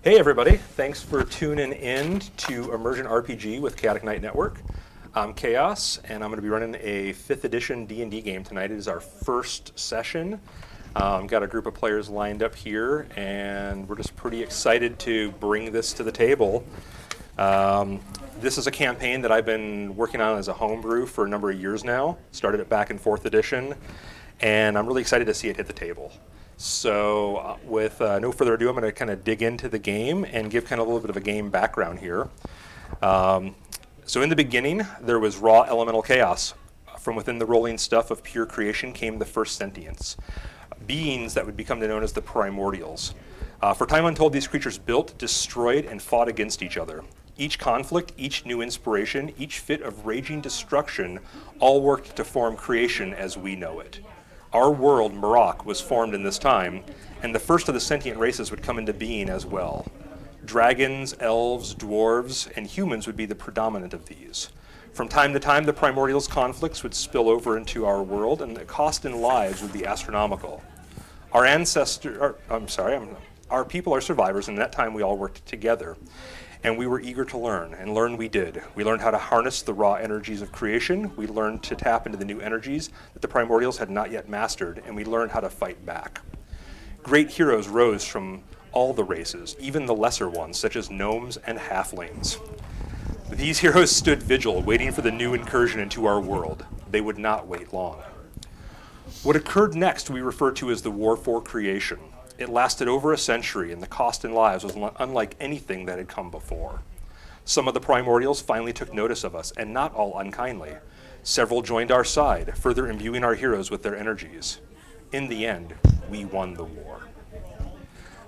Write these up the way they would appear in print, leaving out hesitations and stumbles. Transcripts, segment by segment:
Hey everybody, thanks for tuning in to Immersion RPG with Chaotic Knight Network. I'm Chaos, and I'm going to be running a 5th edition D&D game tonight. It is our first session. Got a group of players lined up here, and we're just pretty excited to bring this to the table. This is a campaign that I've been working on as a homebrew for a number of years now. Started it back in 4th edition, and I'm really excited to see it hit the table. So with no further ado, I'm going to kind of dig into the game and give kind of a little bit of a game background here. So in the beginning, there was raw elemental chaos. From within the rolling stuff of pure creation came the first sentience, beings that would become known as the primordials. For time untold, these creatures built, destroyed, and fought against each other. Each conflict, each new inspiration, each fit of raging destruction all worked to form creation as we know it. Our world, Marok, was formed in this time, and the first of the sentient races would come into being as well. Dragons, elves, dwarves, and humans would be the predominant of these. From time to time, the primordials' conflicts would spill over into our world, and the cost in lives would be astronomical. Our people are survivors, and in that time we all worked together. And we were eager to learn, and learn we did. We learned how to harness the raw energies of creation. We learned to tap into the new energies that the primordials had not yet mastered, and we learned how to fight back. Great heroes rose from all the races, even the lesser ones, such as gnomes and halflings. These heroes stood vigil, waiting for the new incursion into our world. They would not wait long. What occurred next we refer to as the War for Creation. It lasted over a century, and the cost in lives was unlike anything that had come before. Some of the primordials finally took notice of us, and not all unkindly. Several joined our side, further imbuing our heroes with their energies. In the end, we won the war.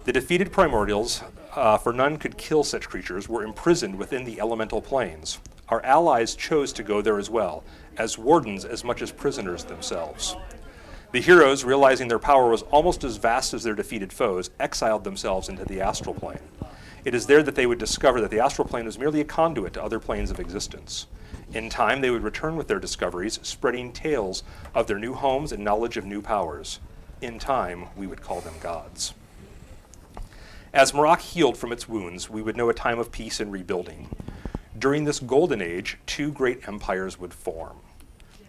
The defeated primordials, for none could kill such creatures, were imprisoned within the elemental planes. Our allies chose to go there as well, as wardens as much as prisoners themselves. The heroes, realizing their power was almost as vast as their defeated foes, exiled themselves into the astral plane. It is there that they would discover that the astral plane was merely a conduit to other planes of existence. In time, they would return with their discoveries, spreading tales of their new homes and knowledge of new powers. In time, we would call them gods. As Marok healed from its wounds, we would know a time of peace and rebuilding. During this golden age, two great empires would form.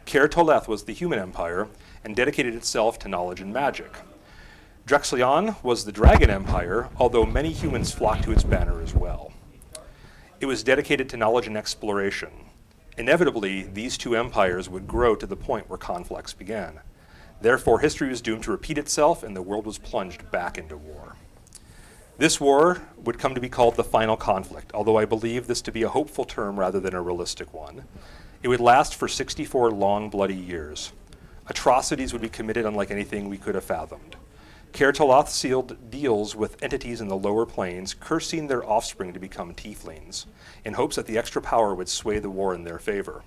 Kaer Toleth was the human empire, and dedicated itself to knowledge and magic. Drexleon was the dragon empire, although many humans flocked to its banner as well. It was dedicated to knowledge and exploration. Inevitably, these two empires would grow to the point where conflicts began. Therefore, history was doomed to repeat itself, and the world was plunged back into war. This war would come to be called the Final Conflict, although I believe this to be a hopeful term rather than a realistic one. It would last for 64 long, bloody years. Atrocities would be committed unlike anything we could have fathomed. Kaer Toleth sealed deals with entities in the lower planes, cursing their offspring to become tieflings, in hopes that the extra power would sway the war in their favor.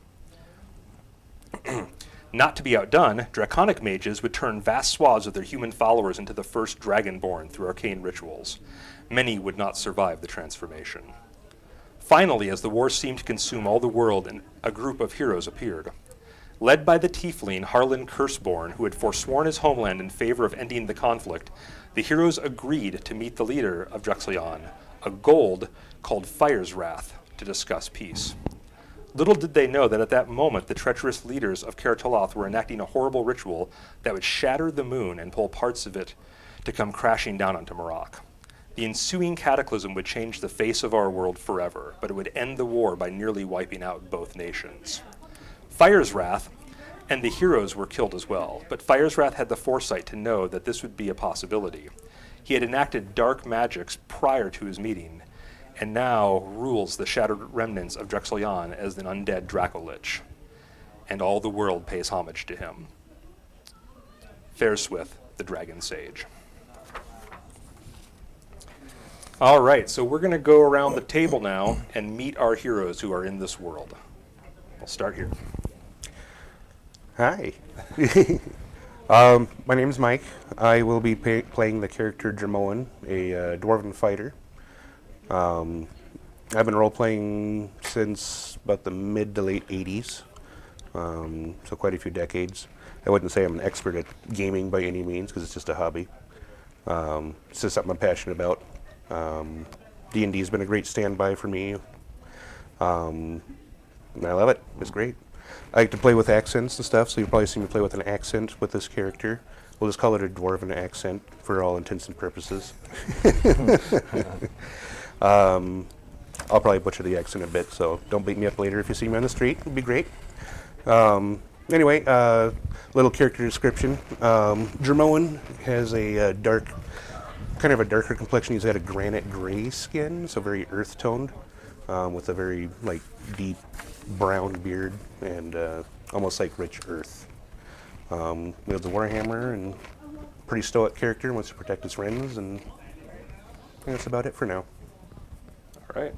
Not to be outdone, draconic mages would turn vast swaths of their human followers into the first dragonborn through arcane rituals. Many would not survive the transformation. Finally, as the war seemed to consume all the world, a group of heroes appeared. Led by the tiefling Harlan Curseborn, who had forsworn his homeland in favor of ending the conflict, the heroes agreed to meet the leader of Drexleon, a gold called Fire's Wrath, to discuss peace. Little did they know that at that moment the treacherous leaders of Kaer Toleth were enacting a horrible ritual that would shatter the moon and pull parts of it to come crashing down onto Marok. The ensuing cataclysm would change the face of our world forever, but it would end the war by nearly wiping out both nations. Fire's Wrath and the heroes were killed as well, but Fire's Wrath had the foresight to know that this would be a possibility. He had enacted dark magics prior to his meeting, and now rules the shattered remnants of Drexleon as an undead Dracolich, and all the world pays homage to him. Fareswith, the Dragon Sage. All right, so we're going to go around the table now and meet our heroes who are in this world. I'll start here. Hi. My name is Mike. I will be playing the character Jermoen, a dwarven fighter. I've been role-playing since about the mid to late 80s, so quite a few decades. I wouldn't say I'm an expert at gaming by any means, because it's just a hobby. It's just something I'm passionate about. D&D has been a great standby for me. And I love it. It's great. I like to play with accents and stuff, so you'll probably see me play with an accent with this character. We'll just call it a dwarven accent for all intents and purposes. I'll probably butcher the accent a bit, so don't beat me up later if you see me on the street. It'd be great. Anyway, little character description. Jermoen has a kind of a darker complexion. He's got a granite gray skin, so very earth toned, with a very like deep brown beard and almost like rich earth. Wields a warhammer and pretty stoic character, wants to protect his friends, and I think that's about it for now. All right.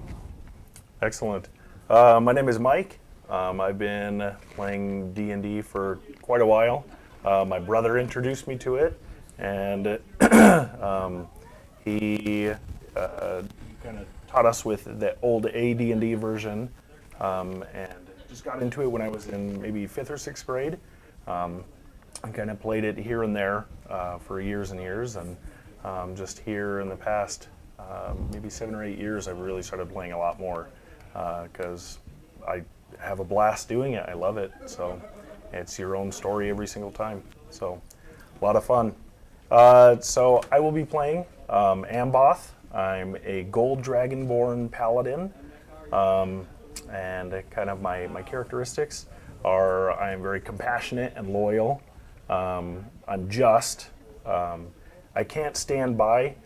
Excellent. My name is Mike. I've been playing D&D for quite a while. My brother introduced me to it, and he kind of taught us with the old AD&D version, and just got into it when I was in maybe 5th or 6th grade. I kind of played it here and there for years and years, and just here in the past maybe 7 or 8 years, I've really started playing a lot more because I have a blast doing it. I love it. So it's your own story every single time. So a lot of fun. So I will be playing Amboth. I'm a gold dragonborn paladin, and kind of my characteristics are I am very compassionate and loyal. I'm just. I can't stand by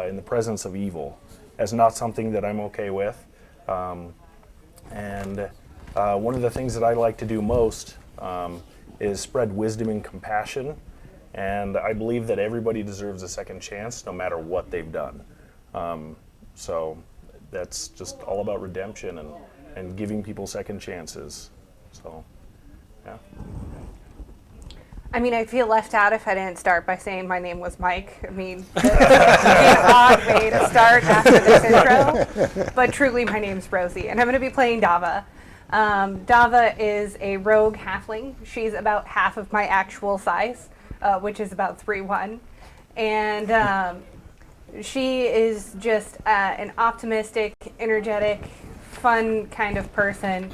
in the presence of evil. That's not something that I'm okay with. And one of the things that I like to do most is spread wisdom and compassion. And I believe that everybody deserves a second chance, no matter what they've done. So that's just all about redemption and giving people second chances. So, yeah. I mean, I feel left out if I didn't start by saying my name was Mike. I mean, that'd be an odd way to start after this intro. But truly, my name's Rosie, and I'm going to be playing Dava. Dava is a rogue halfling. She's about half of my actual size, which is about 3'1". And she is just an optimistic, energetic, fun kind of person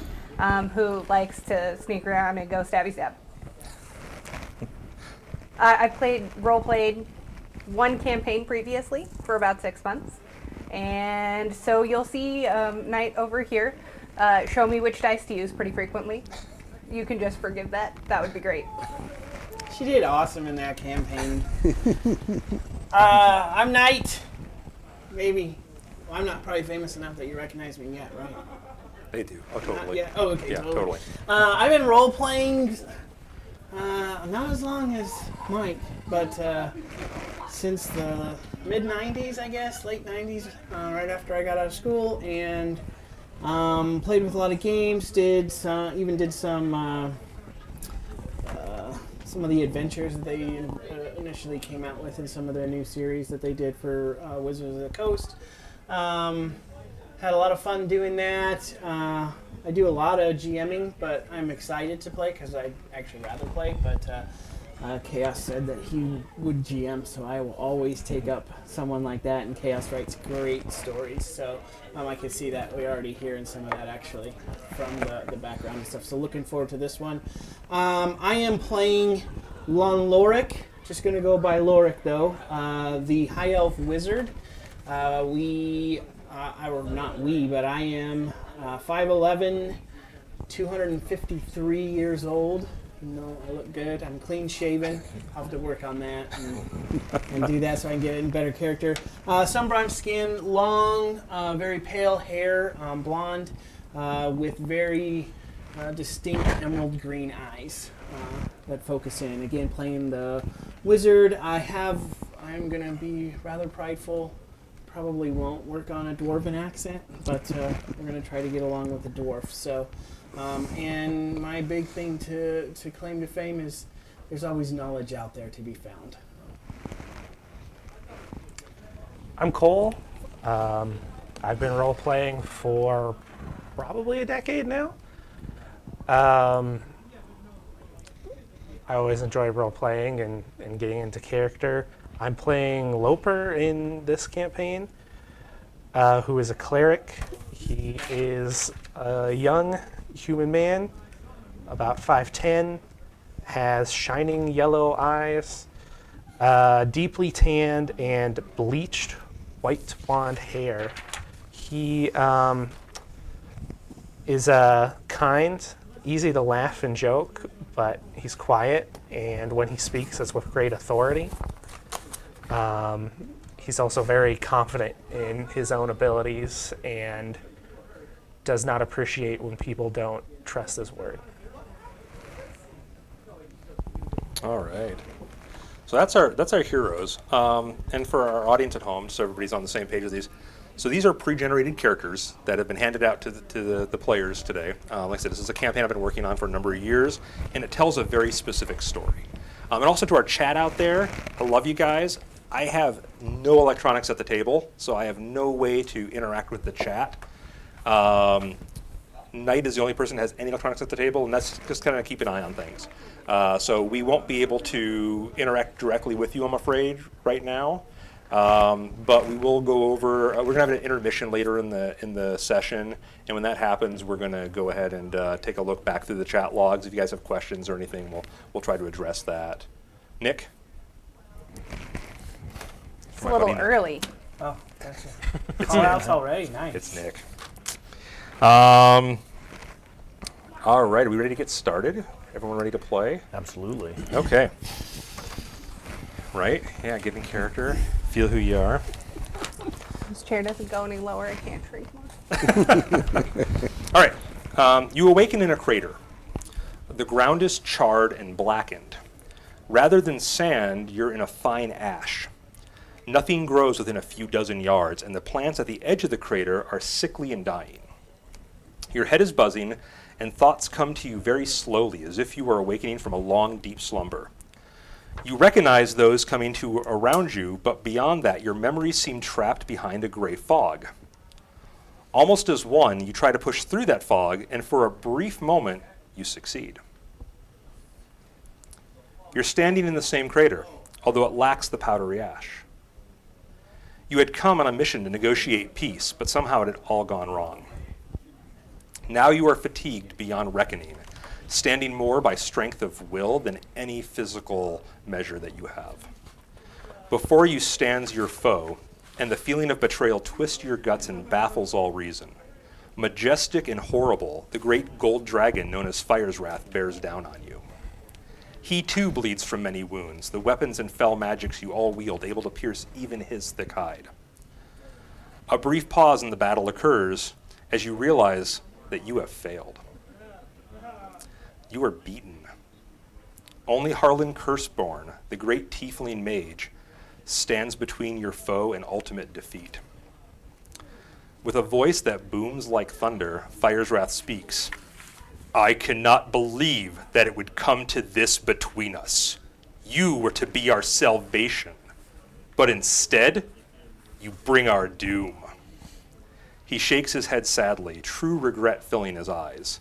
who likes to sneak around and go stabby stab. I role-played one campaign previously for about 6 months. And so you'll see Knight over here show me which dice to use pretty frequently. You can just forgive that. That would be great. She did awesome in that campaign. I'm Knight. Maybe. Well, I'm not probably famous enough that you recognize me yet, right? They do. Oh, totally. Yeah. Oh, okay. Yeah, totally. I've been role-playing not as long as Mike, but since the mid-'90s, I guess, late 90s, right after I got out of school, and played with a lot of games, did some of the adventures that they initially came out with in some of their new series that they did for Wizards of the Coast. Had a lot of fun doing that. I do a lot of GMing, but I'm excited to play because I'd actually rather play, but Chaos said that he would GM, so I will always take up someone like that, and Chaos writes great stories, so I can see that. We're already hearing some of that actually from the background and stuff, so looking forward to this one. I am playing Lon Lorik, just going to go by Lorik though, the High Elf Wizard. But I am 5'11", 253 years old. You know, I look good. I'm clean shaven. I'll have to work on that and do that so I can get in better character. Sunburned skin, long, very pale hair, blonde, with very distinct emerald green eyes that focus in. Again, playing the wizard. I'm going to be rather prideful. Probably won't work on a dwarven accent, but we're going to try to get along with the dwarf. So, and my big thing to claim to fame is there's always knowledge out there to be found. I'm Cole. I've been role-playing for probably a decade now. I always enjoy role-playing and getting into character. I'm playing Loper in this campaign. who is a cleric. He is a young human man, about 5'10", has shining yellow eyes, deeply tanned and bleached white blonde hair. He is kind, easy to laugh and joke, but he's quiet, and when he speaks, it's with great authority. He's also very confident in his own abilities and does not appreciate when people don't trust his word. All right. So that's our heroes. And for our audience at home, so everybody's on the same page as these. So these are pre-generated characters that have been handed out to the players today. Like I said, this is a campaign I've been working on for a number of years, and it tells a very specific story. And also to our chat out there, I love you guys. I have no electronics at the table, so I have no way to interact with the chat. Knight is the only person that has any electronics at the table, and that's just kind of keep an eye on things. So we won't be able to interact directly with you, I'm afraid, right now. But we will go over. We're gonna have an intermission later in the session, and when that happens, we're gonna go ahead and take a look back through the chat logs. If you guys have questions or anything, we'll try to address that. Nick. It's a little early. Oh, gotcha. Call outs already. Nice. It's Nick. All right, are we ready to get started? Everyone ready to play? Absolutely. Okay. Right? Yeah, giving character. Feel who you are. This chair doesn't go any lower. I can't drink more. All right. You awaken in a crater. The ground is charred and blackened. Rather than sand, you're in a fine ash. Nothing grows within a few dozen yards, and the plants at the edge of the crater are sickly and dying. Your head is buzzing, and thoughts come to you very slowly, as if you were awakening from a long, deep slumber. You recognize those coming to around you, but beyond that, your memories seem trapped behind a gray fog. Almost as one, you try to push through that fog, and for a brief moment, you succeed. You're standing in the same crater, although it lacks the powdery ash. You had come on a mission to negotiate peace, but somehow it had all gone wrong. Now you are fatigued beyond reckoning, standing more by strength of will than any physical measure that you have. Before you stands your foe, and the feeling of betrayal twists your guts and baffles all reason. Majestic and horrible, the great gold dragon known as Fire's Wrath bears down on you. He too bleeds from many wounds, the weapons and fell magics you all wield able to pierce even his thick hide. A brief pause in the battle occurs as you realize that you have failed. You are beaten. Only Harlan Curseborn, the great tiefling mage, stands between your foe and ultimate defeat. With a voice that booms like thunder, Fire's Wrath speaks. I cannot believe that it would come to this between us. You were to be our salvation, but instead, you bring our doom. He shakes his head sadly, true regret filling his eyes.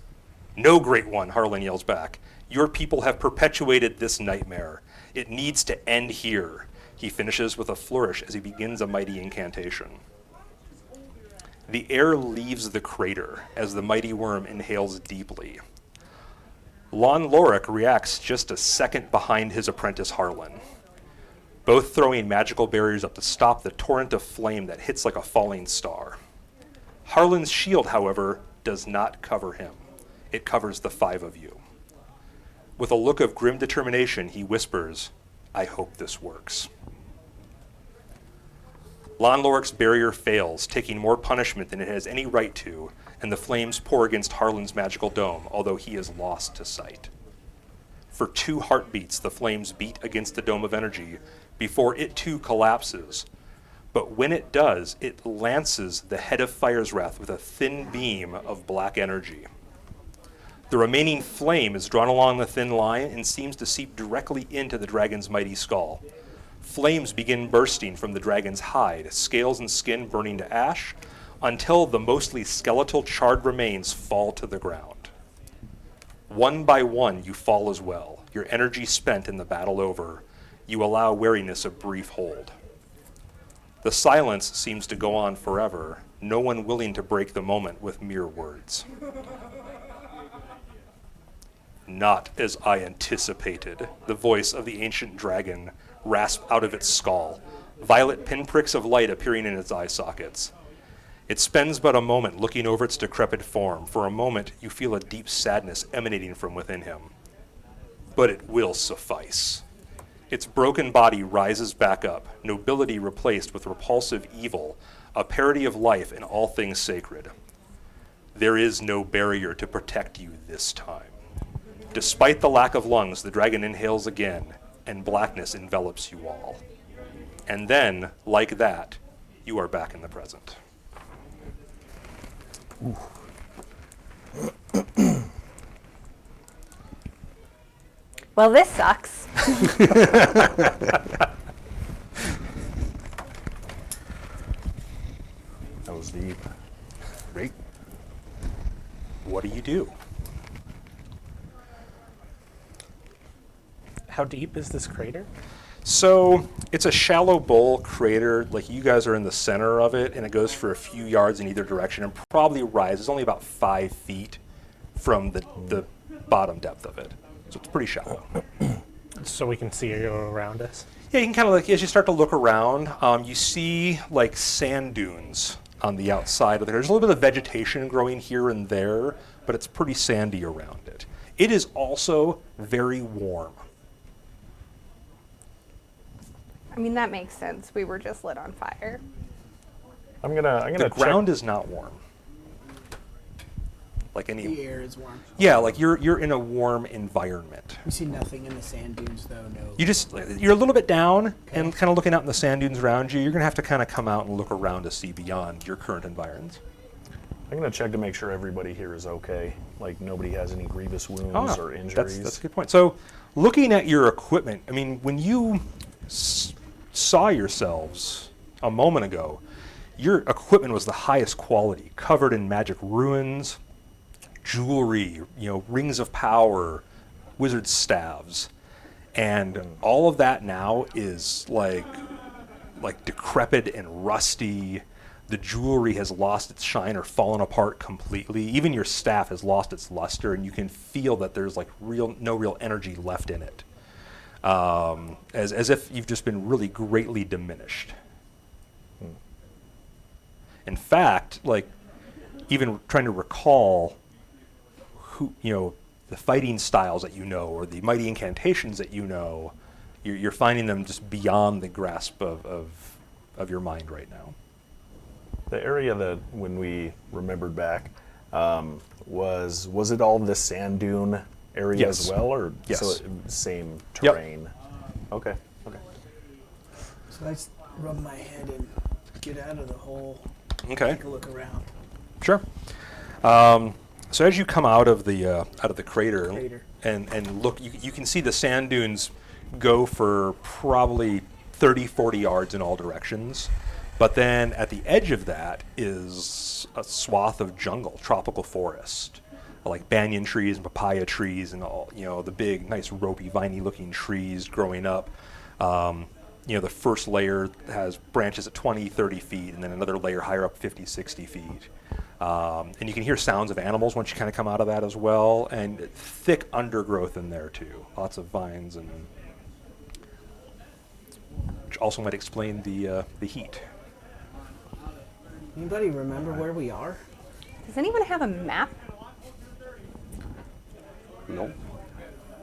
No, Great One, Harlan yells back. Your people have perpetuated this nightmare. It needs to end here. He finishes with a flourish as he begins a mighty incantation. The air leaves the crater as the mighty worm inhales deeply. Lon Lorik reacts just a second behind his apprentice Harlan, both throwing magical barriers up to stop the torrent of flame that hits like a falling star. Harlan's shield, however, does not cover him. It covers the five of you. With a look of grim determination, he whispers, I hope this works. Lon Lorik's barrier fails, taking more punishment than it has any right to, and the flames pour against Harlan's magical dome, although he is lost to sight. For 2 heartbeats, the flames beat against the dome of energy before it too collapses. But when it does, it lances the head of Fire's Wrath with a thin beam of black energy. The remaining flame is drawn along the thin line and seems to seep directly into the dragon's mighty skull. Flames begin bursting from the dragon's hide, scales and skin burning to ash, until the mostly skeletal charred remains fall to the ground. One by one, you fall as well, your energy spent and the battle over. You allow wariness a brief hold. The silence seems to go on forever, no one willing to break the moment with mere words. Not as I anticipated, the voice of the ancient dragon rasped out of its skull, violet pinpricks of light appearing in its eye sockets. It spends but a moment looking over its decrepit form. For a moment, you feel a deep sadness emanating from within him. But it will suffice. Its broken body rises back up, nobility replaced with repulsive evil, a parody of life and all things sacred. There is no barrier to protect you this time. Despite the lack of lungs, the dragon inhales again, and blackness envelops you all. And then, like that, you are back in the present. Well, this sucks. That was deep. Great. What do you do? How deep is this crater? So it's a shallow bowl crater, like you guys are in the center of it, and it goes for a few yards in either direction and probably rises only about 5 feet from the bottom depth of it. So it's pretty shallow. So we can see it around us. Yeah, you can kind of like, as you start to look around, you see like sand dunes on the outside of there. There's a little bit of vegetation growing here and there, but it's pretty sandy around it. It is also very warm. I mean, that makes sense. We were just lit on fire. I'm gonna The check. ground is not warm. Like The any, air is warm. yeah, like you're in a warm environment. We see nothing in the sand dunes, though. No. You're a little bit down and kind of looking out in the sand dunes around you. You're gonna have to kind of come out and look around to see beyond your current environs. I'm gonna check to make sure everybody here is okay. Like nobody has any grievous wounds or injuries. That's a good point. So, looking at your equipment, I mean, when you saw yourselves a moment ago, your equipment was the highest quality, covered in magic ruins, jewelry, rings of power, wizard staves, and all of that now is like decrepit and rusty. The jewelry has lost its shine or fallen apart completely. Even your staff has lost its luster, and you can feel that there's like no real energy left in it, as if you've just been really greatly diminished. In fact, like even trying to recall who the fighting styles that or the mighty incantations that you're finding them just beyond the grasp of your mind right now. The area that when we remembered back was it all the sand dune area Yes. as well, or Yes. so same Yep. terrain? Okay. So let's rub my head and get out of the hole. Okay. Take a look around. Sure. So as you come out of the crater, Crater. and look, you can see the sand dunes go for probably 30, 40 yards in all directions. But then at the edge of that is a swath of jungle, tropical forest, like banyan trees and papaya trees and all, the big, nice, ropey, viney-looking trees growing up. The first layer has branches at 20, 30 feet, and then another layer higher up 50, 60 feet. And you can hear sounds of animals once you kind of come out of that as well, and thick undergrowth in there too. Lots of vines, and which also might explain the heat. Anybody remember where we are? Does anyone have a map? Nope.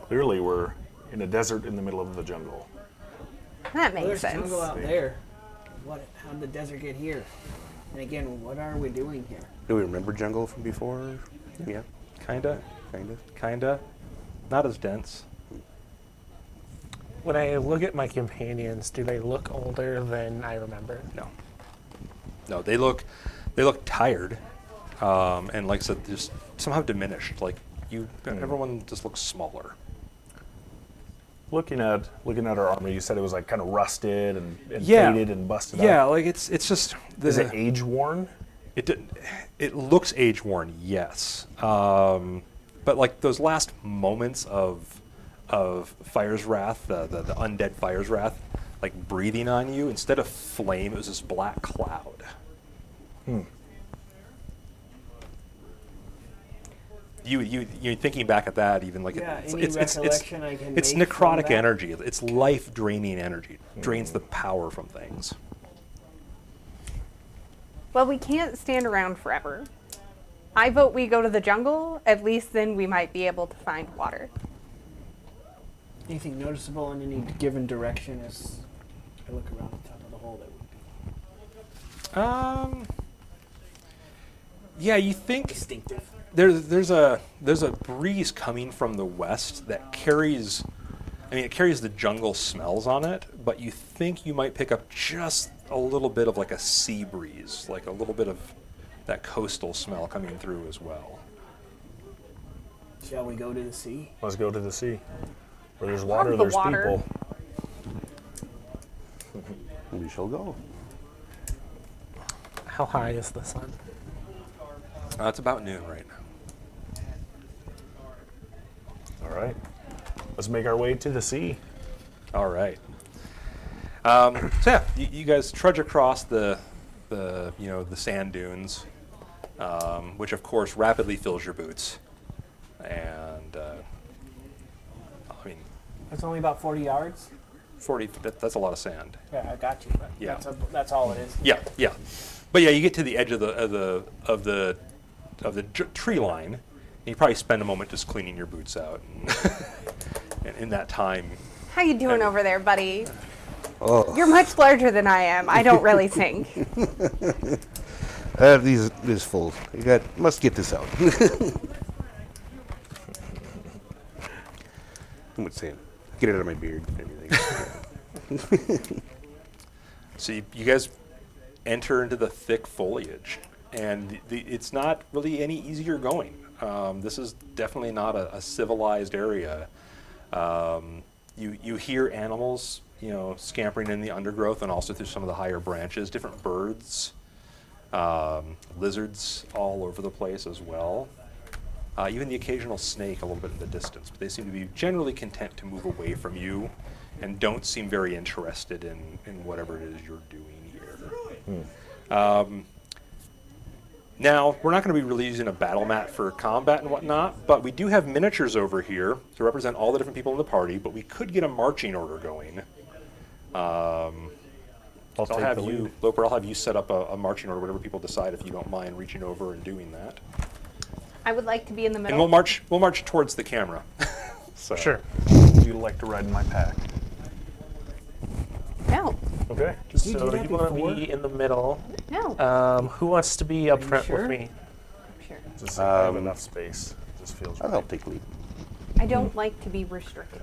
Clearly, we're in a desert in the middle of the jungle. That Well, makes there's sense. jungle out there. How did the desert get here? And again, what are we doing here? Do we remember jungle from before? Yeah, Kinda. Not as dense. When I look at my companions, do they look older than I remember? No, they look tired, and like I said, just somehow diminished. Like everyone just looks smaller. Looking at our armor, you said it was like kind of rusted and Yeah. faded and busted Yeah, up. like it's just Is it age worn? It looks age worn, yes. But like those last moments of Fire's Wrath, the undead Fire's Wrath, like breathing on you. Instead of flame, it was this black cloud. You thinking back at that, even like Yeah, it's any it's recollection I can it's make from necrotic that? energy. It's life draining energy. Drains the power from things. Well, we can't stand around forever. I vote we go to the jungle. At least then we might be able to find water. Anything noticeable in any given direction as I look around the top of the hole that would be Yeah, you think distinctive? there's a breeze coming from the west that carries, I mean, it carries the jungle smells on it, but you think you might pick up just a little bit of like a sea breeze, like a little bit of that coastal smell coming through as well. Shall we go to the sea? Let's go to the sea. Where there's water, the there's water. people. We shall go. How high is the sun? It's about noon right now. All right. Let's make our way to the sea. All right. So yeah, you guys trudge across the sand dunes, which of course rapidly fills your boots, and I mean, That's only about 40 yards. 40. That's a lot of sand. Yeah, I got you. But Yeah. that's all it is. Yeah. But yeah, you get to the edge of the tree line, and you probably spend a moment just cleaning your boots out, and in that time, How you doing over there, buddy? Oh, You're much larger than I am. I don't really sink. this full. Must get this out. I'm saying, get it out of my beard and everything. so you guys enter into the thick foliage, and it's not really any easier going. This is definitely not a civilized area. You hear animals, scampering in the undergrowth and also through some of the higher branches, different birds, lizards all over the place as well. Even the occasional snake a little bit in the distance, but they seem to be generally content to move away from you and don't seem very interested in whatever it is you're doing here. Now, we're not going to be really using a battle mat for combat and whatnot, but we do have miniatures over here to represent all the different people in the party, but we could get a marching order going. I'll I'll take have the lead. you, Loper, I'll have you set up a marching order, whatever people decide, if you don't mind reaching over and doing that. I would like to be in the And middle. we'll march towards the camera. So, Sure. Would you like to ride in my pack? No, Okay. you So do that you want to before? be in the middle. no. Who wants to be up you front sure? with me? Sure. Just I have enough space. This feels I'll right. help take lead. I don't like to be restricted.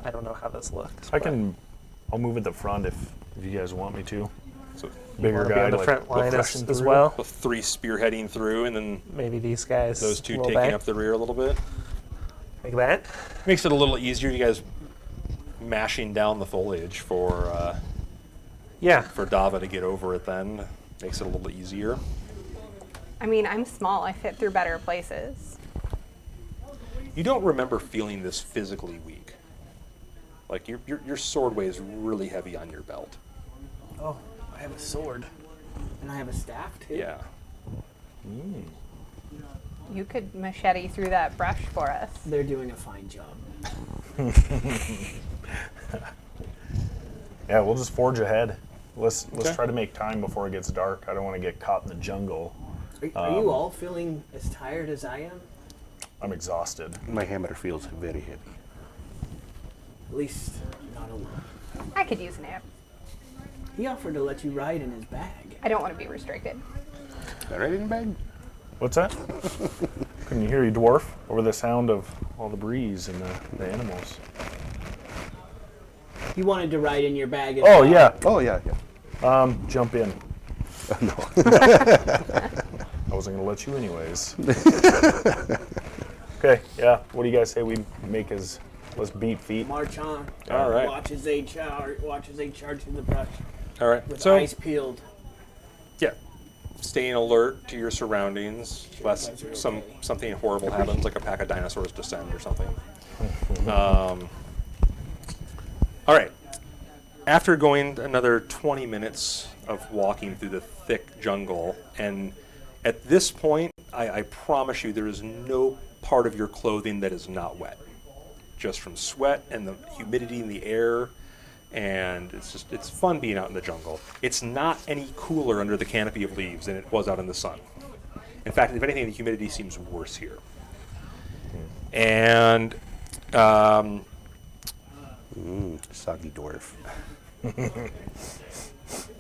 I don't know how this looks. I'll move at the front if you guys want me to. So Bigger Be guy on the like front line crushing as through. well. the three spearheading through, and then Maybe these guys. those two a little taking back. up the rear a little bit. Like that. Makes it a little easier. You guys mashing down the foliage for Yeah. Dava to get over it. Then makes it a little easier. I mean, I'm small. I fit through better places. You don't remember feeling this physically weak. Like your sword weighs really heavy on your belt. Oh, I have a sword. And I have a staff too. Yeah. You could machete through that brush for us. They're doing a fine job. Yeah, we'll just forge ahead. Let's Okay. try to make time before it gets dark. I don't want to get caught in the jungle. Are you all feeling as tired as I am? I'm exhausted. My hammer feels very heavy. At least not alone. I could use a nap. He offered to let you ride in his bag. I don't want to be restricted. All right in the bag? What's that? Couldn't you hear you, dwarf? Over the sound of all the breeze and the animals. He wanted to ride in your bag as Oh well. yeah. Oh, yeah. Jump in. No. I wasn't gonna let you anyways. Okay, yeah. What do you guys say we make as let's beat feet? March on. All right. Watch as they charge through the brush All right. with So eyes peeled. yeah, staying alert to your surroundings, lest guys are okay. something horrible happens, like a pack of dinosaurs descend or something. All right. after going another 20 minutes of walking through the thick jungle, and at this point, I promise you there is no part of your clothing that is not wet. Just from sweat and the humidity in the air, and it's fun being out in the jungle. It's not any cooler under the canopy of leaves than it was out in the sun. In fact, if anything, the humidity seems worse here. And Soggy dwarf.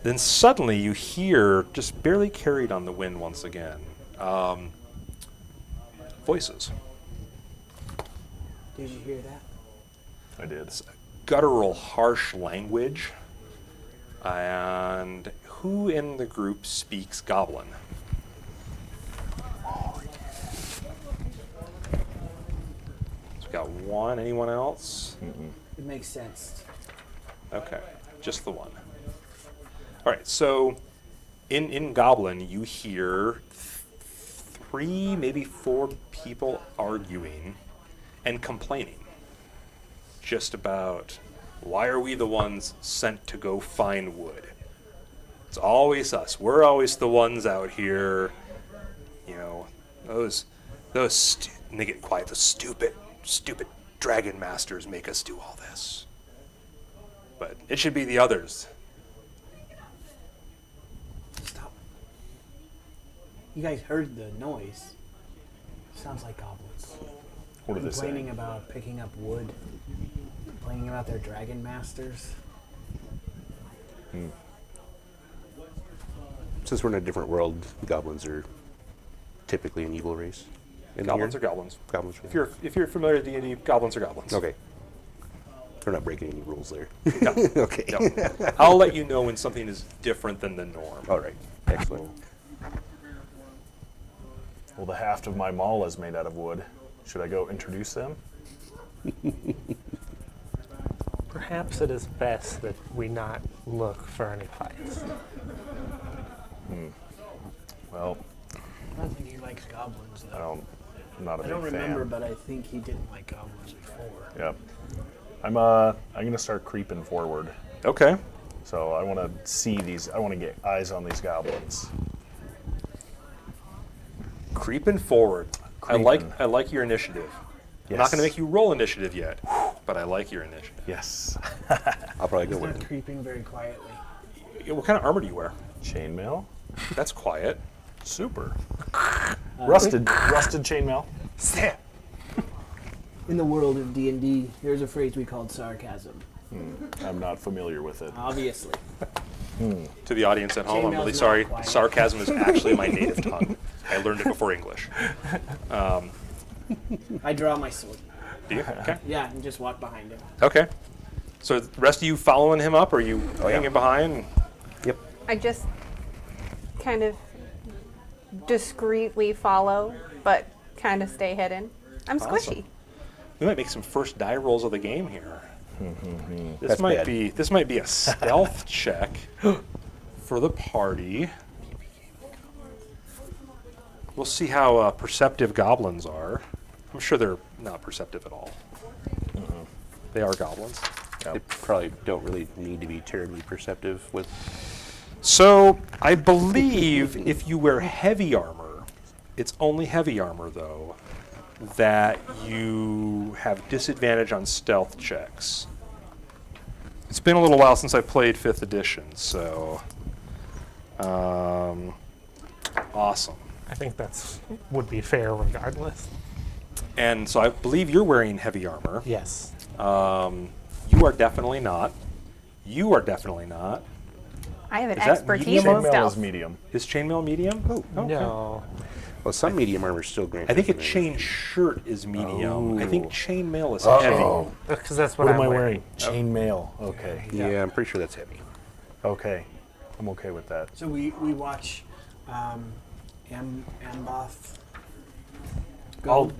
then suddenly you hear, just barely carried on the wind once again, voices. Did you hear that? I did. Guttural, harsh language. And who in the group speaks Goblin? So we got one. Anyone else? It makes sense. Okay, just the one. All right, so in Goblin, you hear 3, maybe 4 people arguing and complaining just about why are we the ones sent to go find wood? It's always us. We're always the ones out here. You know, those and they get quiet. The stupid dragon masters make us do all this. But it should be the others. Stop. You guys heard the noise. Sounds like goblins. What are they Complaining saying? about picking up wood. Complaining about their dragon masters. Since we're in a different world, goblins are typically an evil race. In Goblins here? are goblins. Goblins. If you're familiar with D&D, goblins are goblins. Okay. We're not breaking any rules there. No. Okay. No. I'll let you know when something is different than the norm. All right. Excellent. Well, the haft of my maul is made out of wood. Should I go introduce them? Perhaps it is best that we not look for any fights. Well, I don't think he likes goblins, though. I'm not a I big don't fan. remember, but I think he didn't like goblins before. Yep. I'm gonna start creeping forward. Okay. So I want to see these. I want to get eyes on these goblins. Creeping forward. Creeping. I like your initiative. I'm not Yes. going to make you roll initiative yet, but I like your initiative. Yes. I'll probably go He's with not him. creeping very quietly. What kind of armor do you wear? Chainmail. That's quiet. Super. Rusted chainmail. In the world of D&D, there's a phrase we called sarcasm. I'm not familiar with it. Obviously. To the audience at home, I'm Chainmail's really not sorry. quiet. Sarcasm is actually my native tongue. I learned it before English. I draw my sword. Do you? Okay. Yeah, and just walk behind him. Okay. So the rest of you following him up, or are you hanging behind? Yep. I just kind of discreetly follow, but kind of stay hidden. I'm squishy. We might make some first die rolls of the game here. This That's might bad. be a stealth check for the party. We'll see how perceptive goblins are. I'm sure they're not perceptive at all. They are goblins. They probably don't really need to be terribly perceptive with. So I believe if you wear heavy armor, it's only heavy armor though, that you have disadvantage on stealth checks. It's been a little while since I played 5th edition, so awesome. I think would be fair regardless. And so I believe you're wearing heavy armor. Yes. You are definitely not. You are definitely not. I have an Is that expertise medium in armor? Chainmail stealth. is medium. Is chainmail medium? Oh, okay. No. Well, some medium armor is still great. I think a chain shirt is medium. I think chainmail is Oh. heavy. Because that's What what, am I I'm wearing? Chainmail. Okay. Yeah, I'm pretty sure that's heavy. Okay. I'm okay with that. So we watch Amboth go.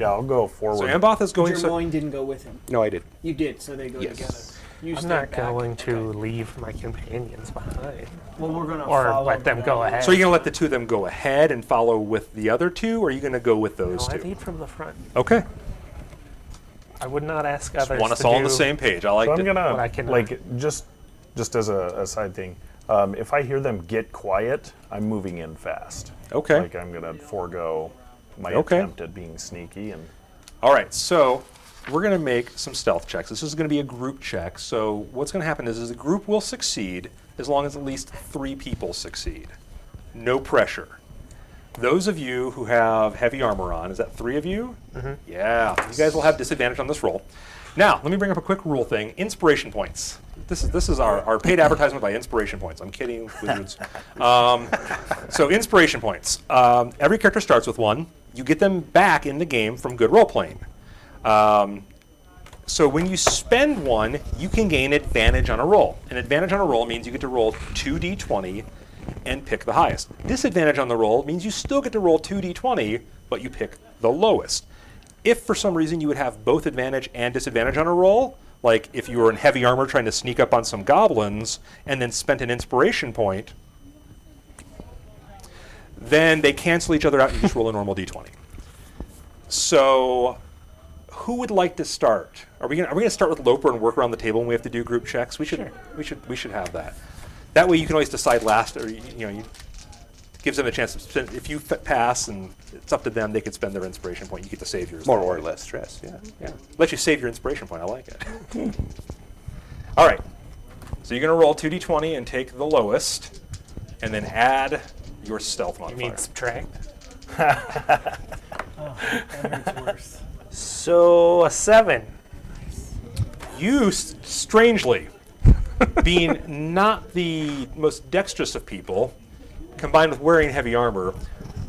I'll go forward. So Amboth is going. Jermoyne didn't go with him. No, I did. You did, so they go Yes. together. You I'm step not back. going to Okay. leave my companions behind. Well, we're gonna Or follow let them go behind. ahead. So you're gonna let the two of them go ahead and follow with the other two, or are you gonna go with No, those I two? lead from the front. Okay. I would not ask Just others want us to all on do the same page. I So like I'm it. gonna But I cannot. like just just as a side thing, if I hear them get quiet, I'm moving in fast. Okay. Like I'm gonna forego my Okay. attempt at being sneaky and. All right, so we're going to make some stealth checks. This is going to be a group check. So what's going to happen is the group will succeed as long as at least 3 people succeed. No pressure. Those of you who have heavy armor on, is that 3 of you? Mm-hmm. Yeah, you guys will have disadvantage on this roll. Now, let me bring up a quick rule thing. Inspiration points. This is our paid advertisement by Inspiration Points. I'm kidding, wizards. So inspiration points. Every character starts with 1. You get them back in the game from good role playing. So when you spend 1, you can gain advantage on a roll. An advantage on a roll means you get to roll 2d20 and pick the highest. Disadvantage on the roll means you still get to roll 2d20, but you pick the lowest. If for some reason you would have both advantage and disadvantage on a roll, like if you were in heavy armor trying to sneak up on some goblins and then spent an inspiration point, then they cancel each other out and you just roll a normal d20. So who would like to start? Are we gonna start with Loper and work around the table when we have to do group checks? We should have that. That way you can always decide last, or you gives them a chance to spend. If you pass and it's up to them, they could spend their inspiration point. You get to save yours. More or less stress, yeah. Yeah. Let you save your inspiration point. I like it. All right. So you're going to roll 2d20 and take the lowest, and then add your stealth You modifier. mean subtract? That hurts worse. So a 7. You, strangely, being not the most dexterous of people, combined with wearing heavy armor,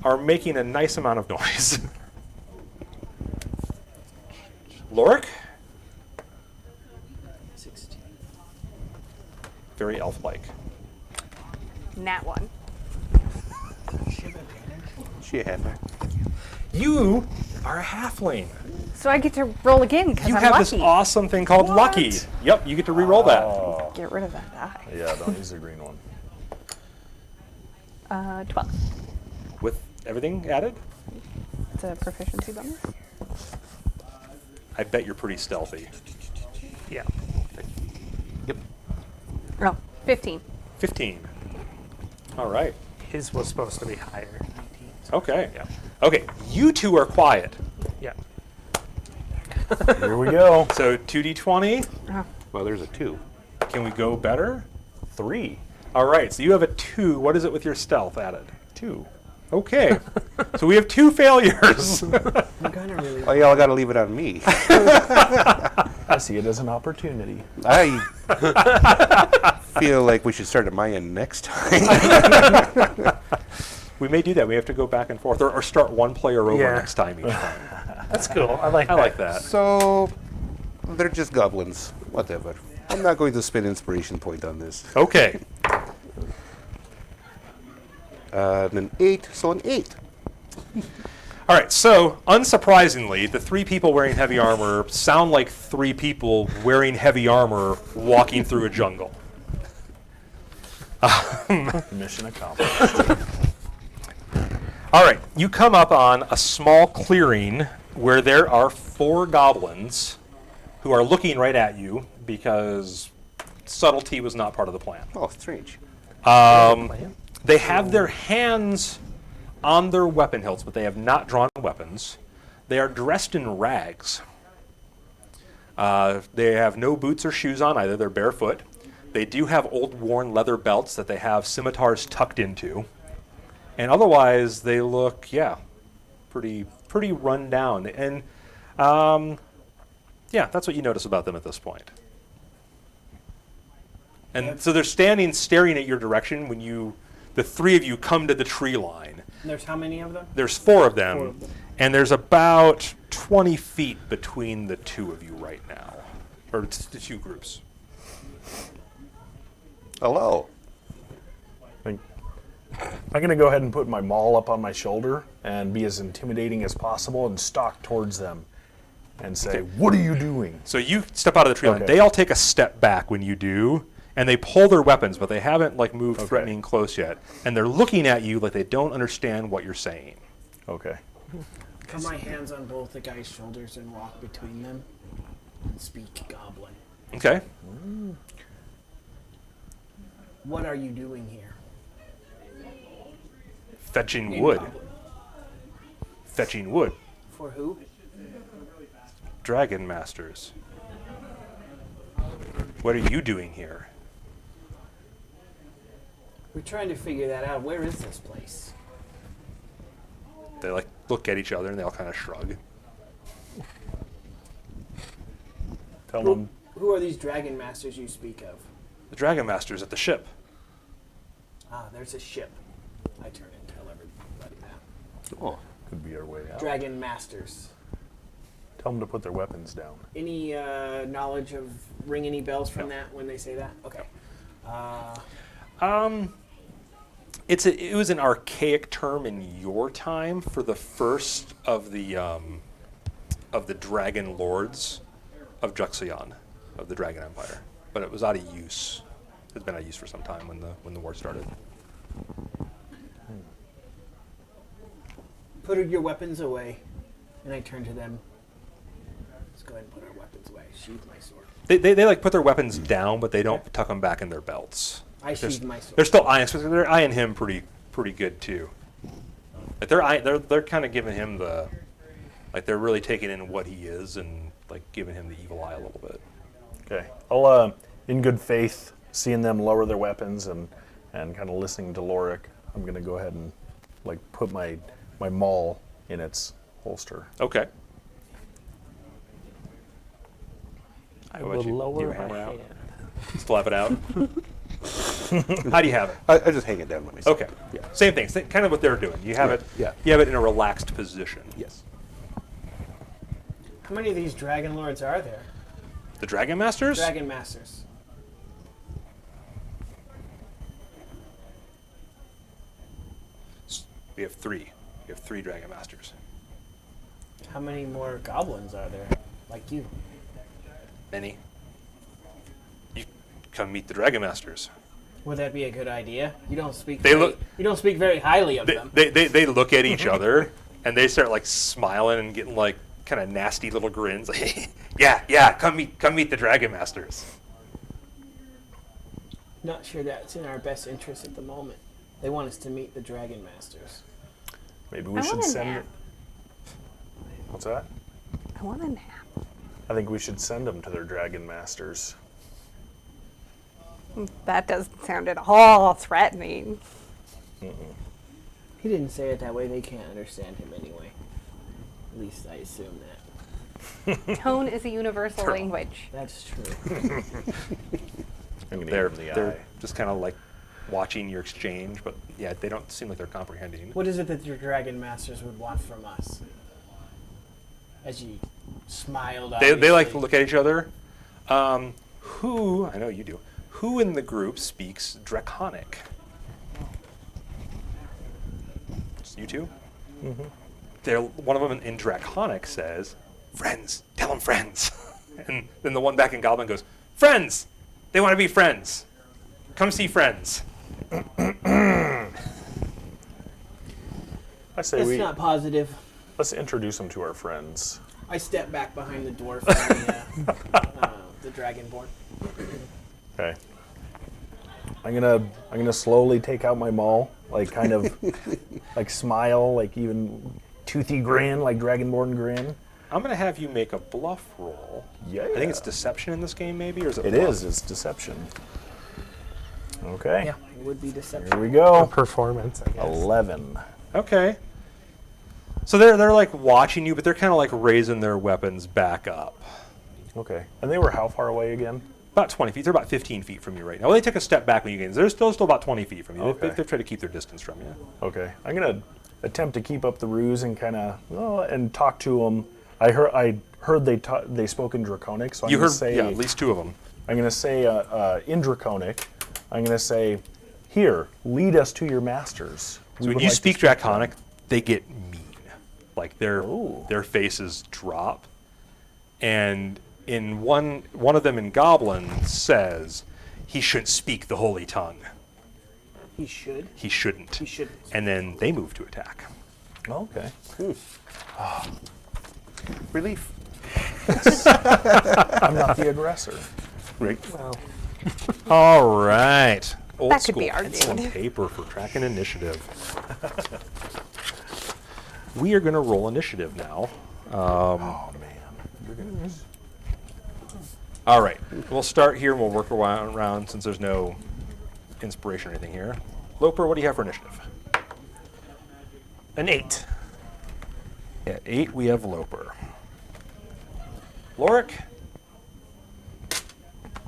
are making a nice amount of noise. Lorik? 16. Very elf-like. Nat 1. She had that. You are a halfling. So I get to roll again because You I'm have lucky. this awesome thing called Lucky. Yep, you get to re-roll that. Get rid of that die. Yeah, don't use the green one. 12. With everything added, It's a proficiency bonus. I bet you're pretty stealthy. Yeah. Yep. Oh, 15. 15. All right. His was supposed to be higher. Okay. Yeah. Okay, you two are quiet. Yeah. Here we go. So 2d20. Oh, Well, there's a 2. Can we go better? 3, All right, so you have a 2. What is it with your stealth added? 2. Okay. So we have 2 failures. I'm gonna really. Oh, y'all got to leave it on me. I see it as an opportunity. I feel like we should start at my end next time. We may do that. We have to go back and forth, or start one player over Yeah. next time each time. That's cool. I like I that. like that. So, they're just goblins. Whatever. I'm not going to spend inspiration point on this. Okay. An 8, so an 8. All right, so unsurprisingly, the 3 people wearing heavy armor sound like 3 people wearing heavy armor walking through a jungle. Mission accomplished. All right, you come up on a small clearing where there are 4 goblins who are looking right at you because subtlety was not part of the plan. Oh, strange. They have their hands on their weapon hilts, but they have not drawn weapons. They are dressed in rags. They have no boots or shoes on either. They're barefoot. They do have old worn leather belts that they have scimitars tucked into. And otherwise, they look, pretty run down. And that's what you notice about them at this point. And so they're standing, staring at your direction when the 3 of you come to the tree line. There's how many of them? There's 4 of them, 4 of them. and there's about 20 feet between the 2 of you right now, or the 2 groups. Hello. I'm going to go ahead and put my maul up on my shoulder and be as intimidating as possible and stalk towards them and say, "What are you doing?" So you step out of the tree line. Okay. They all take a step back when you do, and they pull their weapons, but they haven't moved Okay. threatening close yet. And they're looking at you like they don't understand what you're saying. Okay. Put my hands on both the guy's shoulders and walk between them and speak goblin. Okay. What are you doing here? Fetching Name wood. goblin. Fetching wood. For who? Dragon Masters. What are you doing here? We're trying to figure that out. Where is this place? They like look at each other and they all kind of shrug. Tell them. Who are these dragon masters you speak of? The Dragon Masters at the ship. Ah, there's a ship. I turn and tell everybody that. Oh, could be our way out. Dragon masters. Tell them to put their weapons down. Any knowledge of ring any bells from that when they say that? Okay. It was an archaic term in your time for the first of the Dragon Lords of Juxion, of the Dragon Empire, but it was out of use. It's been out of use for some time when the war started. Put your weapons away. And I turn to them. Let's go ahead and put our weapons away. Sheathe my sword. They like put their weapons down, but they don't tuck them back in their belts. I sheathe my sword. They're still eyeing. They're eyeing him pretty good too. Like they're kind of giving him they're really taking in what he is and like giving him the evil eye a little bit. Okay. I'll, in good faith, seeing them lower their weapons and kind of listening to Lorik, I'm going to go ahead and like put my maul in its holster. Okay. I How about will you? lower You my hammer out? hand. Still have it out. How do you have it? I just hang it down with myself. Okay. Yeah. Same thing. Kind of what they're doing. You have Right, it. yeah. You have it in a relaxed position. Yes. How many of these dragon lords are there? The Dragon Masters. Dragon masters. We have three. We have three Dragon Masters. How many more goblins are there? Like you. Many. You come meet the Dragon Masters. Would that be a good idea? You don't speak. They look- You don't speak very highly of They, them. they look at each other and they start like smiling and getting like kind of nasty little grins. Like, yeah, come meet the Dragon Masters. Not sure that's in our best interest at the moment. They want us to meet the dragon masters. Maybe we I should want a send nap. it. What's that? I want a nap. I think we should send them to their dragon masters. That doesn't sound at all threatening. He didn't say it that way. They can't understand him anyway. At least I assume that. Tone is a universal language. That's true. I'm going to They're give them the they're eye. just kind of like watching your exchange, but yeah, they don't seem like they're comprehending. What is it that your dragon masters would want from us? As you smiled, They like to obviously. look at each other. Who, I know you do, who in the group speaks Draconic? It's you two? Mm-hmm. One of them in Draconic says, friends, tell them friends. And then the one back in Goblin goes, friends! They want to be friends. Come see friends. I say That's not positive. let's introduce them to our friends. I step back behind the dwarf and the dragonborn. Okay. I'm gonna slowly take out my maul, like kind of like smile, like even toothy grin, like dragonborn grin. I'm going to have you make a bluff roll. Yeah. I think it's deception in this game, maybe, or is it It bluff? is. It's deception. Okay. Yeah, it would be deception. Here we go. Performance, I guess. 11. Okay. So they're like watching you, but they're kind of like raising their weapons back up. Okay. And they were how far away again? About 20 feet. They're about 15 feet from you right now. Well, they took a step back when you gained. They're still about 20 feet from you. Okay. They've tried to keep their distance from you. Okay. I'm gonna attempt to keep up the ruse and kind of and talk to them. I heard they spoke in Draconic, so I'm You gonna heard, say yeah, at least two of them. I'm gonna say in Draconic. I'm gonna say, here, lead us to your masters. So when you speak Draconic, they get mean. Like their faces drop. And in one of them in Goblin says, he shouldn't speak the holy tongue. He should. He shouldn't. He shouldn't. And then they move to attack. Okay. Relief. I'm not the aggressor. Right. Well, All right. Old That could school be pencil and argued. paper for tracking initiative. We are going to roll initiative now. Oh man. All right, we'll start here and we'll work around since there's no inspiration or anything here. Loper, what do you have for initiative? An 8. At 8, we have Loper. Lorik?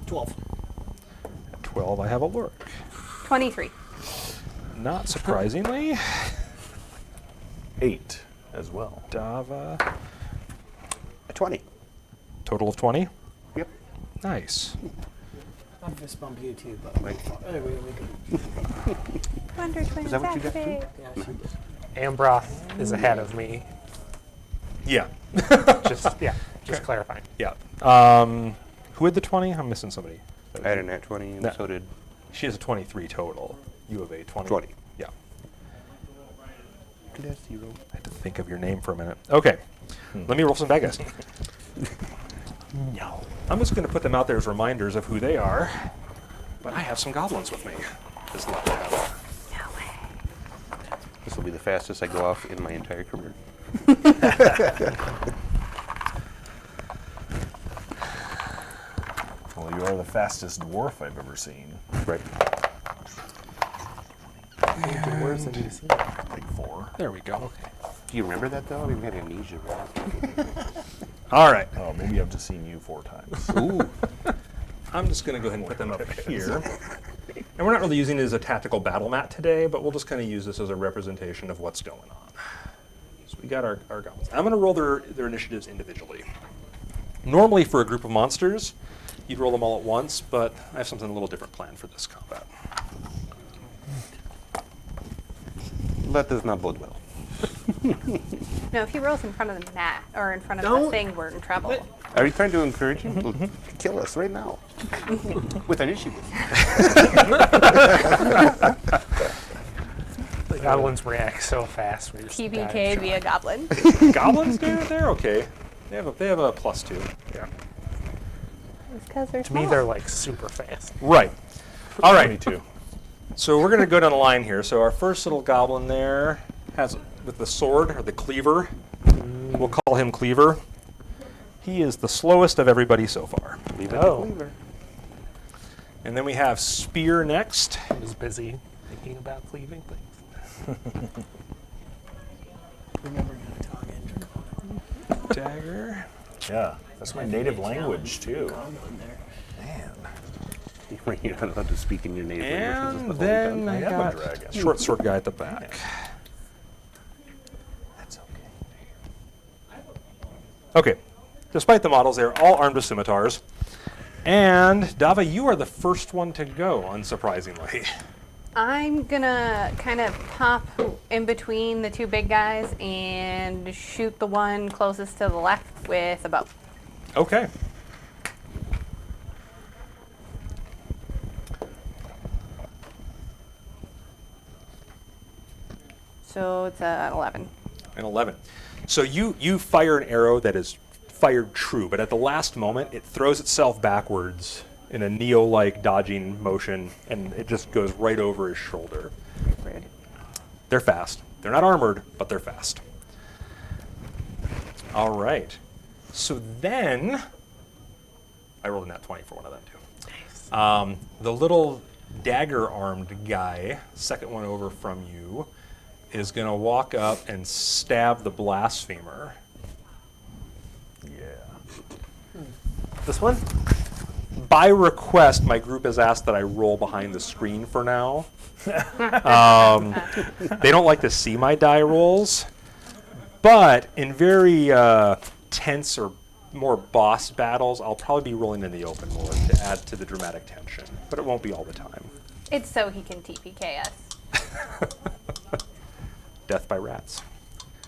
12. At 12, I have a Lorik. 23. Not surprisingly, 8 as well. Dava. A 20. Total of 20? Yep. Nice. I'll fist bump you too, but we go. Wonder Twins Is that what you got too? activate. Yeah, she did. Ambroth is ahead of me. Yeah. Just clarifying. Yeah. Who had the 20? I'm missing somebody. I had a nat 20, and No. so did She has a 23 total. You have a 20? 20. Yeah. That's 0. I had to think of your name for a minute. Okay. Let me roll some bad guys. No. I'm just going to put them out there as reminders of who they are. But I have some goblins with me. This luck I have. No way. This will be the fastest I go off in my entire career. Well, you are the fastest dwarf I've ever seen. Right. Like 4. There we go. Do you remember that, though? I mean, we had amnesia, right? All right. Oh, maybe I've just seen you 4 times. Ooh. I'm just going to go ahead and put them up here. And we're not really using it as a tactical battle mat today, but we'll just kind of use this as a representation of what's going on. So we got our goblins. I'm going to roll their initiatives individually. Normally for a group of monsters, you'd roll them all at once, but I have something a little different planned for this combat. That does not bode well. No, if he rolls in front of the mat or in front of the Don't- thing, we're in trouble. What? Are you trying to encourage him? Well, kill us right now. With initiative. The goblins react so fast when you're PBK via goblin. Goblins do? They're okay. They have a +2. Yeah. It's because they're To me, small. they're like super fast. Right. All right. 22. So we're going to go down the line here. So our first little goblin there has, with the sword, or the cleaver, we'll call him Cleaver. He is the slowest of everybody so far. Leave it Oh. to Cleaver. And then we have Spear next. I was busy thinking about cleaving things. Remember not to talk in. Dagger. Yeah, that's my native language too. Goblin there. Man, You're not allowed to speak in your native language. And This is the whole then time. I I am a got dragon. short sword guy at the back. that's okay. Okay. Despite the models, they're all armed with scimitars. And Dava, you are the first one to go, unsurprisingly. I'm gonna kind of pop in between the two big guys and shoot the one closest to the left with a bow. Okay. So it's an 11. An 11. So you fire an arrow that is fired true, but at the last moment, it throws itself backwards in a Neo-like dodging motion, and it just goes right over his shoulder. Rude. They're fast. They're not armored, but they're fast. All right. So then, I rolled a nat 20 for one of them too. Nice. The little dagger-armed guy, second one over from you, is going to walk up and stab the blasphemer. Yeah. This one? By request, my group has asked that I roll behind the screen for now. They don't like to see my die rolls, but in very tense or more boss battles, I'll probably be rolling in the open more to add to the dramatic tension, but it won't be all the time. It's so he can TPK us. Death by rats.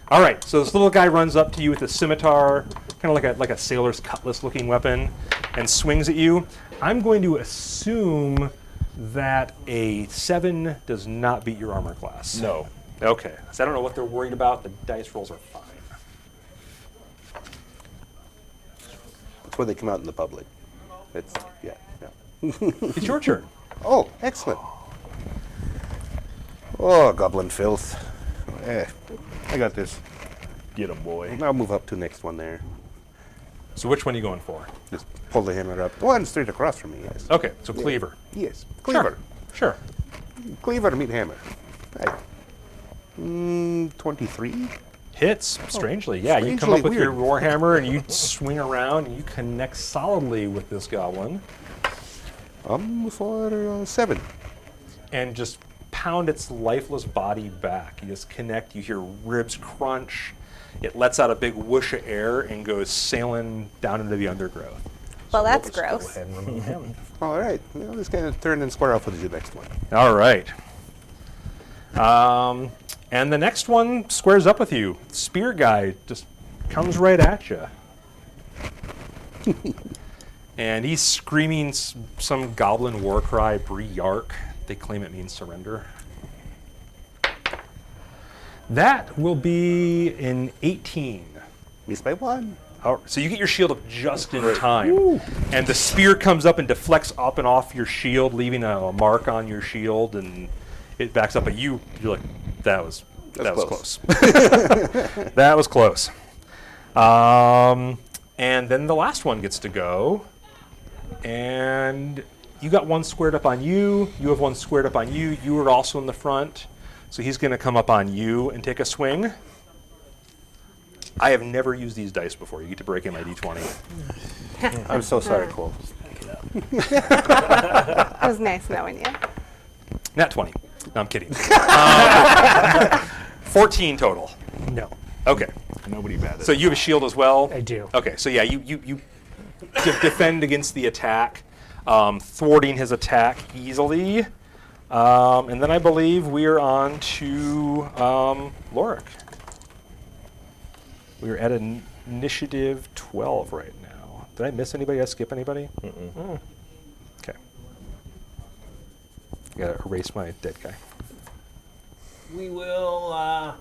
All right, so this little guy runs up to you with a scimitar, kind of like a sailor's cutlass-looking weapon, and swings at you. I'm going to assume that a 7 does not beat your armor class. No. Okay, so I don't know what they're worried about. The dice rolls are fine. That's where they come out in the public. It's, yeah. It's your turn. Oh, excellent. Oh, goblin filth. I got this. Get him, boy. I'll move up to the next one there. So which one are you going for? Just pull the hammer up. The one straight across from me, yes. Okay, so cleaver. Yes, cleaver. Sure. Cleaver meet hammer. Right. 23? Hits, strangely. Yeah, you come strangely up with your weird. warhammer and you swing around and you connect solidly with this goblin For 7. and just pound its lifeless body back. You just connect, you hear ribs crunch. It lets out a big whoosh of air and goes sailing down into the undergrowth. Well, that's Let's go gross. ahead and remove him. All right. Well, this kind of turn and square off with the next one. All right. And the next one squares up with you. Spear guy just comes right at you. And he's screaming some goblin war cry, Bree Yark. They claim it means surrender. That will be an 18. Missed by 1. So you get your shield up just in time. And the spear comes up and deflects up and off your shield, leaving a mark on your shield, and it backs up at you. You're like, that was close. That was close. And then the last one gets to go. And you got one squared up on you. You have one squared up on you. You are also in the front. So he's going to come up on you and take a swing. I have never used these dice before. You get to break in my d20. I'm so sorry, Cole. It was nice knowing you. Nat 20. No, I'm kidding. 14 total. No, Okay. Nobody batted. So you have a shield as well? I do. Okay, so yeah, you defend against the attack, thwarting his attack easily. And then I believe we are on to Lorik. We are at an initiative 12 right now. Did I miss anybody? Did I skip anybody? Okay. Gotta erase my dead guy. We will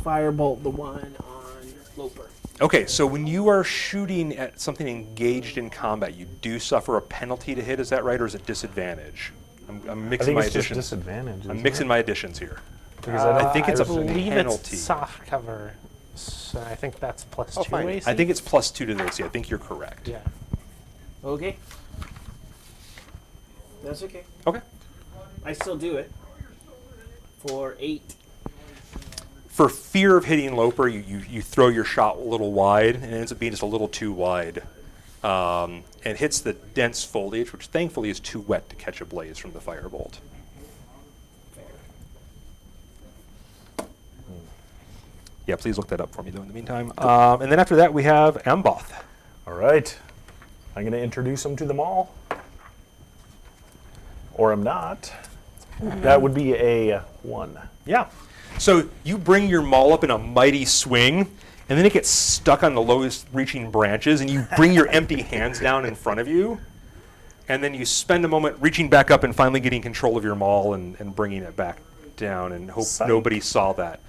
firebolt the one on Loper. Okay, so when you are shooting at something engaged in combat, you do suffer a penalty to hit. Is that right, or is it disadvantage? I'm I mixing think my it's just additions. disadvantage. I'm mixing my additions here. Because I think it's a believe penalty. It's soft cover, so I think that's plus Oh, 2 fine. AC. I think it's +2 to the AC. I think you're correct. Yeah. Okay. That's okay. Okay. I still do it. For 8. For fear of hitting Loper, you throw your shot a little wide, and it ends up being just a little too wide. And hits the dense foliage, which thankfully is too wet to catch a blaze from the firebolt. Yeah, please look that up for me, though, in the meantime. And then after that, we have Amboth. All right. I'm going to introduce him to them all. Or I'm not. That would be a 1. Yeah. So you bring your maul up in a mighty swing, and then it gets stuck on the lowest reaching branches, and you bring your empty hands down in front of you, and then you spend a moment reaching back up and finally getting control of your maul and bringing it back down, and hope Psych. nobody saw that.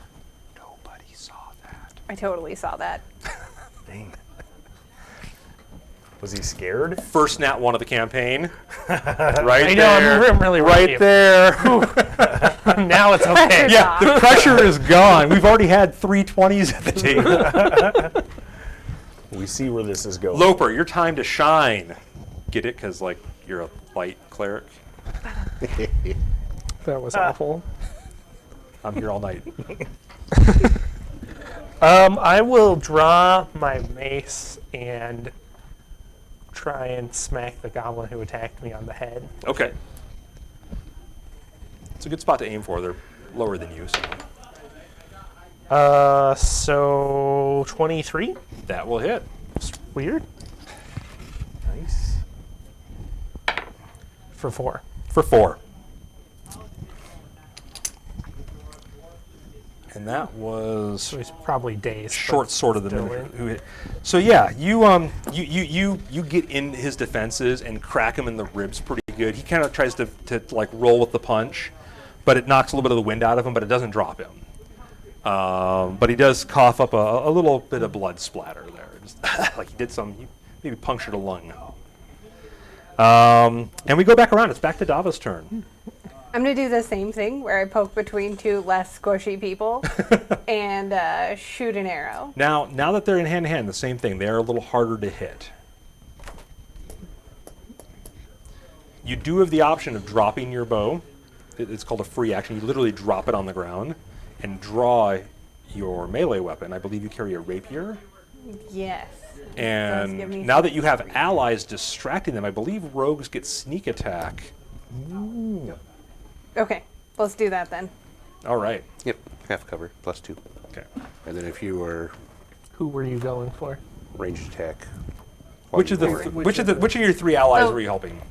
Nobody saw that. I totally saw that. Dang. Was he scared? First nat 1 of the campaign. Right I know, there. I'm really right with you. there. Now it's okay. Yeah, the pressure is gone. We've already had 3 20s at the table. We see where this is going. Loper, your time to shine. Get it? Because, like, you're a light cleric. That was awful. I'm here all night. I will draw my mace and try and smack the goblin who attacked me on the head. Okay. It's a good spot to aim for. They're lower than you, so So 23. that will hit. Weird. Nice. For 4. For 4. And that was So he's probably dazed. short but sword of the still minute in. who hit. So yeah, you get in his defenses and crack him in the ribs pretty good. He kind of tries to like roll with the punch, but it knocks a little bit of the wind out of him, but it doesn't drop him. But he does cough up a little bit of blood splatter there, just like he did he maybe punctured a lung. And we go back around. It's back to Dava's turn. I'm gonna do the same thing where I poke between two less squishy people and shoot an arrow. Now that they're in hand to hand, the same thing. They are a little harder to hit. You do have the option of dropping your bow. It's called a free action. You literally drop it on the ground and draw your melee weapon. I believe you carry a rapier. Yes. And give me now that you have allies distracting them, I believe rogues get sneak attack. Okay, let's do that then. All right. Yep, half cover, +2. Okay. And then if you were Who were you going for? ranged attack. Which of your 3 allies Oh. were you helping?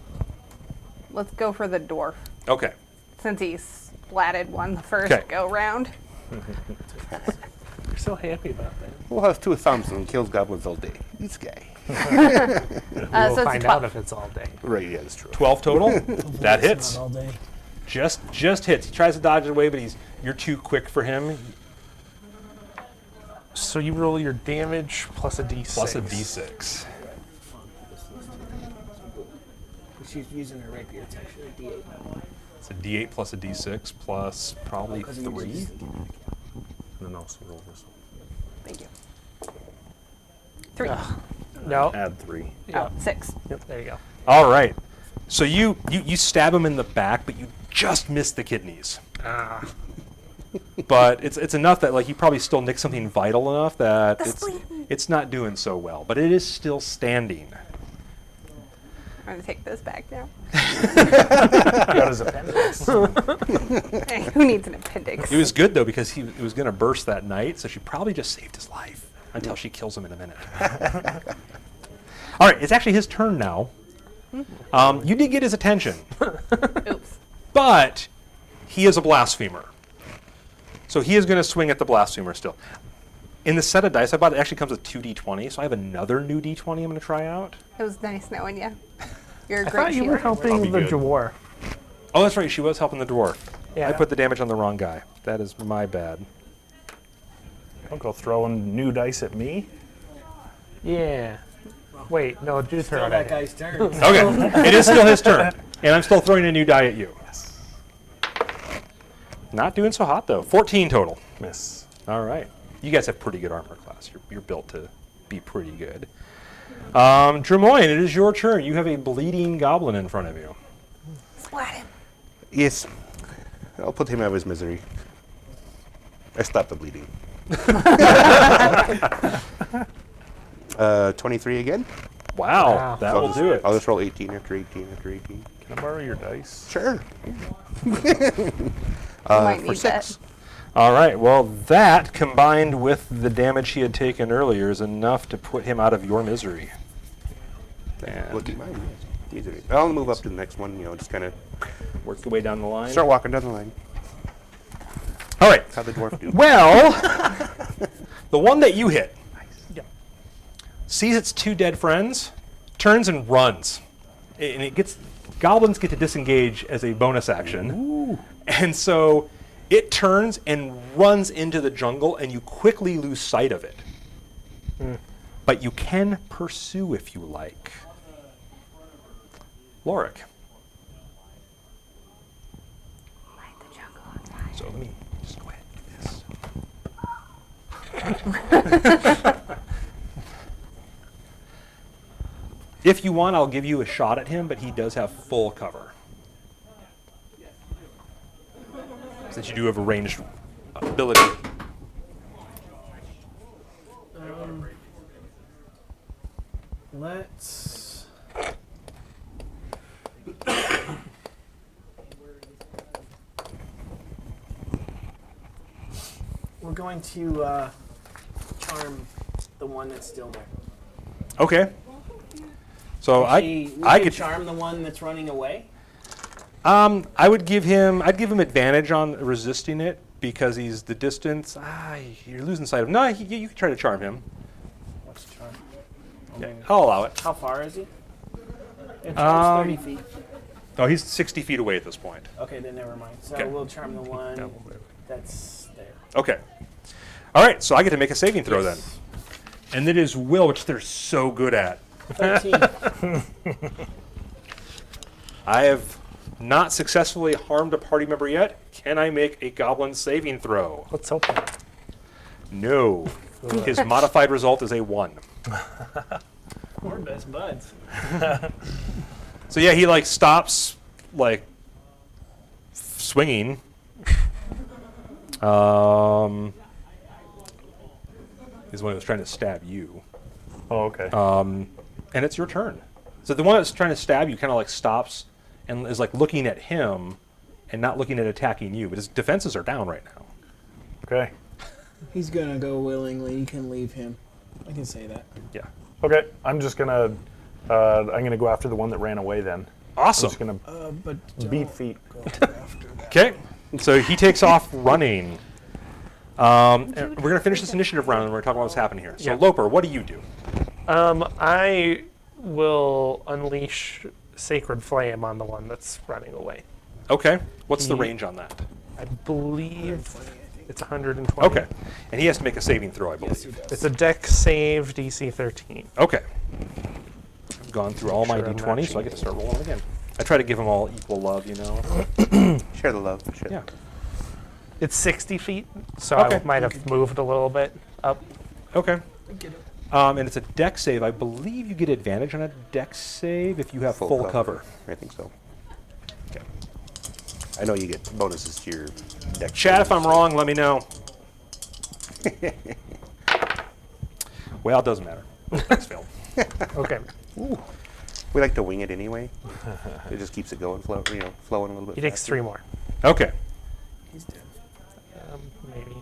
Let's go for the dwarf, Okay. since he splatted one the first Okay. go round. You're so happy about that. We'll have 2 thumbs and kills goblins all day. This guy. We'll So it's find 12. out if it's all day. Right, yeah, that's true. 12 total. That hits. Not all day. Just hits. He tries to dodge it away, but you're too quick for him. So you roll your damage plus a d6. Plus a d6. She's using her rapier. It's actually a D8. It's a d8 plus a d6 plus probably Because you 3. just- And then also roll this one. Thank you. 3. No. Add 3. Yeah. 6. Yep, there you go. All right. So you stab him in the back, but you just miss the kidneys. Ah. But it's enough that like you probably still nick something vital enough that The spleen. it's not doing so well, but it is still standing. I'm gonna take this back now. Got his appendix. Hey, who needs an appendix? It was good though because it was going to burst that night, so she probably just saved his life until she kills him in a minute. All right, it's actually his turn now. You did get his attention, Oops. but he is a blasphemer, so he is going to swing at the blasphemer still. In the set of dice I bought, it actually comes with 2d20, so I have another new d20 I'm going to try out. It was nice knowing you. You're a I great thought you were healer. I'll helping be the good. dwarf. Oh, that's right, she was helping the dwarf. Yeah. I put the damage on the wrong guy. That is my bad. Don't go throwing new dice at me. Yeah. Wait, no, do Still throw it that at him. guy's turn. Okay, it is still his turn, and I'm still throwing a new die at you. Not doing so hot though. 14 total. Miss. All right. You guys have pretty good armor class. You're built to be pretty good. Drimoyne, it is your turn. You have a bleeding goblin in front of you. Splat him. Yes. I'll put him out of his misery. I stopped the bleeding. 23 again? Wow, Wow. that will do it. I'll just roll 18 after 18 after 18. Can I borrow your dice? Sure. Might For need 6. All right, well, that combined with the damage he had taken earlier is enough to put him out of your misery. And Look at my misery. I'll move up to the next one, just kind of work your way down the line. start walking down the line. All right. How'd the dwarf do? Well, the one that you hit sees its 2 dead friends, turns and runs. And it gets goblins get to disengage as a bonus action. Ooh. And so it turns and runs into the jungle, and you quickly lose sight of it. But you can pursue if you like. Lorik. Light the jungle on fire. So let me just go ahead and do this. If you want, I'll give you a shot at him, but he does have full cover. Since you do have a ranged ability. Let's. We're going to charm the one that's still there. Okay. So We I could could charm the one that's running away. I'd give him advantage on resisting it because he's the distance. You're losing sight of. No, you can try to charm him. What's the charm? Yeah, I'll allow it. How far is he? It charms 30 feet. Oh, he's 60 feet away at this point. Okay, then never mind. So Okay. we'll charm the one that's there. Okay. All right, so I get to make a saving throw then. Yes. And it is will, which they're so good at. 13. I have not successfully harmed a party member yet. Can I make a goblin saving throw? Let's hope not. No. His modified result is a 1. We're best buds. So yeah, he like stops like swinging. He's the one who was trying to stab you. Oh, okay. And it's your turn. So the one that's trying to stab you kind of like stops and is like looking at him and not looking at attacking you. But his defenses are down right now. Okay. He's gonna go willingly. You can leave him. I can say that. Yeah. Okay. I'm just gonna go after the one that ran away then. I'm Awesome. just gonna But beat feet. go after that. Okay. So he takes off running. And we're going to finish this initiative round and we're going to talk about what's happening here. So Yeah. Loper, what do you do? I will unleash Sacred Flame on the one that's running away. Okay. What's the He- range on that? I believe it's 120. Okay. And he has to make a saving throw, I believe. It's a deck save, DC 13. Okay. I've gone through all my Sure, I'm not d20, so I get to cheating. start rolling again. I try to give them all equal love, you know. Share the love. Share. Yeah. It's 60 feet, so Okay. I might have moved a little bit up. Okay. And it's a deck save. I believe you get advantage on a deck save if you have full cover. I think so. Okay. I know you get bonuses to your deck. Chat, if I'm wrong, let me know. Well, it doesn't matter. Deck's failed. Okay. We like to wing it anyway. It just keeps it going, flowing a little bit. He takes faster. 3 more. Okay. He's dead. Maybe.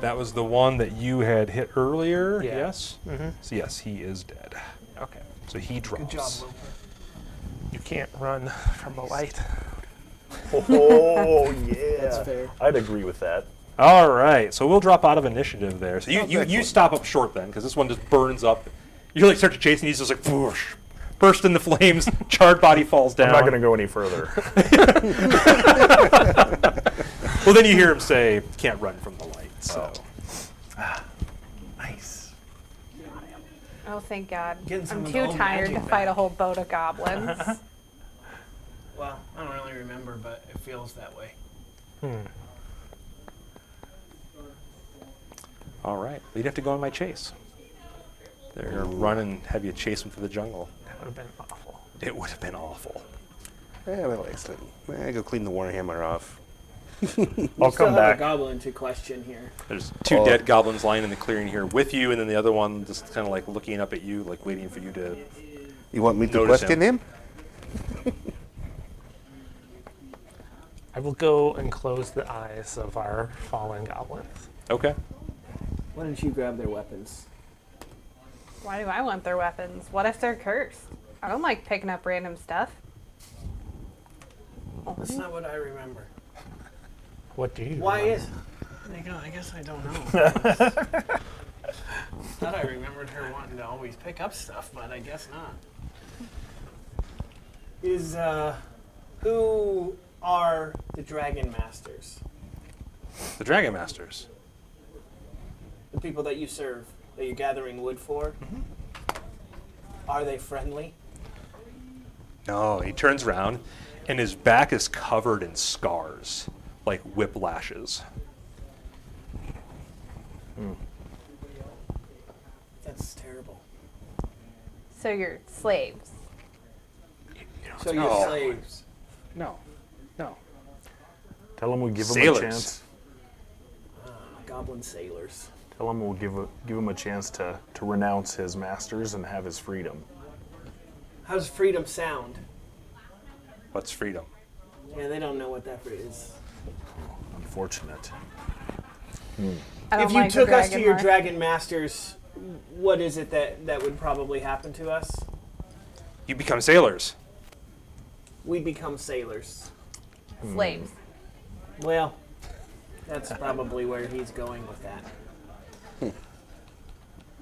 That was the one that you had hit earlier, Yeah. yes? So yes, he is dead. Okay. So he drops. Good job, Loper. You can't run from the light. Oh yeah. That's fair. I'd agree with that. All right, so we'll drop out of initiative there. So you excellent. stop up short then, because this one just burns up. You like start to chase, and he's just like whoosh, burst into flames. Charred body falls down. I'm not going to go any further. Well, then you hear him say, "Can't run from the light." So Nice. Oh, thank God. Getting some I'm of too the old tired to magic fight a back. whole boat of goblins. Well, I don't really remember, but it feels that way. all right, well, you'd have to go on my chase. They're running, have you chase them through the jungle? That would have been awful. It would have been awful. Well, excellent. I go clean the Warhammer off. I'll Still come have back. a goblin to question here. There's 2 dead goblins lying in the clearing here with you, and then the other one just kind of like looking up at you, like waiting for you to. You want me to Notice question him? I will go and close the eyes of our fallen goblins. Okay. Why don't you grab their weapons? Why do I want their weapons? What if they're cursed? I don't like picking up random stuff. That's not what I remember. What do you Why remember? is? I guess I don't know. Thought I remembered her wanting to always pick up stuff, but I guess not. Who are the Dragon Masters? The Dragon Masters. The people that you serve, that you're gathering wood for? Are they friendly? No, he turns around, and his back is covered in scars, like whiplashes. That's terrible. So you're slaves. So you're No. slaves. No. No. Tell him we give him Sailors. a chance. Goblin sailors. Tell him we'll give him a chance to renounce his masters and have his freedom. How does freedom sound? What's freedom? Yeah, they don't know what that is. Unfortunate. I don't If you like the took us to dragon your mark. dragon masters, what is it that would probably happen to us? You become sailors. We become sailors. Slaves. Well, that's probably where he's going with that.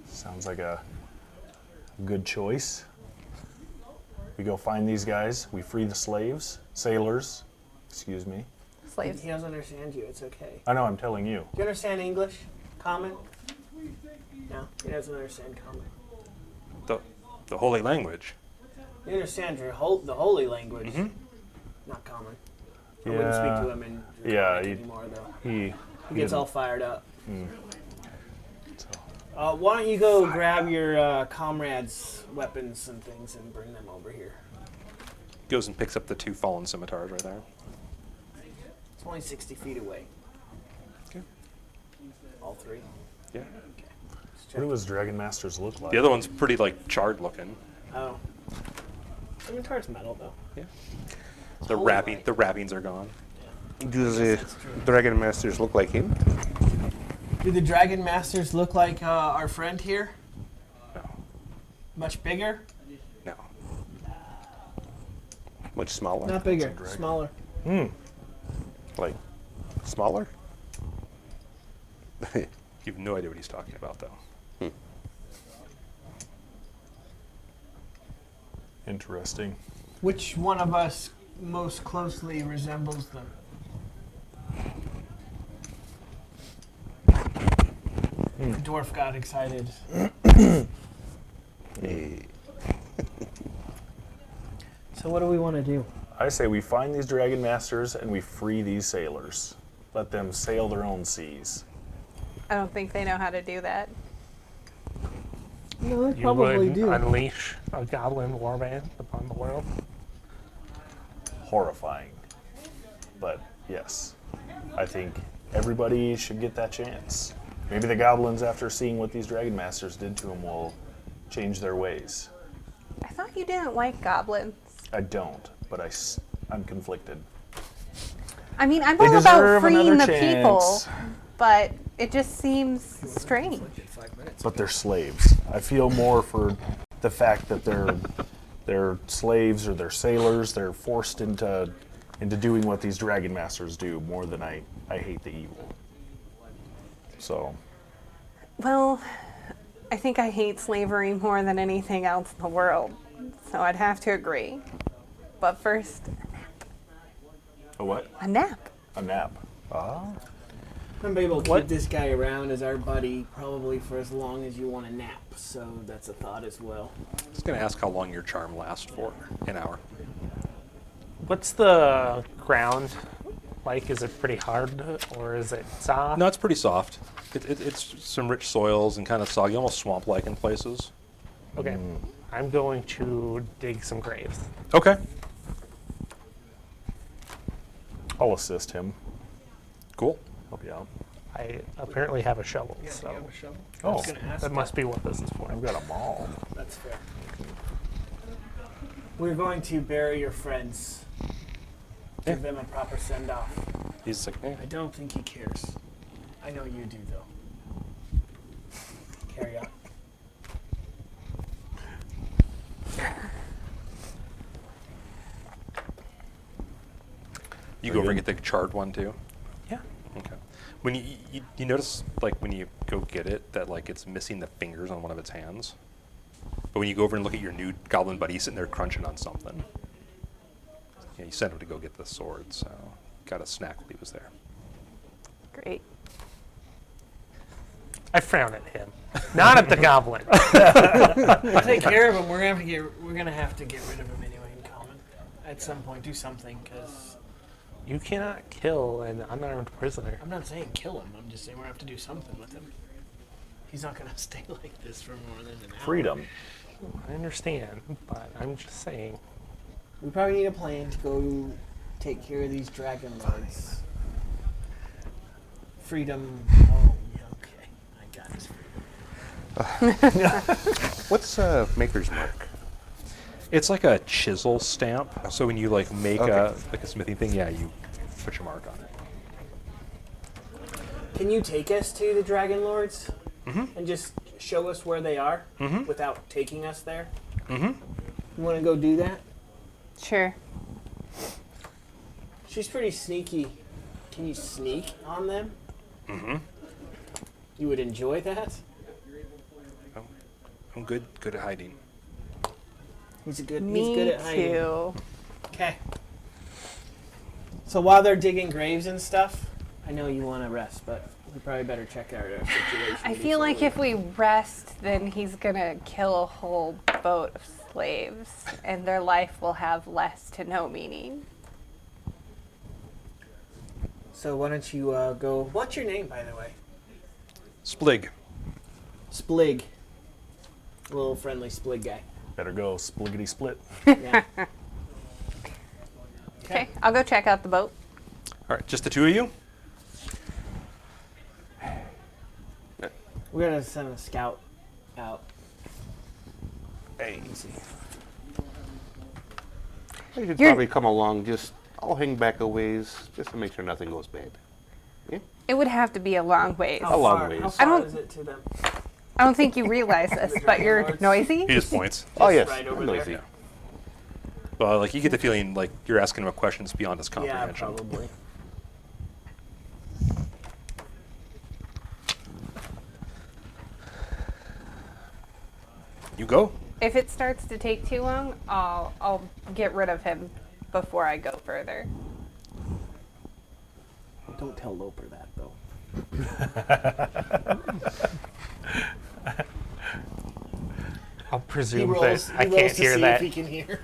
Sounds like a good choice. We go find these guys. We free the sailors. Excuse me. Slaves. He doesn't understand you. It's okay. I know. I'm telling you. Do you understand English? Common? No, he doesn't understand common. The holy language. You understand the holy language. not common. I wouldn't speak to Yeah. him in Yeah, Draconic anymore, though. He He gets all fired up. so- Why don't you go grab your comrades' weapons and things and bring them over here? Goes and picks up the 2 fallen scimitars right there. It's only 60 feet away. Okay. All 3. Yeah. What do his Dragon Masters look like? The other one's pretty like charred looking. Oh. Scimitar's metal, though. Yeah. It's The holy wrapping, light. the wrappings are gone. Do the Dragon Masters look like him? Do the Dragon Masters look like our friend here? No. Much bigger? No. Much smaller? Not bigger, smaller. Like, smaller? You have no idea what he's talking about, though. Interesting. Which one of us most closely resembles them? The dwarf got excited. So what do we want to do? I say we find these Dragon Masters and we free these sailors. Let them sail their own seas. I don't think they know how to do that. No, they You would unleash a goblin warband upon the world. Horrifying. But yes, I think everybody should get that chance. Maybe the goblins, after seeing what these Dragon Masters did to them, will change their ways. I thought you didn't like goblins. I don't, but I'm conflicted. I mean, I'm They all about deserve freeing another the people, chance. but it just seems strange. But they're slaves. I feel more for the fact that they're slaves or they're sailors. They're forced into doing what these Dragon Masters do more than I hate the evil. So Well, I think I hate slavery more than anything else in the world, so I'd have to agree. But first, a what? a nap. A nap. Ah. I'm gonna be able to keep this guy around as our buddy probably for as long as you want to nap. So that's a thought as well. I was going to ask how long your charm lasts for. An hour. What's the ground like? Is it pretty hard or is it soft? No, it's pretty soft. It's some rich soils and kind of soggy, almost swamp-like in places. Okay. I'm going to dig some graves. Okay. I'll assist him. Cool. Help you out. I apparently have a shovel, so Oh, I was gonna ask that must be what this is for. I've got a maul. That's fair. We're going to bury your friends. Give them a proper send off. He's like, eh. I don't think he cares. I know you do, though. Carry on. You go over and get the charred one too? Yeah. Okay. When you notice, like, when you go get it, that, like, it's missing the fingers on one of its hands. But when you go over and look at your new goblin buddy, he's sitting there crunching on something. Yeah, you sent him to go get the sword, so got a snack while he was there. Great. I frown at him, not at the goblin. We'll take care of him. We're gonna have to get rid of him anyway in common. At some point, do something, because You cannot kill an unarmed prisoner. I'm not saying kill him. I'm just saying we're gonna have to do something with him. He's not gonna stay like this for more than an hour. Freedom. I understand, but I'm just saying. We probably need a plan to go take care of these dragon lords. Freedom. Oh, yeah, okay. I got this. What's Maker's Mark? It's like a chisel stamp. So when you, like, make Okay. a smithing thing, yeah, you put your mark on it. Can you take us to the dragon lords and just show us where they are without taking us there? You want to go do that? Sure. She's pretty sneaky. Can you sneak on them? You would enjoy that? I'm good at hiding. He's good Me at hiding. too. Okay. So while they're digging graves and stuff, I know you want to rest, but we probably better check out our situation. I feel like if we rest, then he's gonna kill a whole boat of slaves, and their life will have less to no meaning. So why don't you go? What's your name, by the way? Splig. Splig. Little friendly Splig guy. Better go spliggity split. Yeah. Okay, I'll go check out the boat. All right, just the two of you? We're gonna send a scout out. Hey. I should probably come along. I'll hang back a ways just to make sure nothing goes bad. Yeah? It would have to be a long ways. How long far, ways. How I far don't- is it to them? I don't think you realize this, but you're Lords. noisy. He just points. Oh, yes. right over I'm noisy. there. Well, like you get the feeling like you're asking him questions beyond his Yeah, comprehension. probably. You go. If it starts to take too long, I'll get rid of him before I go further. Don't tell Loper that though. I'll He presume rolls. that He I rolls can't to hear see that. if he can hear.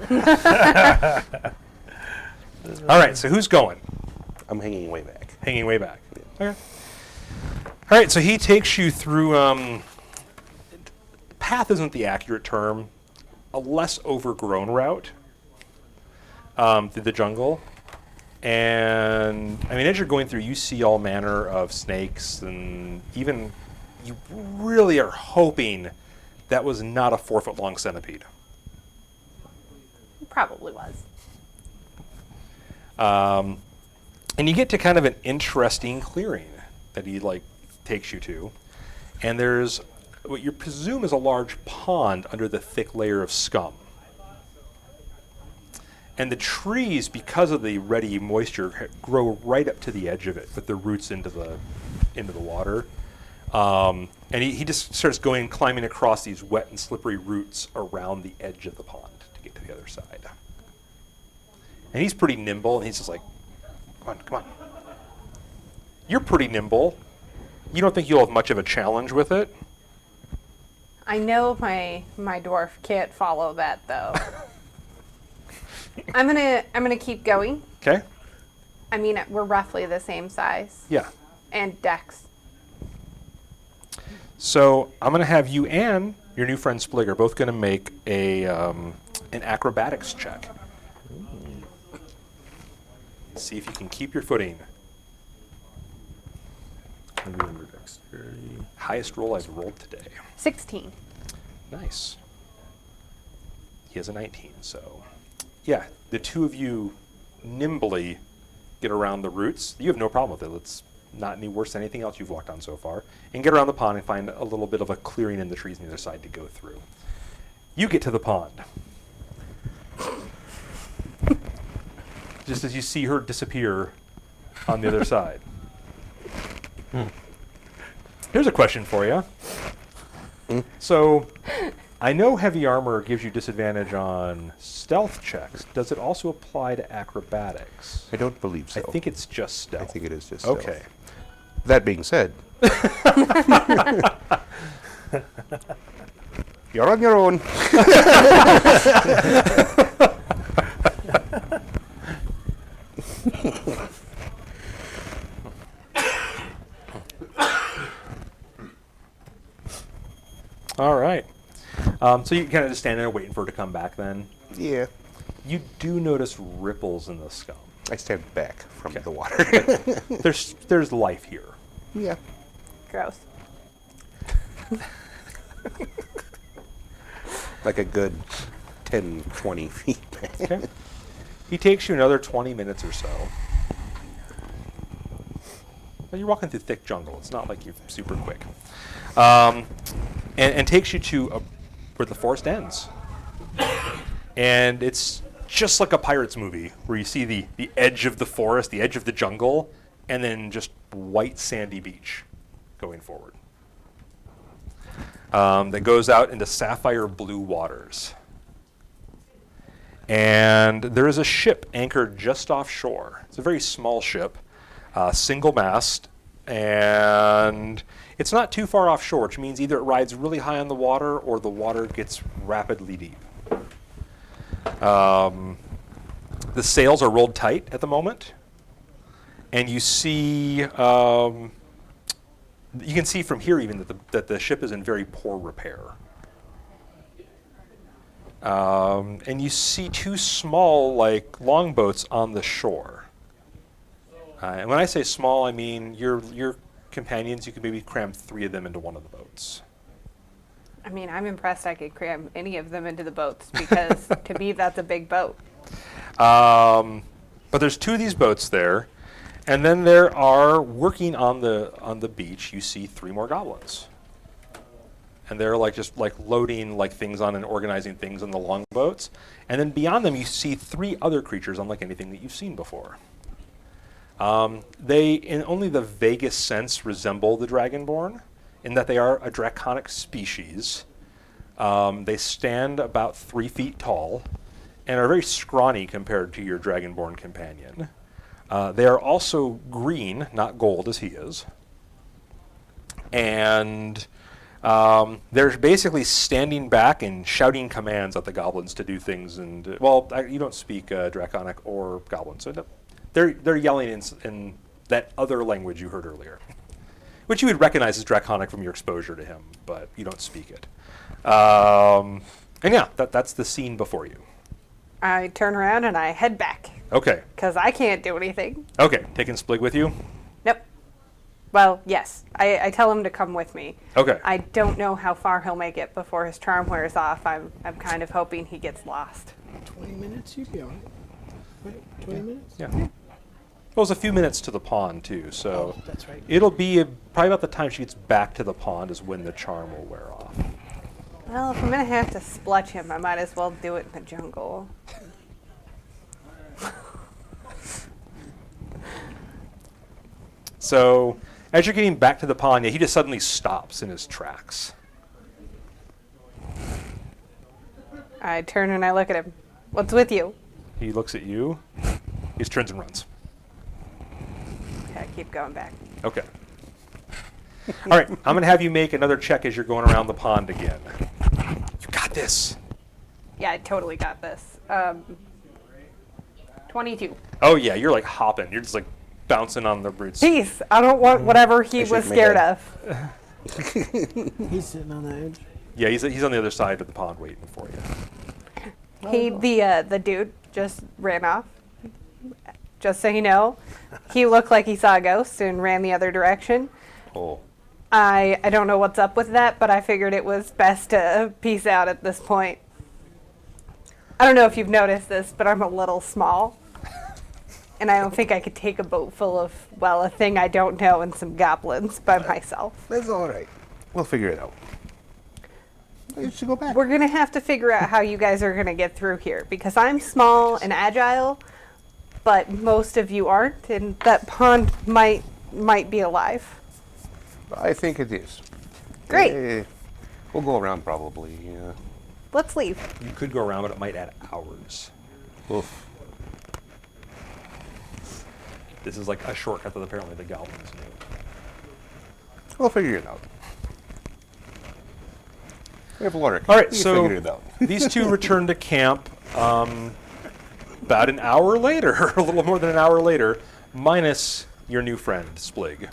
All right, so who's going? I'm hanging way back. Hanging way back. Okay. All right, so he takes you through. Path isn't the accurate term. A less overgrown route through the jungle, and I mean, as you're going through, you see all manner of snakes, and even you really are hoping that was not a 4-foot-long centipede. Probably was. And you get to kind of an interesting clearing that he takes you to, and there's what you presume is a large pond under the thick layer of scum. And the trees, because of the ready moisture, grow right up to the edge of it with their roots into the water. And he just starts climbing across these wet and slippery roots around the edge of the pond to get to the other side. And he's pretty nimble, and he's just like, come on. You're pretty nimble. You don't think you'll have much of a challenge with it? I know my dwarf can't follow that though. I'm gonna keep going. Okay. I mean, we're roughly the same size. Yeah. And Dex. So I'm going to have you and your new friend Splig are both going to make an acrobatics check. See if you can keep your footing. Maybe under dexterity. Highest roll I've rolled today. 16. Nice. He has a 19, so yeah, the two of you nimbly get around the roots. You have no problem with it. It's not any worse than anything else you've walked on so far. And get around the pond and find a little bit of a clearing in the trees on the other side to go through. You get to the pond. Just as you see her disappear on the other side. Here's a question for you. So, I know heavy armor gives you disadvantage on stealth checks. Does it also apply to acrobatics? I don't believe so. I think it's just stealth. I think it is just stealth. Okay. That being said, you're on your own. All right. So you kind of just stand there waiting for her to come back then. Yeah. You do notice ripples in the scum. I stand back from Okay. the water. There's life here. Yeah. Gross. Like a good 10, 20 feet back. Okay. He takes you another 20 minutes or so. But you're walking through thick jungle. It's not like you're super quick. And takes you to where the forest ends. And it's just like a Pirates movie where you see the edge of the forest, the edge of the jungle, and then just white sandy beach going forward. That goes out into sapphire blue waters. And there is a ship anchored just offshore. It's a very small ship, single mast, and it's not too far offshore, which means either it rides really high on the water or the water gets rapidly deep. The sails are rolled tight at the moment, and you see, you can see from here even that the ship is in very poor repair. And you see two small, like, longboats on the shore. And when I say small, I mean your companions, you could maybe cram 3 of them into one of the boats. I mean, I'm impressed I could cram any of them into the boats because to me that's a big boat. But there's 2 of these boats there, and then there are, working on the beach, you see 3 more goblins. And they're like just like loading like things on and organizing things in the longboats. And then beyond them you see 3 other creatures unlike anything that you've seen before. They, in only the vaguest sense, resemble the Dragonborn in that they are a draconic species. They stand about 3 feet tall and are very scrawny compared to your Dragonborn companion. They are also green, not gold as he is. And they're basically standing back and shouting commands at the goblins to do things. And you don't speak Draconic or Goblin, so they're yelling in that other language you heard earlier, which you would recognize as Draconic from your exposure to him, but you don't speak it. And yeah, that's the scene before you. I turn around and I head back Okay. because I can't do anything. Okay. Taking Splig with you. Nope. Well, yes. I tell him to come with me. Okay. I don't know how far he'll make it before his charm wears off. I'm kind of hoping he gets lost. 20 minutes, you'd be all right. Right? 20 minutes? Yeah. Well, it's a few minutes to the pond too, so Oh, that's right. it'll be probably about the time she gets back to the pond is when the charm will wear off. Well, if I'm going to have to splutch him, I might as well do it in the jungle. So, as you're getting back to the pond, he just suddenly stops in his tracks. I turn and I look at him. What's with you? He looks at you. He just turns and runs. Okay, I keep going back. Okay. All right, I'm going to have you make another check as you're going around the pond again. You got this. Yeah, I totally got this. 22. Oh yeah, you're like hopping. You're just like bouncing on the roots. Peace. I don't want whatever he I was shake my scared head. of. He's sitting on the edge. Yeah, he's on the other side of the pond waiting for you. The dude just ran off. Just so you know, he looked like he saw a ghost and ran the other direction. Oh. I don't know what's up with that, but I figured it was best to peace out at this point. I don't know if you've noticed this, but I'm a little small. And I don't think I could take a boat full of, well, a thing I don't know and some goblins by myself. That's all right. We'll figure it out. You should go back. We're going to have to figure out how you guys are going to get through here, because I'm small and agile, but most of you aren't, and that pond might be alive. I think it is. Great. We'll go around probably. Yeah. Let's leave. You could go around, but it might add hours. Oof. This is like a shortcut that apparently the goblins knew. We'll figure it out. We have Lorik. All right, He so figured it out. these two return to camp about an hour later, a little more than an hour later, minus your new friend, Splig.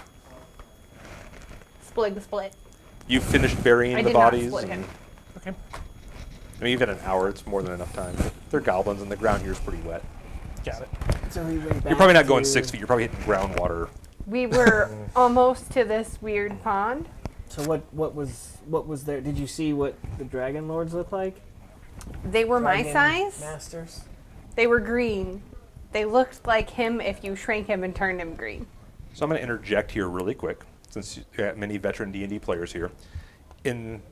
Split. You've finished burying I the did not bodies. split him. Okay. I mean, even an hour, it's more than enough time. They're goblins, and the ground here is pretty wet. Got it. So we went You're probably back not going to- 6 feet. You're probably hitting groundwater. We were almost to this weird pond. So what was there? Did you see what the dragon lords look like? They were my Dragon size. Masters. They were green. They looked like him if you shrank him and turned him green. So I'm going to interject here really quick, since you got many veteran D&D players here. In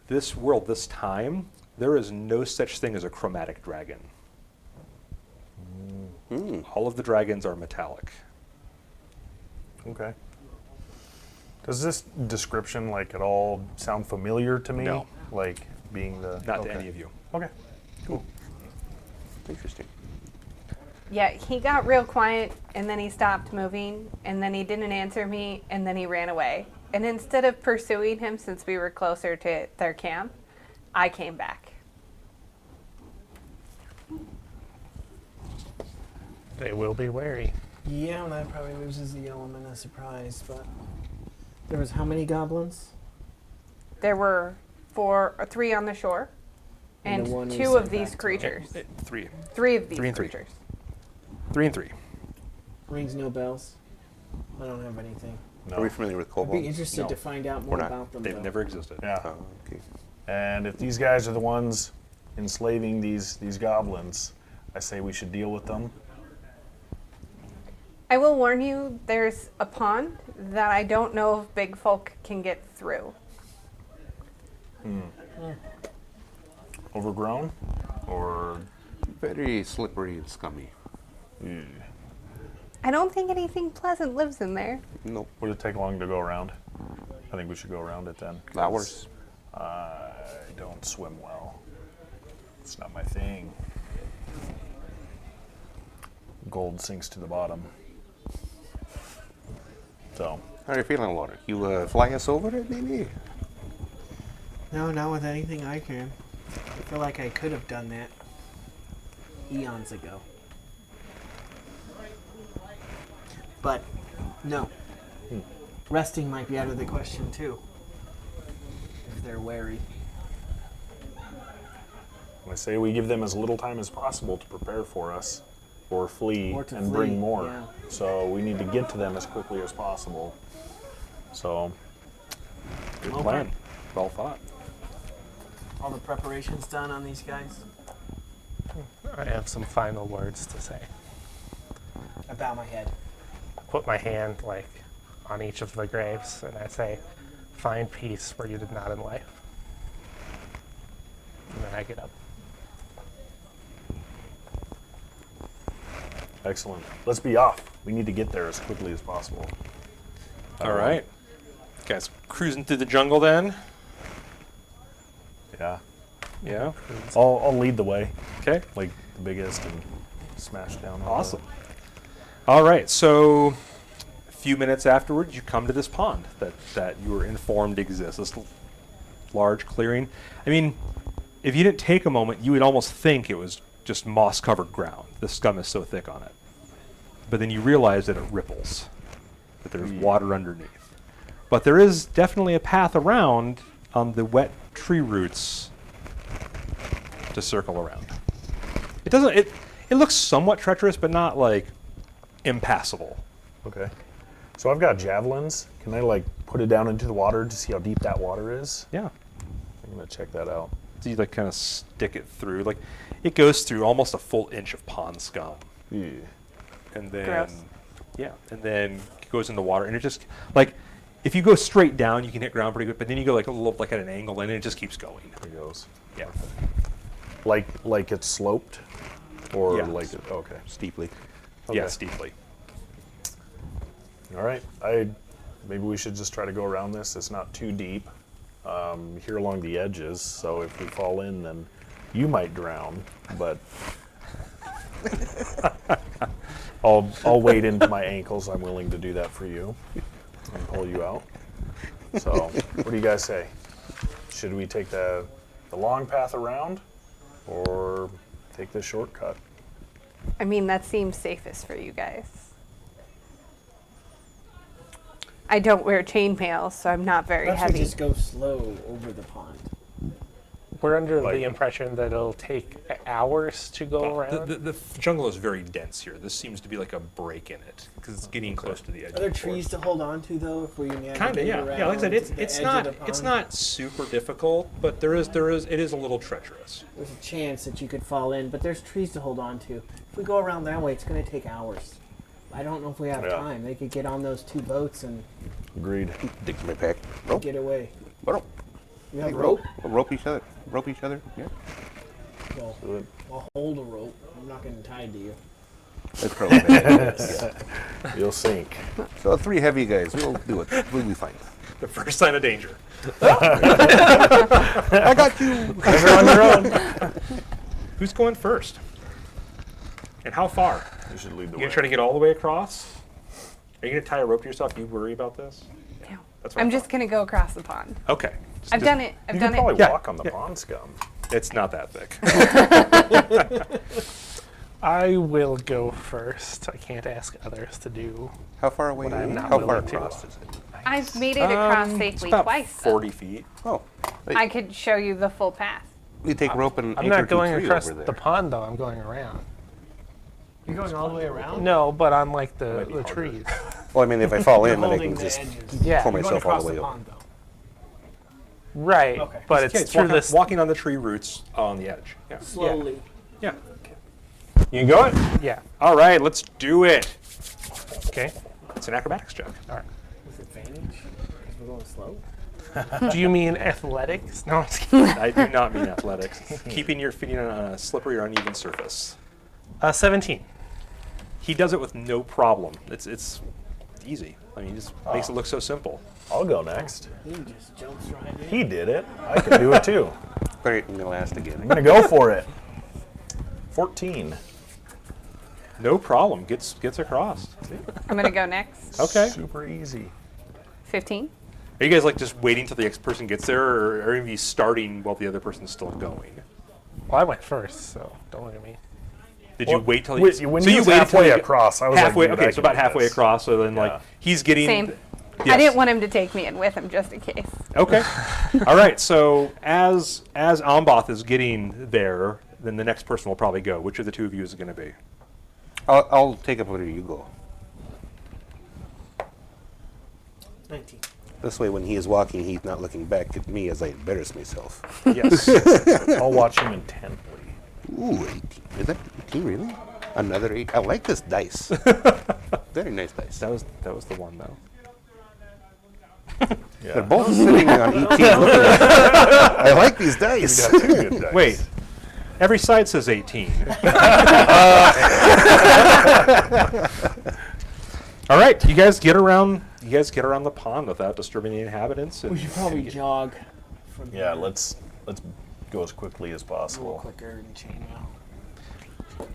this world, this time, there is no such thing as a chromatic dragon. All of the dragons are metallic. Okay. Does this description like at all sound familiar to me? No. Like being the Not okay. to any of you. Okay. Interesting. Yeah, he got real quiet, and then he stopped moving, and then he didn't answer me, and then he ran away. And instead of pursuing him, since we were closer to their camp, I came back. They will be wary. Yeah, that probably loses the element of surprise, but there was how many goblins? There were 3 on the shore, And and the one we 2 sent of these back to creatures. 3. 3 of these 3 and 3. creatures. 3 and 3. Rings no bells. I don't have anything. Are we No. familiar with I'd kobolds? be interested No. to find out We're more not. about them. They've though. never existed. Yeah. Oh, okay. And if these guys are the ones enslaving these goblins, I say we should deal with them. I will warn you, there's a pond that I don't know if big folk can get through. Overgrown? Or Very slippery and scummy. I don't think anything pleasant lives in there. Nope. would it take long to go around? I think we should go around it then. Hours. I don't swim well. It's not my thing. Gold sinks to the bottom. So, How are you feeling, water? You fly us over it, maybe? No, not with anything I can. I feel like I could have done that eons ago. But, no. Resting might be out of the question, too. If they're wary. I say we give them as little time as possible to prepare for us, or flee Or to and flee, bring more. yeah. So we need to get to them as quickly as possible. So, Good Okay. plan. Well thought. All the preparations done on these guys? I have some final words to say. I bow my head. I put my hand like on each of the graves and I say, find peace where you did not in life. And then I get up. excellent. Let's be off. We need to get there as quickly as possible. All right. Guys, cruising through the jungle then. Yeah. Yeah. I'll lead the way, Okay. like the biggest, and smash down. on Awesome. All right. So, a few minutes afterwards, you come to this pond that you were informed exists. This large clearing. I mean, if you didn't take a moment, you would almost think it was just moss-covered ground. The scum is so thick on it. But then you realize that it ripples, that there's water underneath. But there is definitely a path around on the wet tree roots to circle around. It doesn't. It looks somewhat treacherous, but not like impassable. Okay. So I've got javelins. Can I like put it down into the water to see how deep that water is? Yeah. I'm gonna check that out. So you like kind of stick it through. Like it goes through almost a full inch of pond scum, Yeah. and then Gross. yeah, and then it goes in the water, and it just like if you go straight down, you can hit ground pretty good. But then you go like a little like at an angle, and it just keeps going. There it goes. Yeah. Like it's sloped, or Yeah. like it, okay. Steeply. Yeah, Okay. steeply. All right. Maybe we should just try to go around this. It's not too deep here along the edges. So if we fall in, then you might drown. But I'll wade into my ankles. I'm willing to do that for you and pull you out. So what do you guys say? Should we take the long path around, or take the shortcut? I mean, that seems safest for you guys. I don't wear chainmail, so I'm not very Perhaps we heavy. just go slow over the pond. We're under Like- the impression that it'll take hours to go around. The jungle is very dense here. This seems to be like a break in it because it's getting close to the edge. Are there of the trees forest. to hold on to though if we navigate Kind of, yeah. around Yeah, like I said, it's the it's edge not of the it's pond? not super difficult, but it is a little treacherous. There's a chance that you could fall in, but there's trees to hold on to. If we go around that way, it's going to take hours. I don't know if we have Yeah. time. They could get on those 2 boats and Agreed. Dig to my pack. Rope. get away. Rope. You have Hey, rope? We'll rope each other. Rope each other. Yeah. Well, Do it. I'll hold a rope. I'm not going to tie to you. That's probably bad. You'll sink. So 3 heavy guys. We'll do it. We'll be fine. The first sign of danger. I got you. Guys are on your own. Who's going first? And how far? You should lead the You way. gonna try to get all the way across? Are you gonna tie a rope to yourself? You worry about this? No. That's what I'm I just thought. gonna go across the pond. Okay. I've done it. I've You done can probably it. Yeah, walk on the yeah. pond scum. It's not that thick. I will go first. I can't ask others to do. How far away? I'm not How far willing to. across is it? I've made it across It's safely about twice. though. 40 feet. Oh, I could show you the full path. you take rope and I'm anchor not going to tree across over there. the pond though. I'm going around. You're going all the way around? No, but on like the Might be harder. trees. Well, I mean, if I fall You're in, then I holding can the just edges. Yeah. pull You're going myself all across the way the over. pond, though. Right. Okay. But Yeah, it's through walking, this. walking on the tree roots on the edge. Yeah. Slowly. Yeah. You can go it? Yeah. All right, let's do it. Okay. It's an acrobatics check. All right. With advantage? Because we're going slow? Do you mean athletics? No, I'm just kidding. I do not mean athletics. Keeping your feet on a slippery or uneven surface. 17. He does it with no problem. It's easy. I mean, he just makes it look so simple. I'll go next. He just jumps right in. He did it. I can do it too. All right, I'm gonna last I'm again. gonna go for it. 14. No problem. Gets across. I'm gonna go next. Okay. Super easy. 15. Are you guys like just waiting till the next person gets there, or are you starting while the other person's still going? Well, I went first, so don't look at me. Did you Well, wait till when so he was waited till halfway you- across, I was like, halfway? dude, Okay, I so can about do halfway this. across. So then, like Yeah. he's getting. Same. I Yes. didn't want him to take me in with him just in case. Okay. All right. So as Amboth is getting there, then the next person will probably go. Which of the two of you is it going to be? I'll take up where you go. 19. This way, when he is walking, he's not looking back at me as I embarrass myself. Yes. I'll watch him intently. Ooh, 18. Is that 18 really? Another 8. I like this dice. Very nice dice. that was the one though. They're both sitting on 18. Looking at I like these dice. Got two good dice. Wait. Every side says 18. All right, you guys get around. You guys get around the pond without disturbing the inhabitants. And We should probably jog from Yeah, here. let's go as quickly as a little possible. quicker and chain out.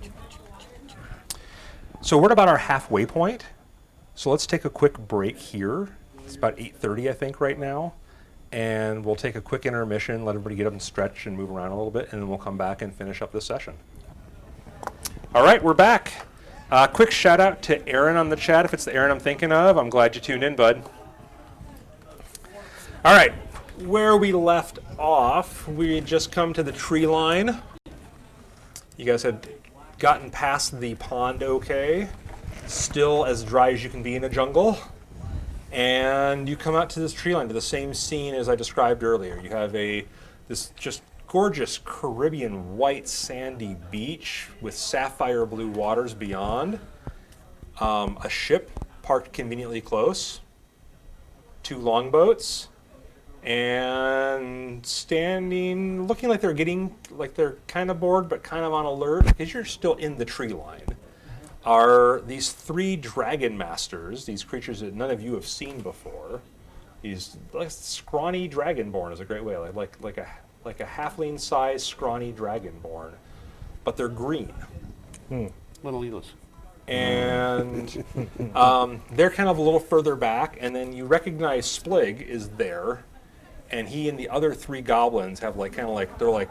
So we're at about our halfway point. So let's take a quick break here. It's about 8:30, I think, right now. And we'll take a quick intermission, let everybody get up and stretch and move around a little bit, and then we'll come back and finish up this session. All right, we're back. Quick shout out to Aaron on the chat, if it's the Aaron I'm thinking of. I'm glad you tuned in, bud. All right, where we left off, we had just come to the tree line. You guys had gotten past the pond okay. Still as dry as you can be in a jungle. And you come out to this tree line, to the same scene as I described earlier. You have this just gorgeous Caribbean white sandy beach with sapphire blue waters beyond. A ship parked conveniently close. 2 longboats. And standing, looking like they're kind of bored, but kind of on alert, because you're still in the tree line, are these 3 dragon masters, these creatures that none of you have seen before. These like scrawny dragonborn is a great way, like a halfling-sized scrawny dragonborn, but they're green. Little eels. And they're kind of a little further back, and then you recognize Splig is there, and he and the other 3 goblins have they're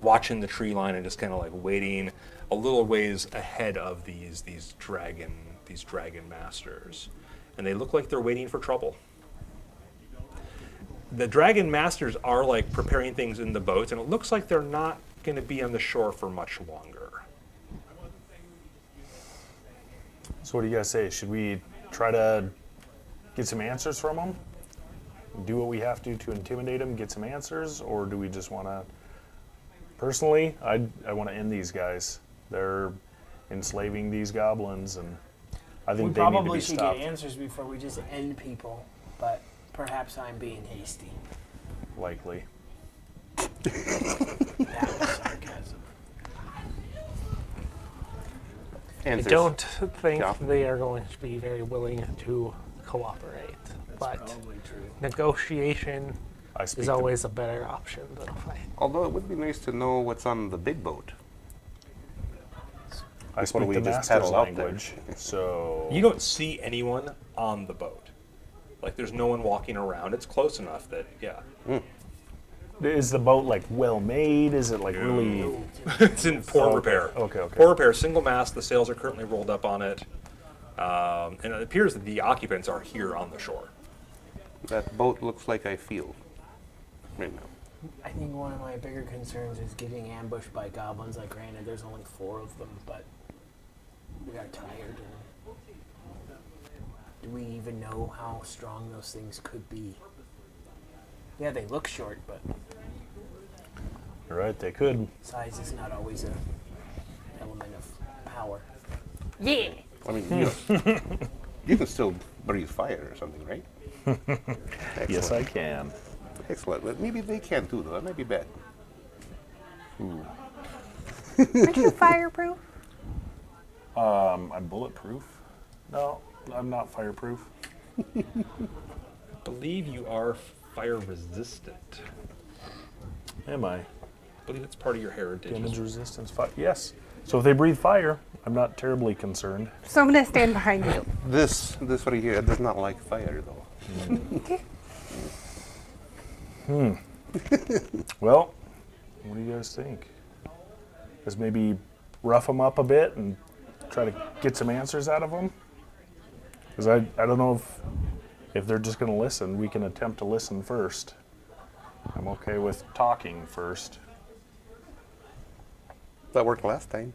watching the tree line and just kind of like waiting a little ways ahead of these dragon masters, and they look like they're waiting for trouble. The dragon masters are like preparing things in the boats, and it looks like they're not going to be on the shore for much longer. So what do you guys say? Should we try to get some answers from them? Do what we have to intimidate them, get some answers, or do we just want to? Personally, I want to end these guys. They're enslaving these goblins, and I think We they need to probably be should stopped. get answers before we just end people, but perhaps I'm being hasty. Likely. That was sarcasm. I Answers. don't think Yeah. they are going to be very willing to cooperate. But Probably true. negotiation I speak is to- always a better option than a fight. Although it would be nice to know what's on the big boat. I What do speak we the just master's paddle out there? language, so You don't see anyone on the boat. Like there's no one walking around. It's close enough that, yeah. Is the boat like well made? Is it like really? It's in poor Okay. repair. Okay. Poor repair, single mast. The sails are currently rolled up on it. And it appears that the occupants are here on the shore. That boat looks like I feel right now. I think one of my bigger concerns is getting ambushed by goblins. Like, granted, there's only 4 of them, but we got tired. And do we even know how strong those things could be? Yeah, they look short, but You're right, they could. size is not always an element of power. Yeah. I mean, you can still breathe fire or something, right? Yes, I can. Excellent. But maybe they can't do that. That might be bad. Aren't you fireproof? I'm bulletproof. No, I'm not fireproof. I believe you are fire resistant. Am I? I believe it's part of your heritage. Damage resistance. Yes. So if they breathe fire, I'm not terribly concerned. So I'm gonna stand behind you. This right here does not like fire, though. Well, what do you guys think? Just maybe rough them up a bit and try to get some answers out of them? Because I don't know if they're just going to listen. We can attempt to listen first. I'm okay with talking first. That worked last time.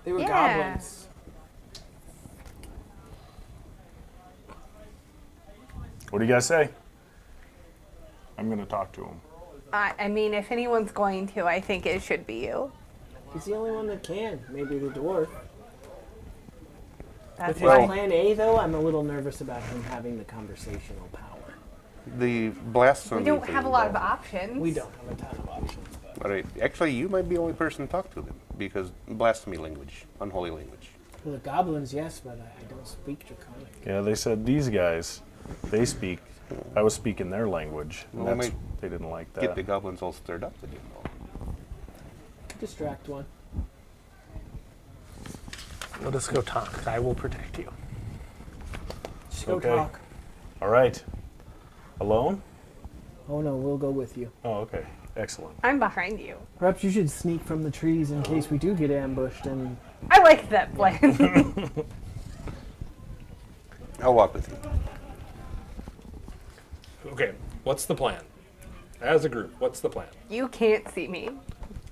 They were Yeah. goblins. What do you guys say? I'm going to talk to them. I mean, if anyone's going to, I think it should be you. He's the only one that can. Maybe the dwarf. That's With his why. plan A, though, I'm a little nervous about him having the conversational power. The blasphemy. We don't thing, have a lot of though. options. We don't have a ton of options, but All right. Actually, you might be the only person to talk to them because blasphemy language, unholy language. well, the goblins, yes, but I don't speak Draconic. Yeah, they said these guys, they speak. I was speaking their language. And Well, that's, might they didn't like Get the that. goblins all stirred up with you, though. Distract one. Let us go talk. I will protect you. Just go Okay. talk. All right. Alone? Oh no, we'll go with you. Oh, okay. Excellent. I'm behind you. Perhaps you should sneak from the trees in case we do get ambushed and I like that plan. I'll walk with you. Okay, what's the plan? As a group, what's the plan? You can't see me.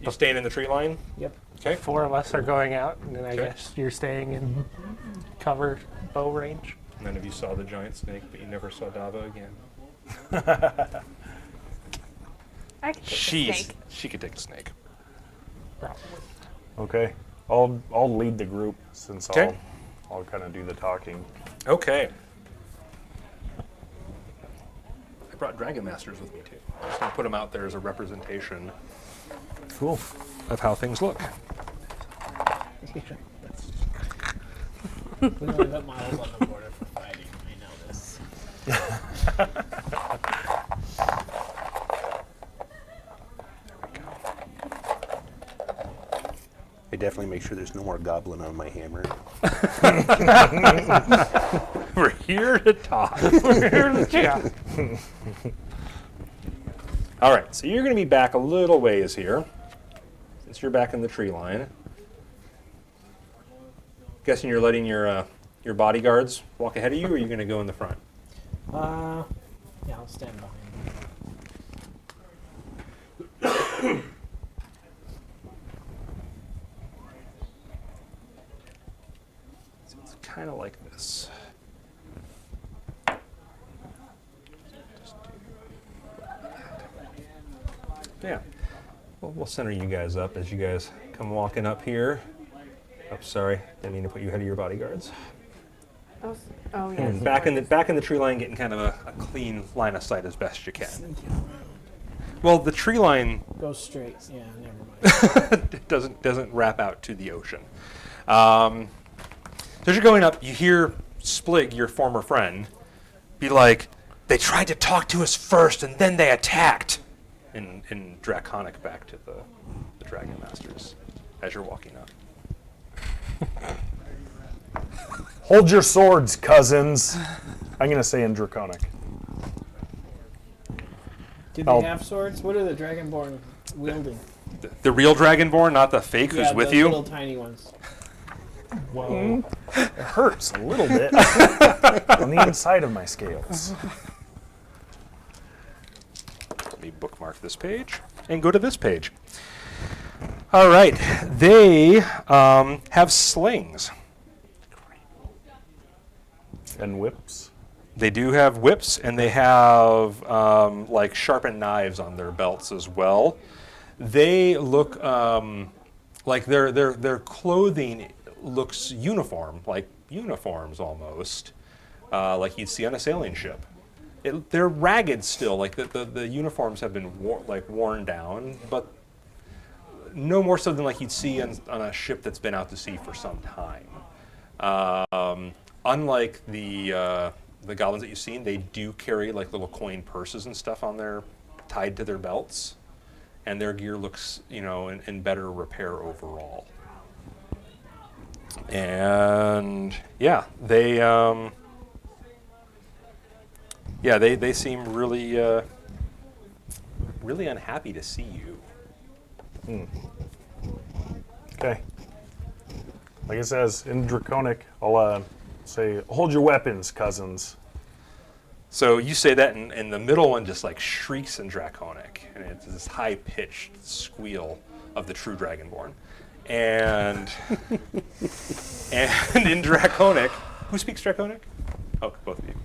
You staying in the tree line? yep. Okay. 4 of us are going out, and then I Okay. guess you're staying in cover bow range. None of you saw the giant snake, but you never saw Dava again. I can take the snake. She could take the snake. Okay. I'll lead the group since Okay. I'll kind of do the talking. Okay. I brought Dragon Masters with me too. I'm just gonna put them out there as a representation Cool. of how things look. We only got miles on the border for fighting. I know this. I definitely make sure there's no more goblin on my hammer. We're here to talk. We're here to chat. All right, so you're going to be back a little ways here, since you're back in the tree line. Guessing you're letting your bodyguards walk ahead of you, or are you going to go in the front? Yeah, I'll stand behind you. So it's kind of like this. Just do that. Yeah. Well, we'll center you guys up as you guys come walking up here. Oh, sorry, didn't mean to put you ahead of your bodyguards. Oh, oh And yes. back in the tree line, getting kind of a clean line of sight as best you can. Well, the tree line Go straight. Yeah, never mind. doesn't wrap out to the ocean. So as you're going up, you hear Splig, your former friend, be like, "They tried to talk to us first, and then they attacked." In Draconic, back to the Dragon Masters as you're walking up. Hold your swords, cousins. I'm going to say in Draconic. Did they have swords? What are the Dragonborn wielding? The real Dragonborn, not the fake who's Yeah, with the you. little tiny ones. Whoa. It hurts a little bit on the inside of my scales. Let me bookmark this page and go to this page. All right, they have slings. And whips. They do have whips, and they have like sharpened knives on their belts as well. They look like their clothing looks uniform, like uniforms almost, like you'd see on a sailing ship. They're ragged still, like the uniforms have been worn down, but no more so than like you'd see on a ship that's been out to sea for some time. Unlike the goblins that you've seen, they do carry like little coin purses and stuff on their tied to their belts, and their gear looks, in better repair overall. And yeah, they seem really really unhappy to see you. Okay. Like it says in Draconic, I'll say, hold your weapons, cousins. So you say that, and the middle one just like shrieks in Draconic, and it's this high-pitched squeal of the true Dragonborn. And and in Draconic, who speaks Draconic? Oh, both of you.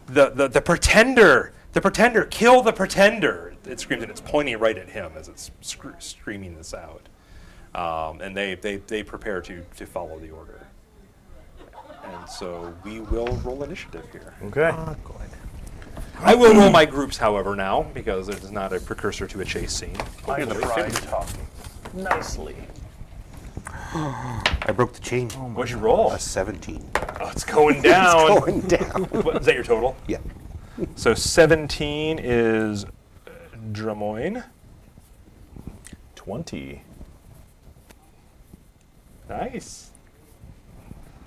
The pretender, kill the pretender! It screams, and it's pointing right at him as it's screaming this out. And they prepare to follow the order. And so we will roll initiative here. Okay. I will roll my groups, however, now, because it is not a precursor to a chase scene. I tried talking nicely. I broke the chain. What'd you roll? A 17. Oh, it's going down. It's going down. What, is that your total? Yeah. So 17 is Dramoyne. 20. Nice.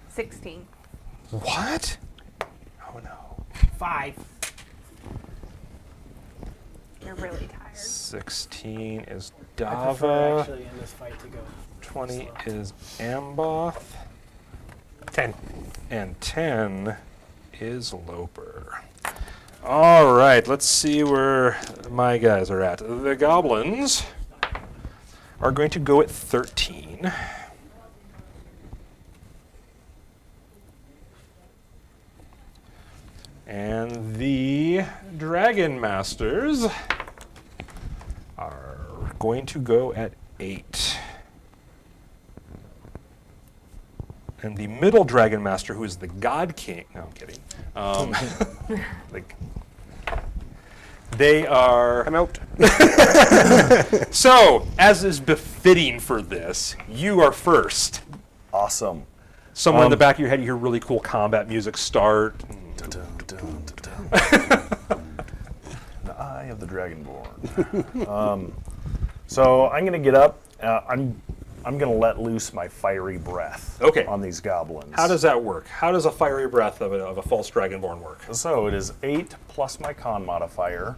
16. What? Oh no. 5. You're really tired. 16 is I prefer Dava. actually in this fight to go. 20 is Amboth. 10. And 10 is Loper. All right, let's see where my guys are at. The goblins are going to go at 13. And the Dragon Masters are going to go at 8. And the middle Dragon Master, who is the God King, no, I'm kidding. They are... I'm out. So, as is befitting for this, you are first. Awesome. Somewhere in the back of your head, you hear really cool combat music start. The Eye of the Dragonborn. So I'm going to get up. I'm going to let loose my fiery breath on these goblins. How does that work? How does a fiery breath of a false Dragonborn work? So it is 8 plus my con modifier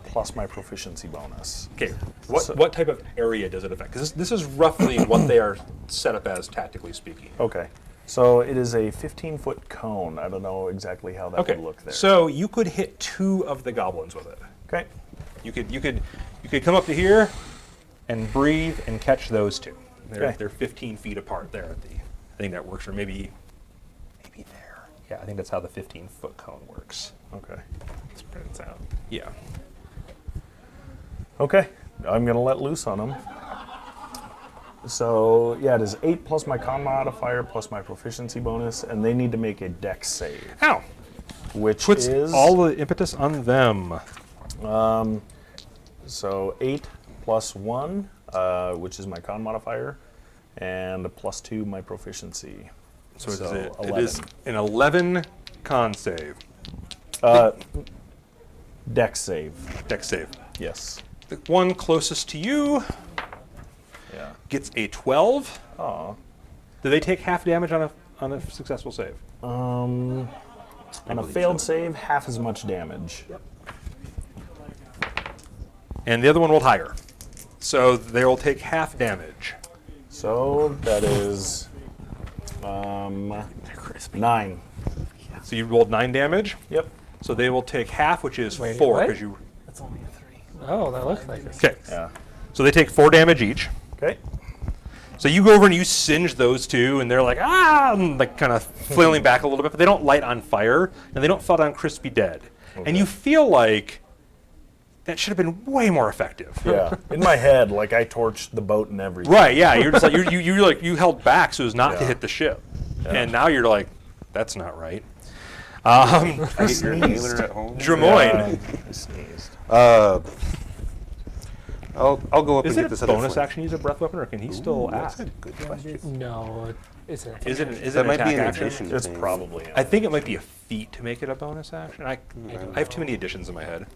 plus my proficiency bonus. Okay, what type of area does it affect? Because this is roughly what they are set up as, tactically speaking. Okay. So it is a 15-foot cone. I don't know exactly how that would look there. So you could hit 2 of the goblins with it. Okay. You could come up to here and breathe and catch those 2. They're 15 feet apart there at the. I think that works, or maybe there. Yeah, I think that's how the 15-foot cone works. Okay. Let's print this out. Yeah. Okay. I'm going to let loose on them. So, yeah, it is 8 plus my con modifier plus my proficiency bonus, and they need to make a dex save. Ow! Which Puts is... all the impetus on them. So 8 plus 1, which is my con modifier, and a plus 2 my proficiency. So it 11. is an 11 con save. Dex save. Dex save. Yes. The one closest to you Yeah. gets a 12. Aw. Do they take half damage on a successful save? On a failed save, half as much damage. Yep. and the other one rolled higher. So they will take half damage. So that is 9. So you rolled 9 damage. Yep. So they will take half, which is Wait, 4 what? because you. That's only a 3. Oh, that looks like it. Okay. Yeah. So they take 4 damage each. Okay. So you go over and you singe those two, and they're like, ah, and like kind of flailing back a little bit, but they don't light on fire, and they don't fall down crispy dead. Okay. And you feel like that should have been way more effective. Yeah. In my head, like I torched the boat and everything. Right, yeah. You're just like, you held back so as not to Yeah. hit the ship. Yeah. And now you're like, that's not right. I get your inhaler at home. Drimoyne. I sneezed. I'll go up Is and it get a this other bonus flank. action to use a breath weapon, or can he still That's act? a good question. No, is it? Is it That an might attack be an action? addition It's thing. probably. I think it might be a feat to make it a bonus action. I have too many additions in my head.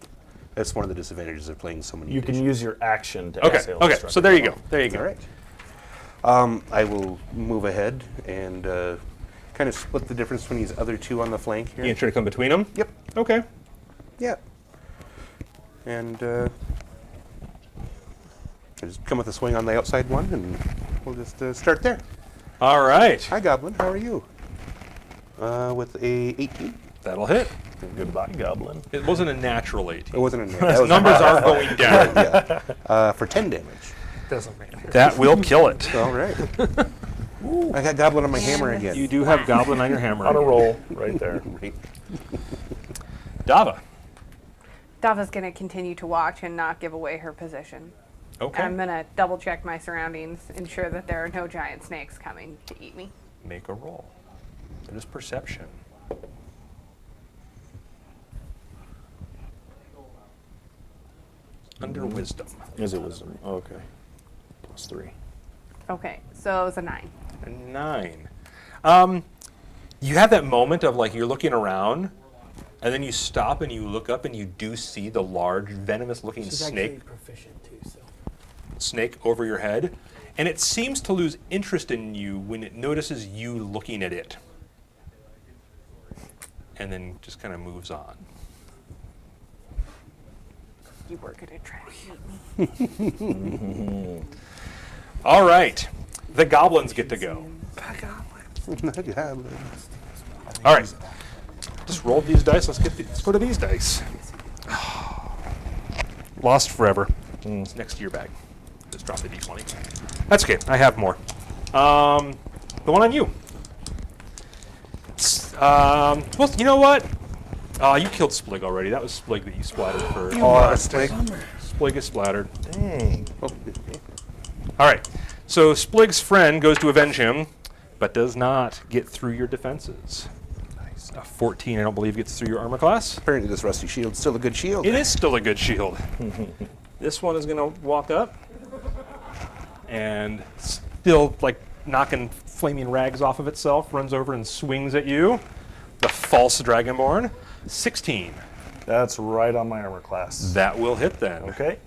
That's one of the disadvantages of playing so many. You can editions. use your action to Okay, exhale. okay. destructive So there you power. go. There you go. All right. I will move ahead and kind of split the difference between these other two on the flank here. You try to come between them? Yep. Okay. Yeah. And I just come with a swing on the outside one, and we'll just start there. All right. Hi, Goblin. How are you? With a 18. That'll hit. Goodbye, Goblin. It wasn't a natural 18. It wasn't a net. That was Numbers are going down. yeah. For 10 damage. Doesn't matter. That will kill it. All right. I got Goblin on my hammer again. You do have Goblin on your hammer. On a roll, right there. Right. Dava. Dava's going to continue to watch and not give away her position. Okay. I'm going to double check my surroundings, ensure that there are no giant snakes coming to eat me. Make a roll. It is perception. Under wisdom. Is it wisdom? Okay. +3. Okay, so it's a 9. A 9. You have that moment of like you're looking around, and then you stop and you look up and you do see the large, venomous-looking She's snake actually proficient too, so. snake over your head, and it seems to lose interest in you when it notices you looking at it, and then just kind of moves on. You were going to try to eat me. All right, the goblins get to go. All right, just roll these dice. Let's go to these dice. Lost forever. It's next to your bag. Just drop the d20. That's okay. I have more. The one on you. Well, you know what? You killed Splig already. That was Splig that you splattered first. Splig is splattered. Dang. All right. So Splig's friend goes to avenge him, but does not get through your defenses. Nice. A 14, I don't believe, gets through your armor class. Apparently this rusty shield's still a good shield. It is still a good shield. This one is going to walk up and still like knocking flaming rags off of itself, runs over and swings at you. The false Dragonborn. 16. That's right on my armor class. That will hit then. Okay.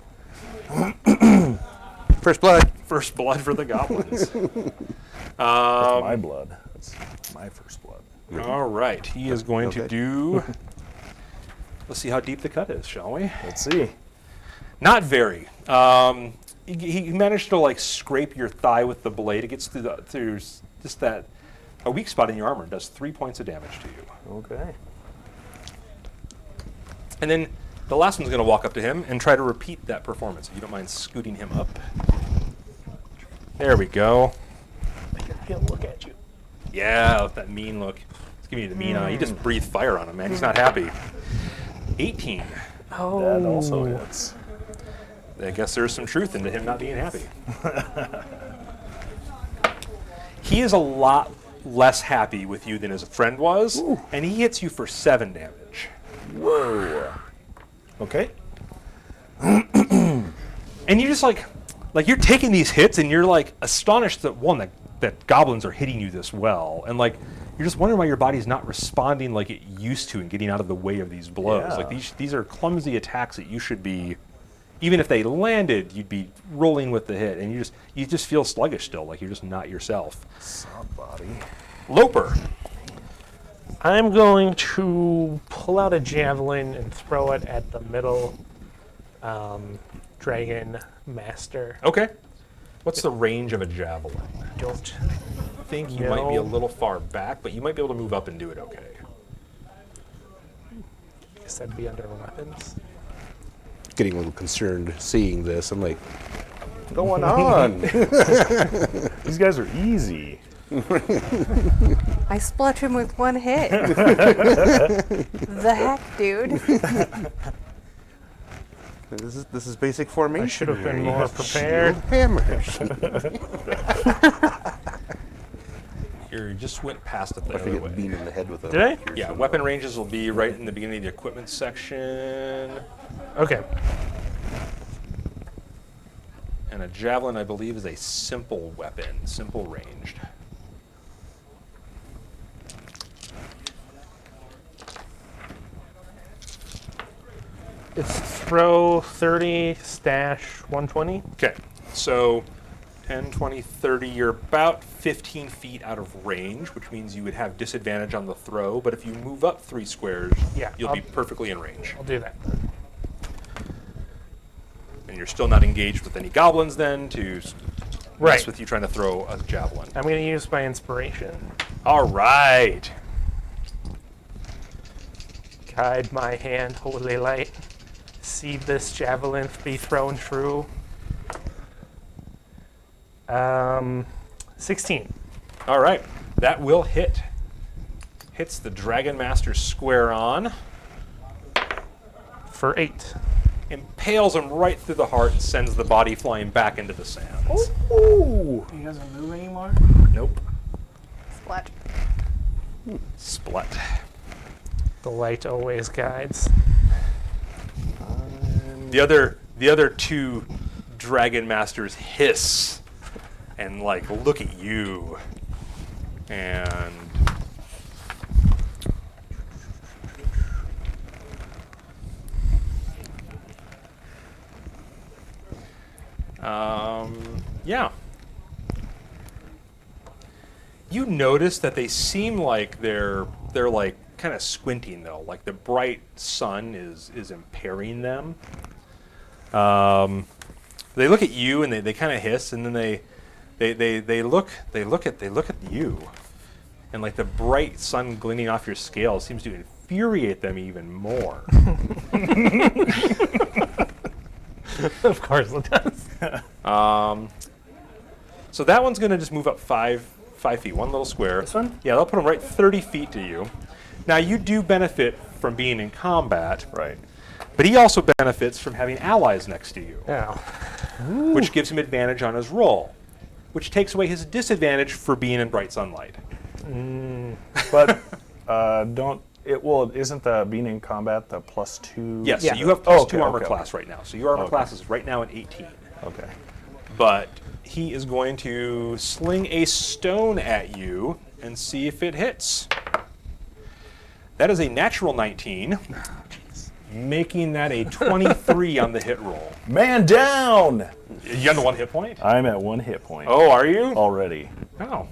First blood. First blood for the goblins. That's my blood. That's my first blood. All right. He is going to Okay. do... Let's see how deep the cut is, shall we? Let's see. Not very. He managed to like scrape your thigh with the blade. It gets through just that a weak spot in your armor. Does 3 points of damage to you. Okay. And then the last one's going to walk up to him and try to repeat that performance. If you don't mind scooting him up. There we go. He'll look at you. Yeah, with that mean look. He's giving you the mean eye. You just breathe fire on him, man. He's not happy. 18. That also hits. I guess there's some truth into him not being happy. He is a lot less happy with you than his friend was, and he hits you for 7 damage. Whoa. Okay. And you're just like you're taking these hits, and you're like astonished that goblins are hitting you this well, and like you're just wondering why your body's not responding like it used to and getting out of the way of these blows. Yeah. Like these are clumsy attacks that you should be, even if they landed, you'd be rolling with the hit, and you just feel sluggish still, like you're just not yourself. Soft body. Loper. I'm going to pull out a javelin and throw it at the middle Dragon Master. Okay. What's the range of a javelin? Don't I think you might be a No. little far back, but you might be able to move up and do it okay. guess that'd be under weapons. Getting a little concerned seeing this. I'm like, what's going on? These guys are easy. I splutch him with one hit. The heck, dude? This is basic formation. I should have been here. more prepared. Hammers. You just went past it the I other get way. beamed in the head with a. Did I? Yeah, weapon ranges will be right in the beginning of the equipment section. Okay. And a javelin, I believe, is a simple weapon, simple ranged. It's throw 30, stash 120. Okay, so 10, 20, 30, you're about 15 feet out of range, which means you would have disadvantage on the throw, but if you move up 3 squares, Yeah, you'll I'll- be perfectly in range. I'll do that. And you're still not engaged with any goblins then to mess Right. with you trying to throw a javelin. I'm going to use my inspiration. All right. Guide my hand, holy light. See this javelin be thrown true. 16 All right, that will hit. Hits the Dragon Master square on, for 8. impales him right through the heart, and sends the body flying back into the sands. Ooh. He doesn't move anymore? Nope. Splut. Splat. The light always guides. The other 2 Dragon Masters hiss and like look at you, and yeah. You notice that they seem like they're like kind of squinting though, like the bright sun is impairing them. They look at you and they kind of hiss, and then they look at you, and like the bright sun glinting off your scales seems to infuriate them even more. Of course it does. So that one's going to just move up 5 feet, one little square. This one? Yeah, they'll put them right 30 feet to you. Now you do benefit from being in combat, Right. but he also benefits from having allies next to you, Now, which gives him advantage on his roll, which takes away his disadvantage for being in bright sunlight. But isn't the being in combat the +2? Yes, Yeah. so you have Oh, plus okay, 2 armor okay, class right now. So your armor Okay. class is right now an 18. Okay. But he is going to sling a stone at you and see if it hits. That is a natural 19, making that a 23 on the hit roll. Man down! You on the 1 hit point? I'm at 1 hit point Oh, are you? already. Oh.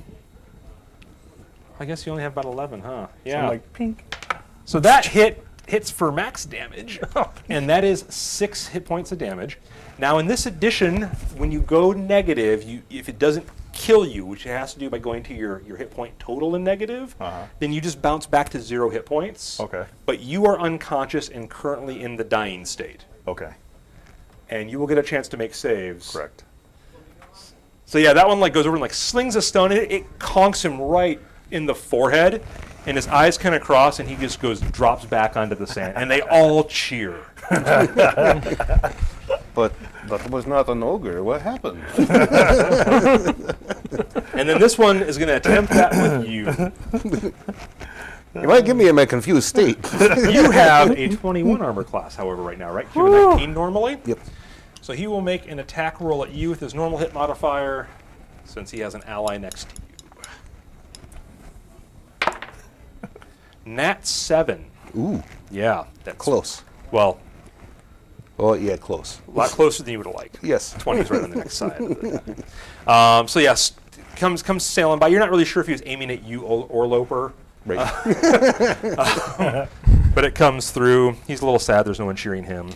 I guess you only have about 11, huh? So Yeah. I'm like, pink. So that hits for max damage, and that is 6 hit points of damage. Now, in this edition, when you go negative, if it doesn't kill you, which it has to do by going to your hit point total in negative, then you just bounce back to 0 hit points. Okay. But you are unconscious and currently in the dying state, Okay. and you will get a chance to make saves. Correct. So yeah, that one like goes over and like slings a stone, and it conks him right in the forehead, and his eyes kind of cross, and he just drops back onto the sand, and they all cheer. But that was not an ogre. What happened? And then this one is going to attempt that with you. You might get me in my confused state. You have a 21 armor class, however, right now, right? You have a 19 normally. Yep. So he will make an attack roll at you with his normal hit modifier, since he has an ally next to you. Nat 7. Ooh, Yeah, that's close. Well, Oh, yeah, close. a lot closer than you would like. Yes. 20 is right on the next side. So yes, comes sailing by. You're not really sure if he was aiming at you or Loper. Right. but it comes through. He's a little sad there's no one cheering him.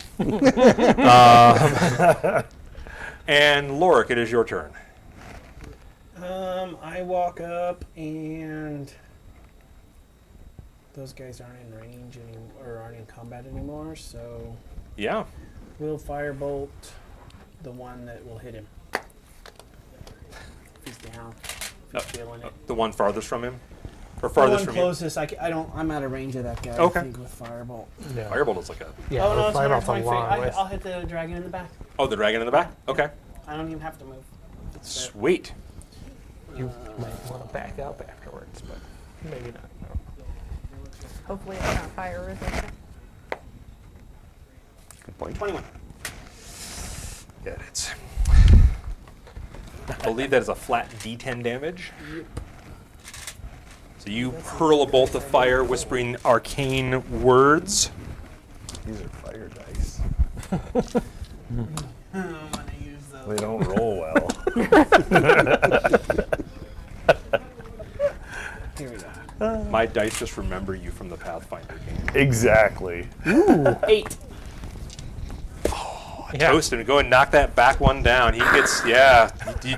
And Lorik, it is your turn. I walk up and those guys aren't in range or aren't in combat anymore, so Yeah. we'll firebolt the one that will hit him. If he's down, if he's feeling it. The one farthest from him? Or The farthest one from closest, I'm out of range of that guy. Okay. I think with firebolt. you? Firebolt is like a... Yeah, Oh no, the it's firebolt's a 120 feet. long ways. I'll hit the dragon in the back. Oh, the dragon in the back? Okay. I don't even have to move. Sweet. You might want to back up afterwards, but maybe not. No. Hopefully it's not fire resistant. Good point. 21. Yeah, it's... I believe that is a flat D10 damage. So you hurl a bolt of fire, whispering arcane words. These are fire dice. I'm gonna use those. They don't roll well. Here we go. My dice just remember you from the Pathfinder game. Exactly. 8. Yeah. Toast him, go and knock that back one down. He gets, yeah. You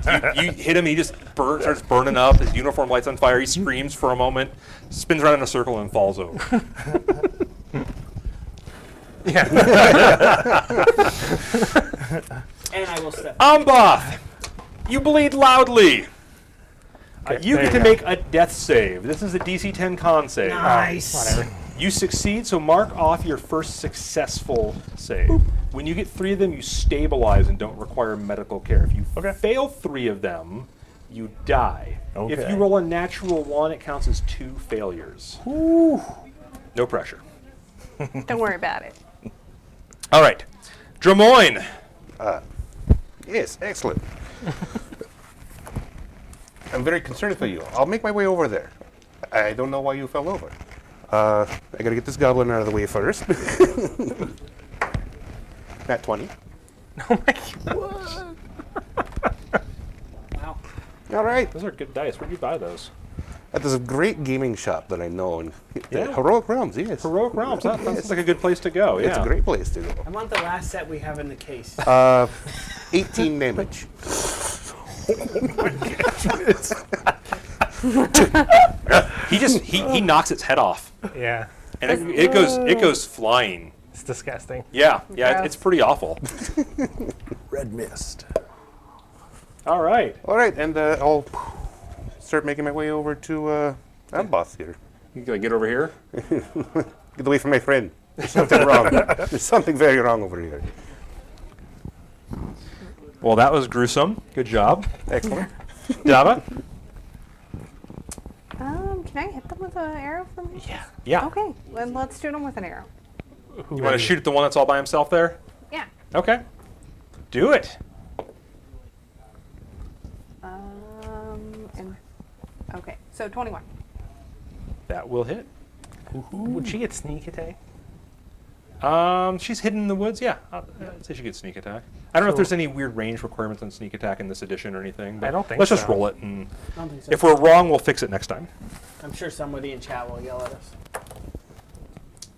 hit him, he just starts burning up. His uniform lights on fire. He screams for a moment, spins around in a circle, and falls over. Yeah. And I will step. Amboth, you bleed loudly. You there get you to go. make a death save. This is a DC 10 con save. Nice. Whatever. You succeed, so mark off your first successful save. When you get 3 of them, you stabilize and don't require medical care. If you fail 3 of them, you die. If Okay. you roll a natural 1, it counts as 2 failures. No pressure. Don't worry about it. All right. Dramoyne. Yes, excellent. I'm very concerned for you. I'll make my way over there. I don't know why you fell over. I gotta get this goblin out of the way first. Nat 20. Oh my God. Wow. All right. Those are good dice. Where'd you buy those? At this great gaming shop that I know. And Yeah. Heroic Realms, yes. Heroic Realms. That sounds like a good place to go. Yeah. It's a great place to go. I want the last set we have in the case. 18 damage. He knocks its head off, Yeah. and it goes flying. It's disgusting. Yeah, Gross. it's pretty awful. Red mist. All right. All right, and I'll start making my way over to Amboth here. You gonna get over here? Get away from my friend. There's something wrong. There's something very wrong over here. Well, that was gruesome. Good job. Excellent. Dava? Can I hit them with an arrow from here? Yeah. Okay, then let's shoot them with an arrow. You want to shoot at the one that's all by himself there? Yeah. Okay. Do it. And okay, so 21. That will hit. Would she get sneak attack? She's hidden in the woods. Yeah, I'd say she gets sneak attack. I don't know if there's any weird range requirements on sneak attack in this edition or anything. But I don't think let's just so. roll it, and I don't think so. if we're wrong, we'll fix it next time. I'm sure somebody in chat will yell at us.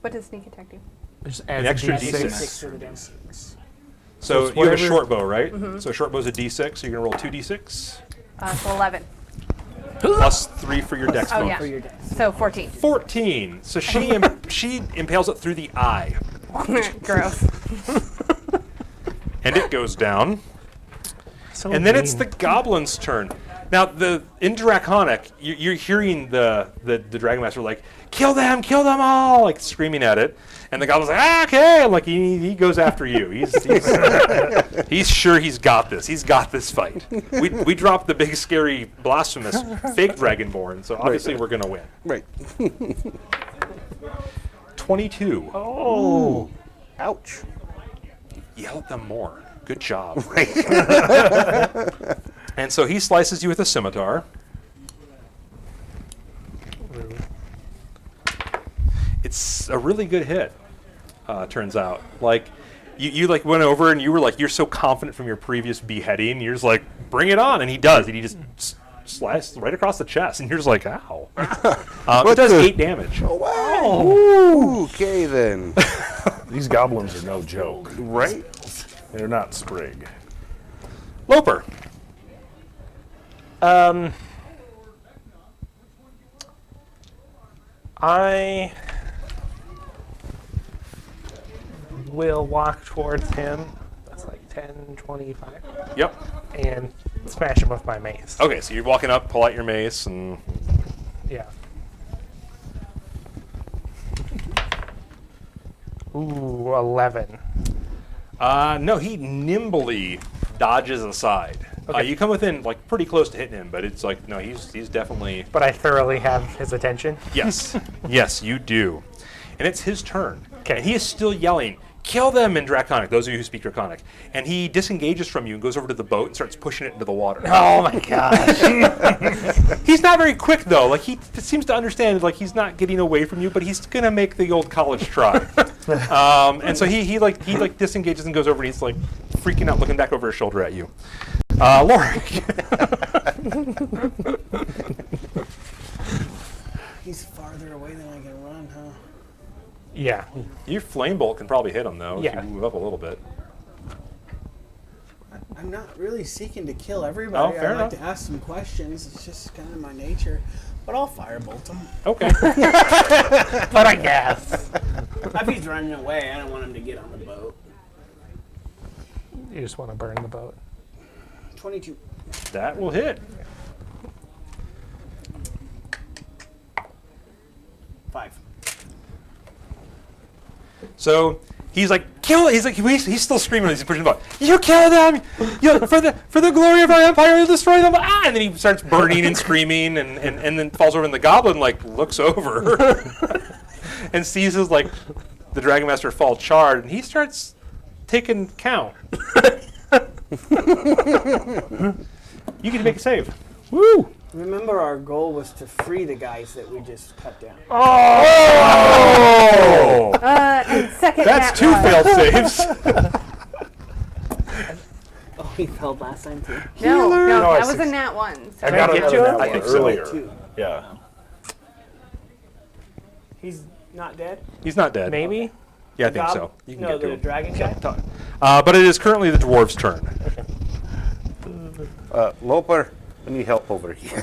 What does sneak attack do? Just An adds extra a D6. D6. 6 to the damage. So it's you have a whatever- short bow, right? So a short bow is a D6. So you're gonna roll 2d6 So 11. plus 3 for your dex Oh, bonus. yeah. For your death. So 14. 14. So she she impales it through the eye, Gross. and it goes down. So And then it's the mean. goblin's turn. Now, in Draconic, you're hearing the Dragon Master like, kill them all, like screaming at it. And the goblin's like, okay, and like he goes after you. He's sure he's got this. He's got this fight. We dropped the big, scary, blasphemous fake Dragonborn, so obviously we're going to win. Right. 22. Oh. Ouch. Yell at them more. Good job. And so he slices you with a scimitar. It's a really good hit, turns out. Like, you like went over and you were like, you're so confident from your previous beheading. You're just like, bring it on. And he does. And he just slices right across the chest. And you're just like, ow. It does 8 damage. Oh, wow. Oh! Okay, then. These goblins are no joke. Right? They're not Sprig. Loper. I will walk towards him. That's like 10, 25. Yep. And smash him with my mace. Okay, so you're walking up, pull out your mace, and Yeah. Ooh, 11. no, he nimbly dodges aside. Okay. You come within like pretty close to hitting him, but it's like no, he's definitely But I thoroughly have his attention. yes, yes, you do, and it's his turn. Okay. And he is still yelling, "Kill them!" in Draconic. Those of you who speak Draconic, and he disengages from you and goes over to the boat and starts pushing it into the water. Oh my gosh. He's not very quick though. Like he seems to understand like he's not getting away from you, but he's gonna make the old college try. And so he disengages and goes over and he's like freaking out, looking back over his shoulder at you. Lorik. He's farther away than I can run, huh? Yeah. Your flame bolt can probably hit him though Yeah. if you move up a little bit. I'm not really seeking to kill everybody. fair I like enough. to ask some questions. It's just kind of my nature. But I'll firebolt him. Okay. But I guess. If he's running away, I don't want him to get on the boat. You just want to burn the boat. 22. That will hit. 5. So he's like, kill it. He's still screaming as he's pushing the boat. You kill them! You, for the glory of our empire, you'll destroy them! Ah! And then he starts burning and screaming and then falls over and the goblin like looks over and sees his like the Dragon Master fall charred and he starts taking count. You can make a save. Woo! Remember, our goal was to free the guys that we just cut down. Oh! And second That's nat two one. failed saves. Oh, he failed last time too. No, No, that I was a suc- nat one. So I got get another to nat him? one I think so. earlier. Two. Yeah. He's not dead? He's not dead. Maybe? Yeah, I think so. You can No, get to the him. dragon guy? But it is currently the dwarf's turn. Loper, I need help over here.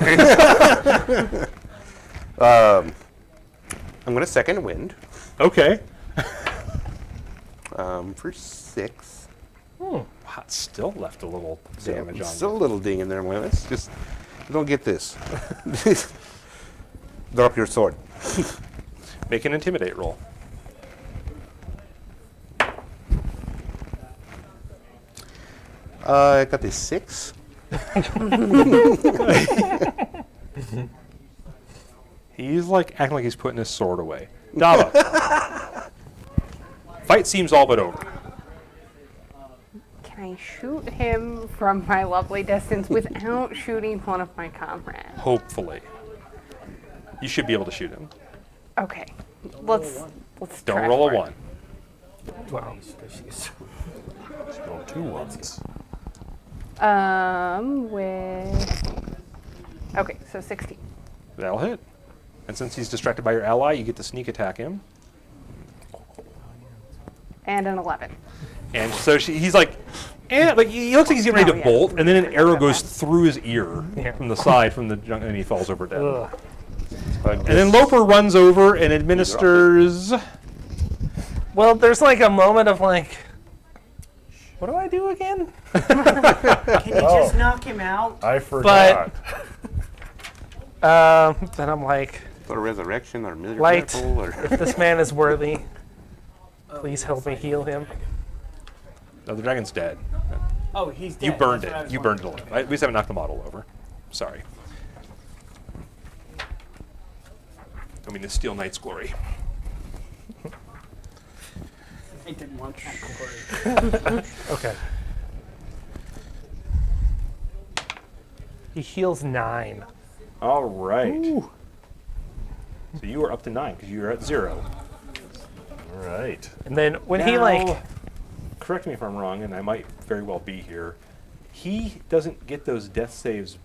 I'm going to second wind Okay. for 6. Wow, it still left a little damage on Still a you. little ding in there. Well, let's just don't get this. Drop your sword. Make an intimidate roll. I got this 6. He's like acting like he's putting his sword away. Dava. Fight seems all but over. can I shoot him from my lovely distance without shooting one of my comrades? Hopefully. You should be able to shoot him. Okay, let's Don't try roll for a it. 1. Roll 2 ones. Okay, so 16. That'll hit. And since he's distracted by your ally, you get to sneak attack him. And an 11. And so he's like, like he looks like he's getting ready to yeah. bolt, and then an arrow goes through his ear Yeah. from the side, from the junk, and he falls over dead. Ugh. And then Loper runs over and administers. Well, there's like a moment of like, what do I do again? Can you just knock him out? I forgot. Then I'm like, Or resurrection or miracle Light. or if this man is worthy, please help me heal him. No, the dragon's dead. Oh, he's dead. You burned That's what I it. was You burned it wondering. alive. We just haven't knocked the model over. Sorry. I mean, the Steel Knight's glory. I didn't want that glory. Okay. He heals 9. All right. So you are up to 9 because you are at 0. All right. And then when he Now, like, correct me if I'm wrong, and I might very well be here. He doesn't get those death saves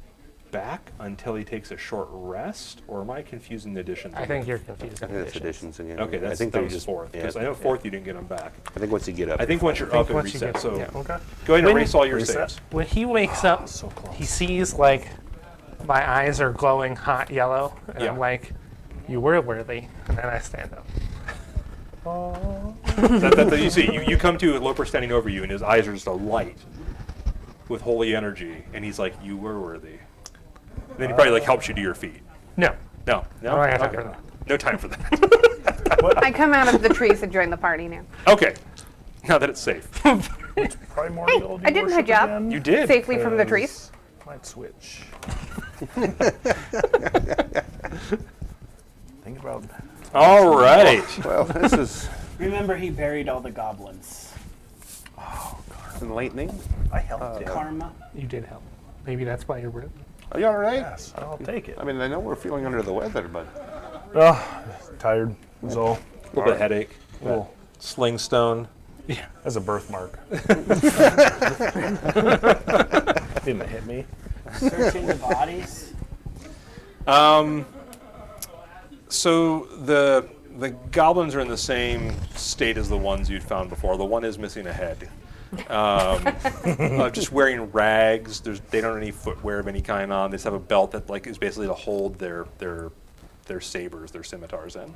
back until he takes a short rest, or am I confusing the additions? I think you're confused. I think that's additions again. Okay, I think that they're was just fourth. Because Yeah, I know fourth you didn't get them back. I think once you get up. I think once you're I think up and once you reset. get- So yeah. Okay. go ahead and When- erase all your Reset. saves. When he wakes up, So close. he sees like my eyes are glowing hot yellow, and Yeah. I'm like, "You were worthy," and then I stand up. You see, you come to with Loper standing over you, and his eyes are just alight with holy energy, and he's like, "You were worthy." And then he probably like helps you to your feet. No, No, no, I don't have time okay. for that. No time for that. I come out of the trees and join the party now. Okay, now that it's safe, Primordial I did my worship job. again? you did. Safely from the trees. Might switch. Think about All right. Well, this is Remember, he buried all the goblins. enlightening. I helped you. Karma. you did help. Maybe that's why you're rude. Are you all right? Yes, I'll take it. I mean, I know we're feeling under the weather, but Tired was all. A little bit of headache. Little Sling stone. as a birthmark. Didn't hit me. Searching the bodies. So the goblins are in the same state as the ones you'd found before. The one is missing a head. Just wearing rags. They don't have any footwear of any kind on. They just have a belt that like is basically to hold their sabers, their scimitars in.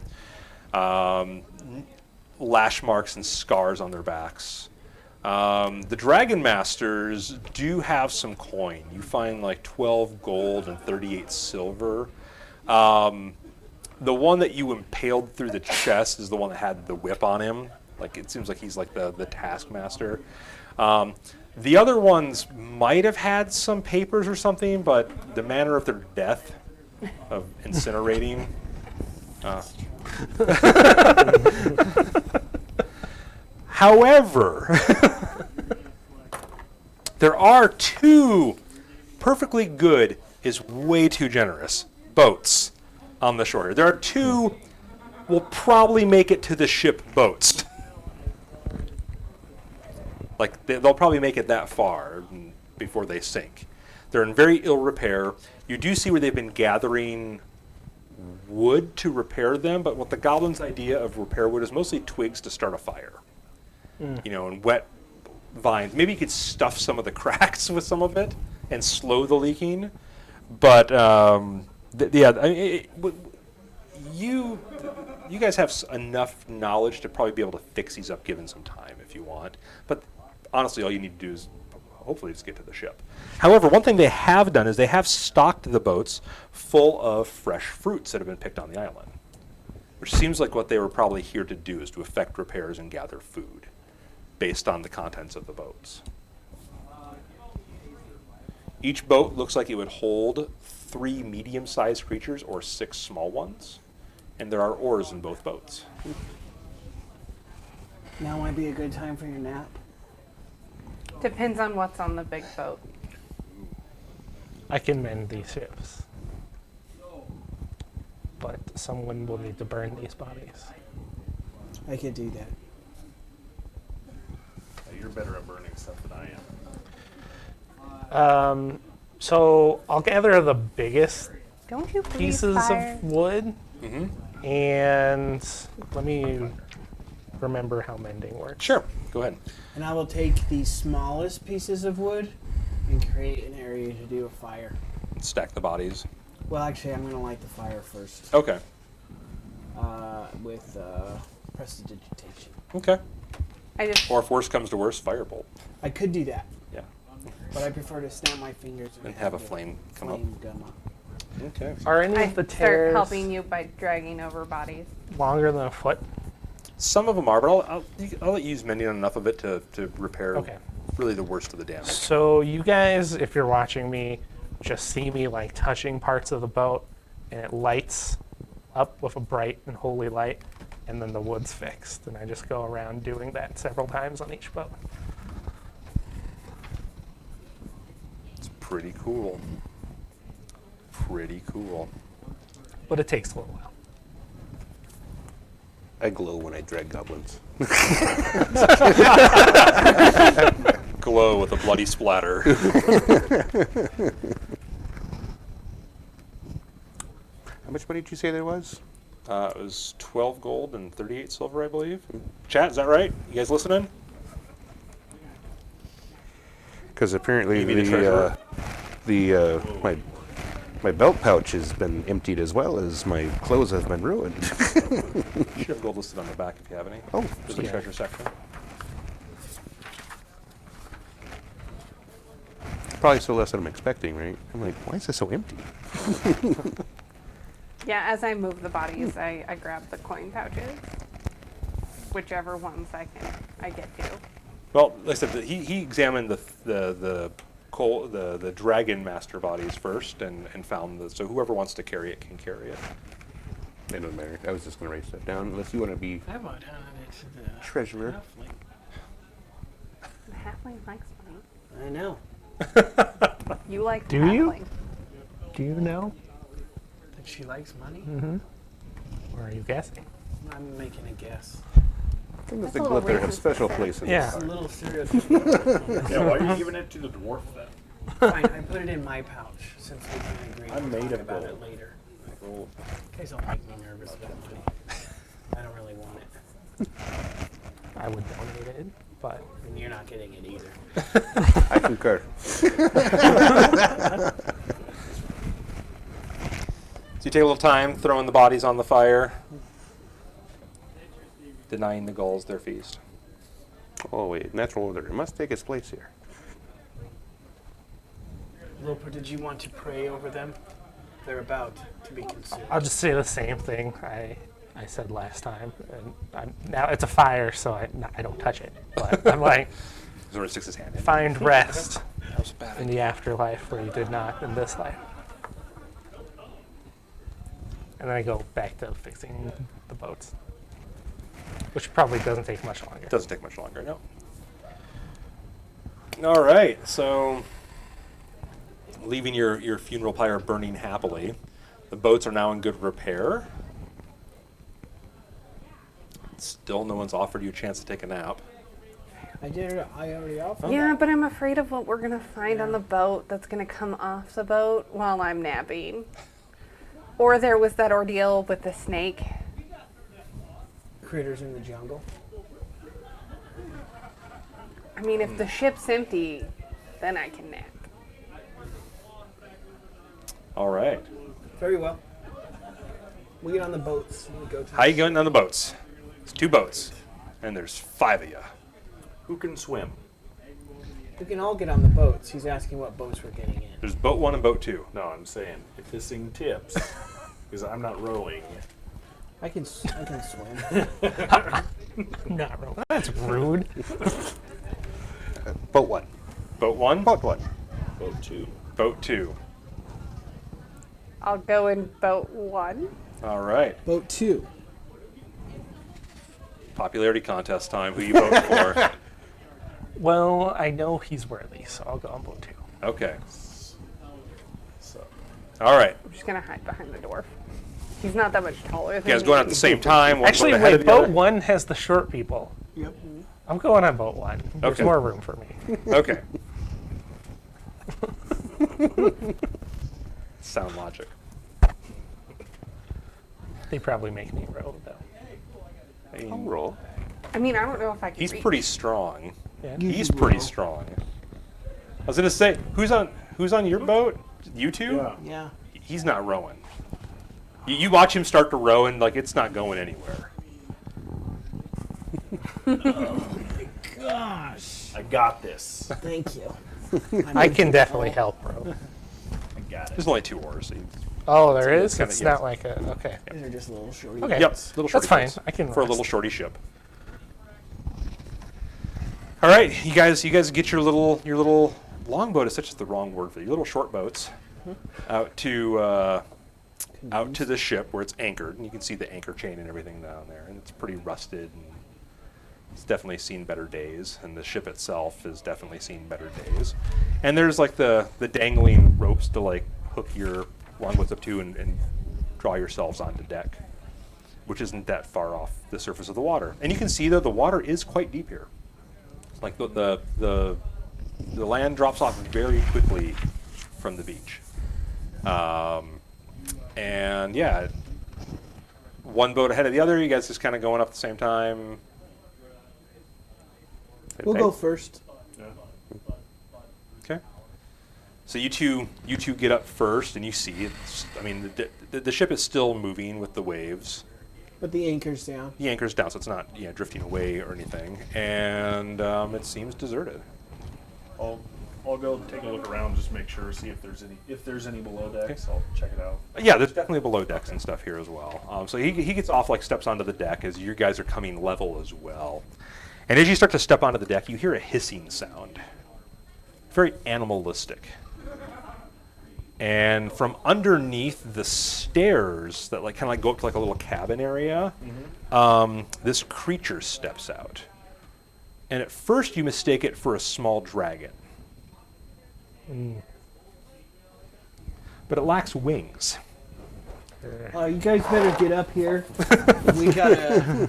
Lash marks and scars on their backs. The Dragon Masters do have some coin. You find like 12 gold and 38 silver. The one that you impaled through the chest is the one that had the whip on him. Like it seems like he's like the taskmaster. The other ones might have had some papers or something, but the manner of their death, of incinerating. However, there are two perfectly good is way too generous boats on the shore here. There are two will probably make it to the ship boats. Like they'll probably make it that far before they sink. They're in very ill repair. You do see where they've been gathering wood to repair them, but what the goblins' idea of repair wood is mostly twigs to start a fire. You know, and wet vines. Maybe you could stuff some of the cracks with some of it and slow the leaking. But you guys have enough knowledge to probably be able to fix these up given some time if you want. But honestly, all you need to do is hopefully just get to the ship. However, one thing they have done is they have stocked the boats full of fresh fruits that have been picked on the island, which seems like what they were probably here to do is to effect repairs and gather food based on the contents of the boats. Each boat looks like it would hold 3 medium-sized creatures or 6 small ones, and there are oars in both boats. Now might be a good time for your nap. Depends on what's on the big boat. I can mend these ships, but someone will need to burn these bodies. I could do that. You're better at burning stuff than I am. So I'll gather the biggest Don't you breathe pieces fire? of wood, and let me remember how mending works. Sure, go ahead. And I will take the smallest pieces of wood and create an area to do a fire. Stack the bodies. Well, actually, I'm going to light the fire first Okay. with prestidigitation. Okay. I just Or if worse comes to worse, firebolt. I could do that, Yeah. but I prefer to snap my fingers And have a the flame come up. flame gun up. Okay. Are any I of the start tears helping you by dragging over bodies. longer than a foot? Some of them are, but I'll let you use mending on enough of it to repair Okay. really the worst of the damage. So you guys, if you're watching me, just see me like touching parts of the boat, and it lights up with a bright and holy light, and then the wood's fixed. And I just go around doing that several times on each boat. It's pretty cool. Pretty cool. But it takes a little while. I glow when I drag goblins. Glow with a bloody splatter. How much money did you say there was? It was 12 gold and 38 silver, I believe. Chat, is that right? You guys listening? Because apparently Maybe the treasurer? my belt pouch has been emptied as well as my clothes have been ruined. You should have gold listed on the back if you have any. Oh, There's the yeah. treasure section. probably still less than I'm expecting, right? I'm like, why is this so empty? Yeah, as I move the bodies, I grab the coin pouches, whichever ones I get to. Well, like I said, he examined the dragon master bodies first and found the, so whoever wants to carry it can carry it. It doesn't matter. I was just going to write stuff down unless you want to be I want it to the treasurer. The halfling likes money. I know. You like the Do you? halfling. Do you know? That she likes money? Or are you guessing? I'm making a guess. I think That's the a little glitter have racist special to say. place in Yeah. It's this. a little stereotypical. Yeah, why are you giving it to the dwarf then? Fine, I put it in my pouch since we can agree I'm to made talk of about gold. it later. Gold. You guys don't make me nervous about money. I don't really want it. I would donate it, but And you're not getting it either. I concur. So you take a little time throwing the bodies on the fire, denying the gulls their feast. Oh wait, natural order. It must take its place here. Loper, did you want to pray over them? They're about to be consumed. I'll just say the same thing I said last time. And now it's a fire, so I don't touch it. But I'm like, Sort of sticks his hand in. find rest That was a bad in idea. the afterlife where you did not in this life. And then I go back to fixing the boats, which probably doesn't take much longer. It doesn't take much longer, no. All right, so leaving your funeral pyre burning happily, the boats are now in good repair. Still, no one's offered you a chance to take a nap. I already offered. Yeah, but I'm afraid of what we're gonna find on the boat that's gonna come off the boat while I'm napping. Or there was that ordeal with the snake. Critters in the jungle. I mean, if the ship's empty, then I can nap. All right. Very well. We get on the boats and we go to How you going on the boats? It's 2 boats, and there's 5 of you. Who can swim? We can all get on the boats. He's asking what boats we're getting in. There's boat 1 and boat 2. No, I'm saying if this thing tips, because I'm not rowing. I can swim. Not real. That's rude. Boat one. Boat 1, Boat one. Boat 2. boat 2. I'll go in boat 1. All right. Boat 2. Popularity contest time. Who you voting for? Well, I know he's worthy, so I'll go on boat 2. Okay. So All right. I'm just gonna hide behind the dwarf. He's not that much taller than You guys me. going at the same time? One's Actually, going ahead wait, of the boat other? 1 has the short people. Yep. I'm going on boat 1. There's Okay. more room for me. Okay. Sound logic. They probably make me row, though. I mean, I'll roll. I mean, I don't know if I can. he's reach. pretty strong. Yeah. He's pretty strong. I was gonna say, who's on your boat? You two? yeah. Yeah. He's not rowing. You watch him start to row, and like it's not going anywhere. Gosh. I got this. Thank you. I can definitely help, bro. I got it. There's only 2 oars. So Oh, there is? kinda- It's yeah. not like a. Okay. These are just little shorty. Okay. Yep, little shorty That's fine. boats I can for a rest. little shorty ship. All right, you guys get your little longboat is such the wrong word for you. Your little short boats out to the ship where it's anchored, and you can see the anchor chain and everything down there, and it's pretty rusted. And it's definitely seen better days, and the ship itself has definitely seen better days. And there's like the dangling ropes to like hook your longboats up to and draw yourselves onto deck, which isn't that far off the surface of the water. And you can see though the water is quite deep here. Like the land drops off very quickly from the beach. And yeah, one boat ahead of the other. You guys just kind of going up at the same time. We'll go first. Okay. So you two get up first, and you see it's. I mean, the ship is still moving with the waves. But the anchor's down. The anchor's down, so it's not drifting away or anything, and it seems deserted. I'll go take a look around, just make sure, see if there's any below decks. I'll check it out. Yeah, there's definitely below decks and stuff here as well. So he gets off, like steps onto the deck as you guys are coming level as well. And as you start to step onto the deck, you hear a hissing sound. Very animalistic. And from underneath the stairs that kind of go up to like a little cabin area, this creature steps out. And at first you mistake it for a small dragon. But it lacks wings. You guys better get up here. We got a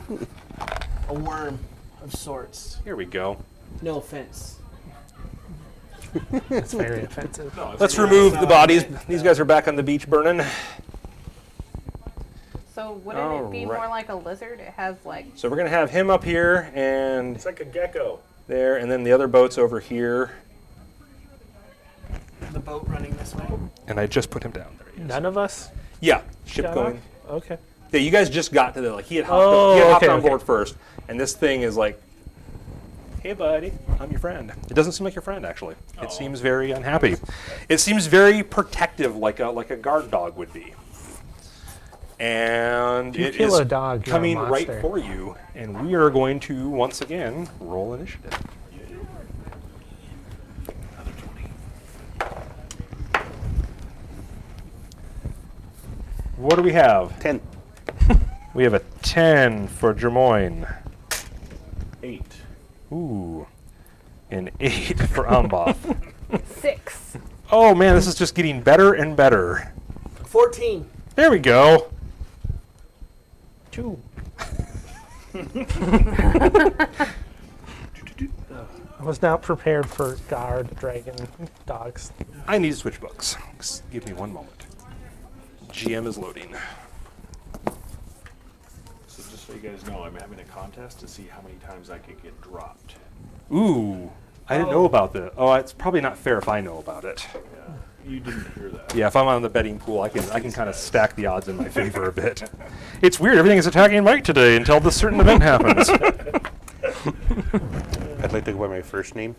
worm of sorts. Here we go. No offense. It's very offensive. Let's remove the bodies. These guys are back on the beach burning. So wouldn't it be Alright. more like a lizard? It has like. So we're going to have him up here and It's like a gecko. there, and then the other boat's over here. The boat running this way. And I just put him down. There he is. None of us Yeah, ship got going. off? Okay. Yeah, you guys just got to the, he had hopped, Oh, okay, on okay. board first, and this thing is like, hey buddy, I'm your friend. It doesn't seem like your friend, actually. It seems very unhappy. It seems very protective, like a guard dog would be. And If you it kill is a dog, you're a coming right monster. for you, and we are going to, once again, roll initiative. What do we have? 10. We have a 10 for Jermoyne. 8. Ooh. An 8 for Amboth. 6. Oh man, this is just getting better and better. 14. There we go. 2. I was not prepared for guard dragon dogs. I need to switch books. Just give me one moment. GM is loading. So just so you guys know, I'm having a contest to see how many times I could get dropped. Ooh. I didn't know about this. Oh, it's probably not fair if I know about it. Yeah, you didn't hear that. Yeah, if I'm on the betting pool, I can kind of stack the odds in my favor a bit. It's weird. Everything is attacking Mike today until this certain event happens. I'd like to go by my first name.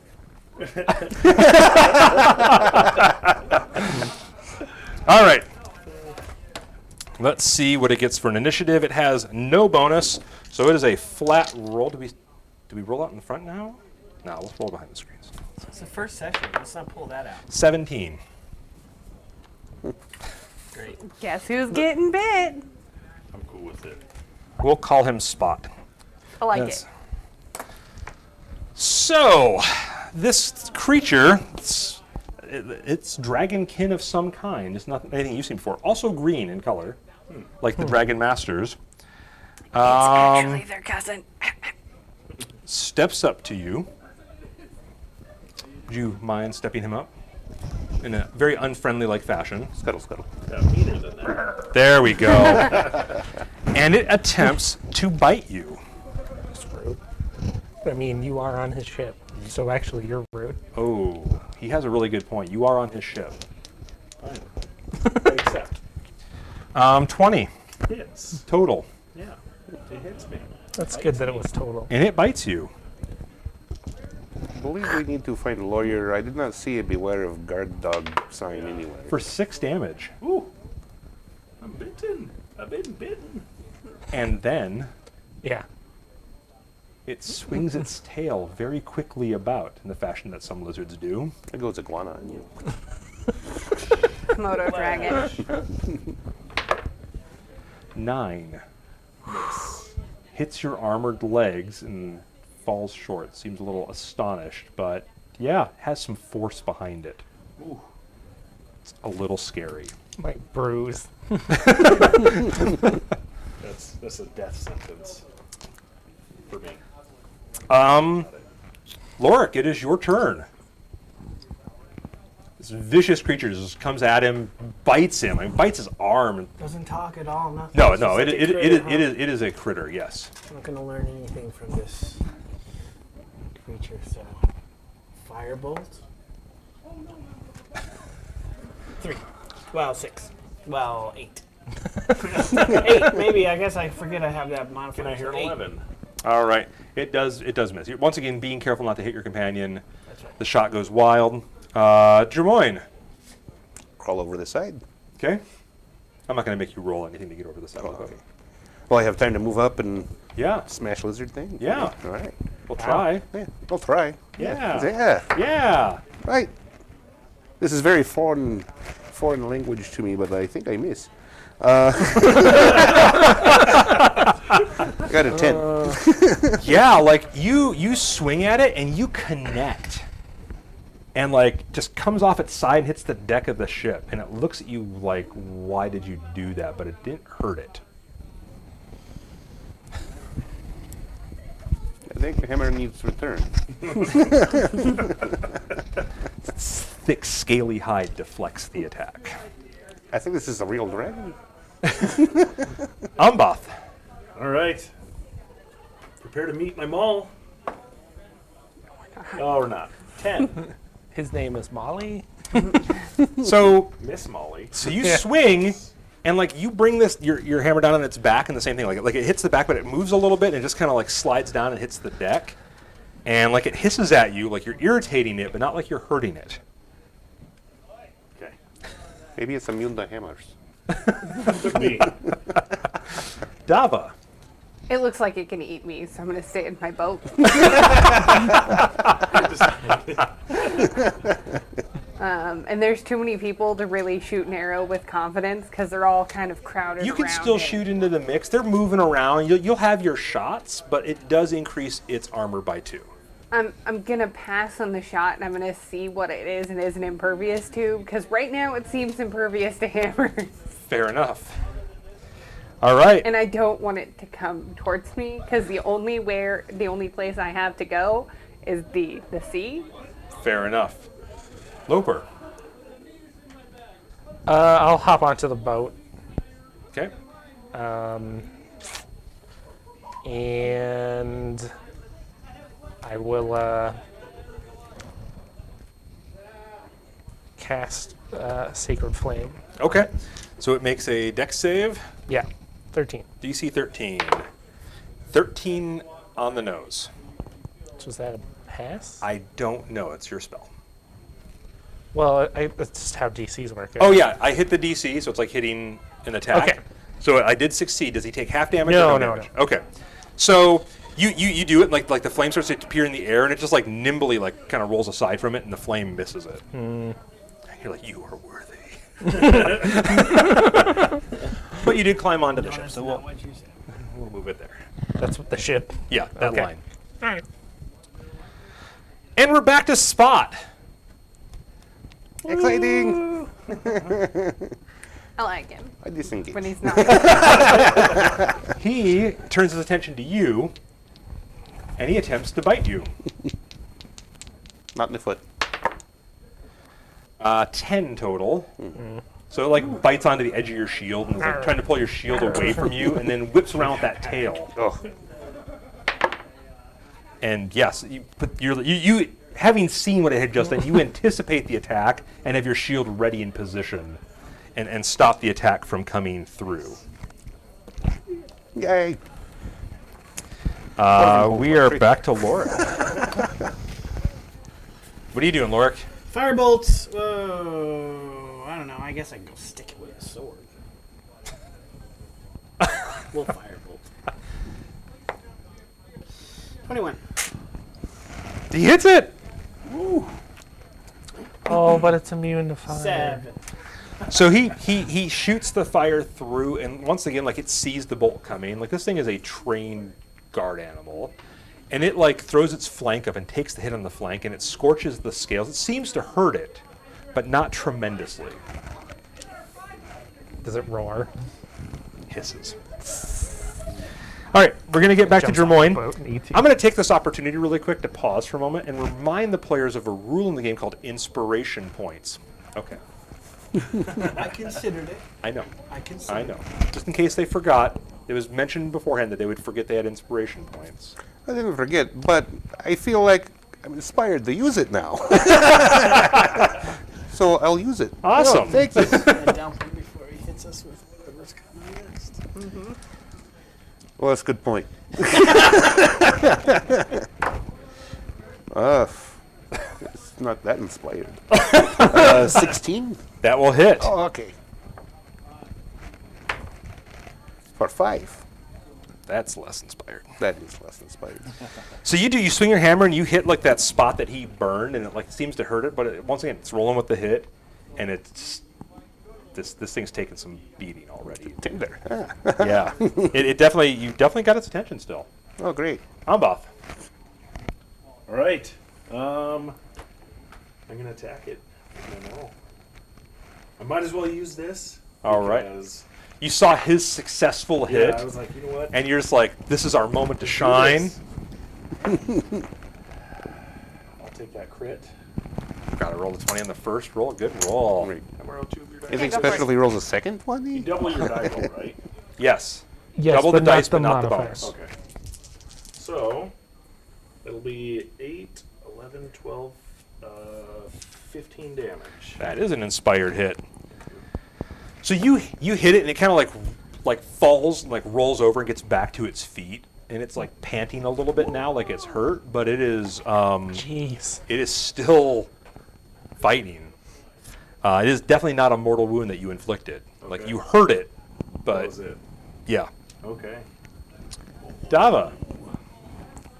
All right. Let's see what it gets for an initiative. It has no bonus, so it is a flat roll. Do we roll out in the front now? No, let's roll behind the screens. It's the first session. Let's not pull that out. 17. Great. Guess who's getting bit? I'm cool with it. We'll call him Spot. I like Yes. it. So, this creature, it's dragonkin of some kind. It's not anything you've seen before. Also green in color, like the Dragon Masters. Actually, their cousin. Steps up to you. Would you mind stepping him up? In a very unfriendly-like fashion. Scuttle, scuttle. Yeah, meaner than that. There we go. And it attempts to bite you. That's rude. I mean, you are on his ship, so actually you're rude. Oh, he has a really good point. You are on his ship. Fine. I accept. 20 Hits. total. Yeah, it hits me. That's good that it was total. And it bites you. I believe we need to find a lawyer. I did not see a beware of guard dog sign anywhere. For 6 damage. Ooh, I'm bitten. I've been bitten. And then Yeah. it swings its tail very quickly about in the fashion that some lizards do. There goes iguana on you. Komodo dragon. 9. Hits your armored legs and falls short. Seems a little astonished, but yeah, has some force behind it. Ooh. It's a little scary. Like bruise. That's a death sentence for me. Lorik, it is your turn. this vicious creature just comes at him, bites him, bites his arm. Doesn't talk at all. Nothing. No, It's no, just it, like a it, critter, it, huh? it is a critter, yes. I'm not gonna learn anything from this creature. So, firebolt. 3. Well, 6. Well, 8. 8, maybe. I guess I forget I have that modifier. Can I hear an 8. 11? All right, it does miss. You're, once again, being careful not to hit your companion. That's right. The shot goes wild. Jermoyne, Crawl over the side. okay? I'm not going to make you roll anything to get over the side. Okay. Well, I have time to move up and Yeah, smash lizard thing? Yeah. All right. we'll try. Yeah, I'll try. Yeah. Yeah. Yeah. Right. This is very foreign language to me, but I think I miss. Got a 10. Yeah, like you swing at it and you connect. And like just comes off its side and hits the deck of the ship. And it looks at you like, why did you do that? But it didn't hurt it. I think the hammer needs return. Its thick, scaly hide deflects the attack. I think this is a real dragon. Ambath. All right. Prepare to meet my maul. Oh, or not. 10. His name is Molly. So Miss Molly. you swing and like you bring this your hammer down on its back and the same thing. Like it hits the back, but it moves a little bit and it just kind of like slides down and hits the deck. And like it hisses at you like you're irritating it, but not like you're hurting it. Okay. Maybe it's immune to hammers. Could be. Dava. It looks like it can eat me, so I'm going to stay in my boat. And there's too many people to really shoot an arrow with confidence because they're all kind of crowded You can around still it. shoot into the mix. They're moving around. You'll have your shots, but it does increase its armor by 2. I'm going to pass on the shot and I'm going to see what it is and isn't impervious to because right now it seems impervious to hammers. Fair enough. All right. And I don't want it to come towards me because the only place I have to go is the sea. Fair enough. Loper. I'll hop onto the boat. Okay. And I will cast Sacred Flame. Okay. So it makes a dex save. Yeah, 13. DC 13. 13 on the nose. So is that a pass? I don't know. It's your spell. Well, that's just how DCs work. Oh, yeah. I hit the DC, so it's like hitting an attack. Okay. So I did succeed. Does he take half damage No, or no, damage? Okay. So you do it, like the flame starts to appear in the air, and it just like nimbly like kind of rolls aside from it, and the flame misses it. And you're like, you are worthy. But you did climb onto the ship, That's so not what you said. we'll move it there. That's the ship. Yeah, that Okay. line. All right. And we're back to Spot. Exciting! I like him I disengage. when he's not. He turns his attention to you, and he attempts to bite you. Not in the foot. 10 total. So it like bites onto the edge of your shield and is like trying to pull your shield away from you, and then whips around with that tail. Oh, And yes, you having seen what it had just done, you anticipate the attack and have your shield ready in position, and stop the attack from coming through. yay! We are back to Lorik. What are you doing, Lorik? Firebolts. Whoa. I don't know. I guess I can go stick it with a sword. We'll firebolt. 21. He hits it. Oh, but it's immune to fire. 7. So he shoots the fire through, and once again, like it sees the bolt coming. Like this thing is a trained guard animal, and it like throws its flank up and takes the hit on the flank, and it scorches the scales. It seems to hurt it, but not tremendously. Does it roar? Hisses. All right, we're gonna get back to Jumps off the Jermoyne. boat and eats you. I'm going to take this opportunity really quick to pause for a moment and remind the players of a rule in the game called inspiration points. Okay. I considered it. I know. I considered I know. Just in case they forgot, it was mentioned beforehand that they would forget they had inspiration points. I didn't forget, but I feel like I'm inspired to use it now. So I'll use it. Awesome. Oh, thank you. And dump him before he hits us with whatever's coming next. Well, that's a good point. It's not that inspired. 16? That will hit. Oh, okay. For 5. That's less inspired. That is less inspired. So you swing your hammer and you hit like that spot that he burned, and it like seems to hurt it, but once again, it's rolling with the hit, and it's this thing's taken some beating already. Tinder. Yeah, you definitely got its attention still. Oh, great. Amboth. All right. I'm gonna attack it. I know. I might as well use this. All right. because- You saw his successful hit, Yeah, I was like, you know what? and you're just like, this is our moment to shine. I'll take that crit. Got to roll the 20 on the first roll. Good roll. Great. And we're on 2 of your dice. Anything go for it. special if he rolls a second one? You double your die roll, right? Yes. Yes, Double but the dice, not but not the modifiers. bonus. Okay. So, it'll be 8, 11, 12, 15 damage. That is an inspired hit. So you hit it and it kind of like falls, like rolls over and gets back to its feet, and it's like panting a little bit now, like it's hurt, but it is Jeez. it is still fighting. It is definitely not a mortal wound that you inflicted. Like Okay. you hurt it, That but was it. yeah. Okay. Dava.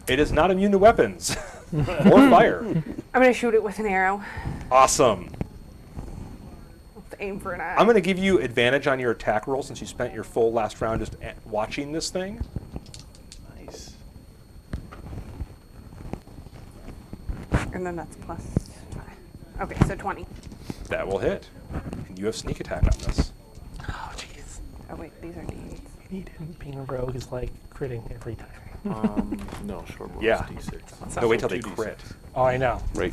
It is not immune to weapons or fire. I'm gonna shoot it with an arrow. Awesome. Let's aim for an eye. I'm going to give you advantage on your attack roll since you spent your full last round just watching this thing. Nice. And then that's plus 5. Okay, so 20. That will hit. And you have sneak attack on this. Oh, jeez. Oh wait, these are d8s. Being a rogue is like critting every time. No, short roll Yeah. is D6. No, wait till they 2d6 crit. Oh, I know. Right.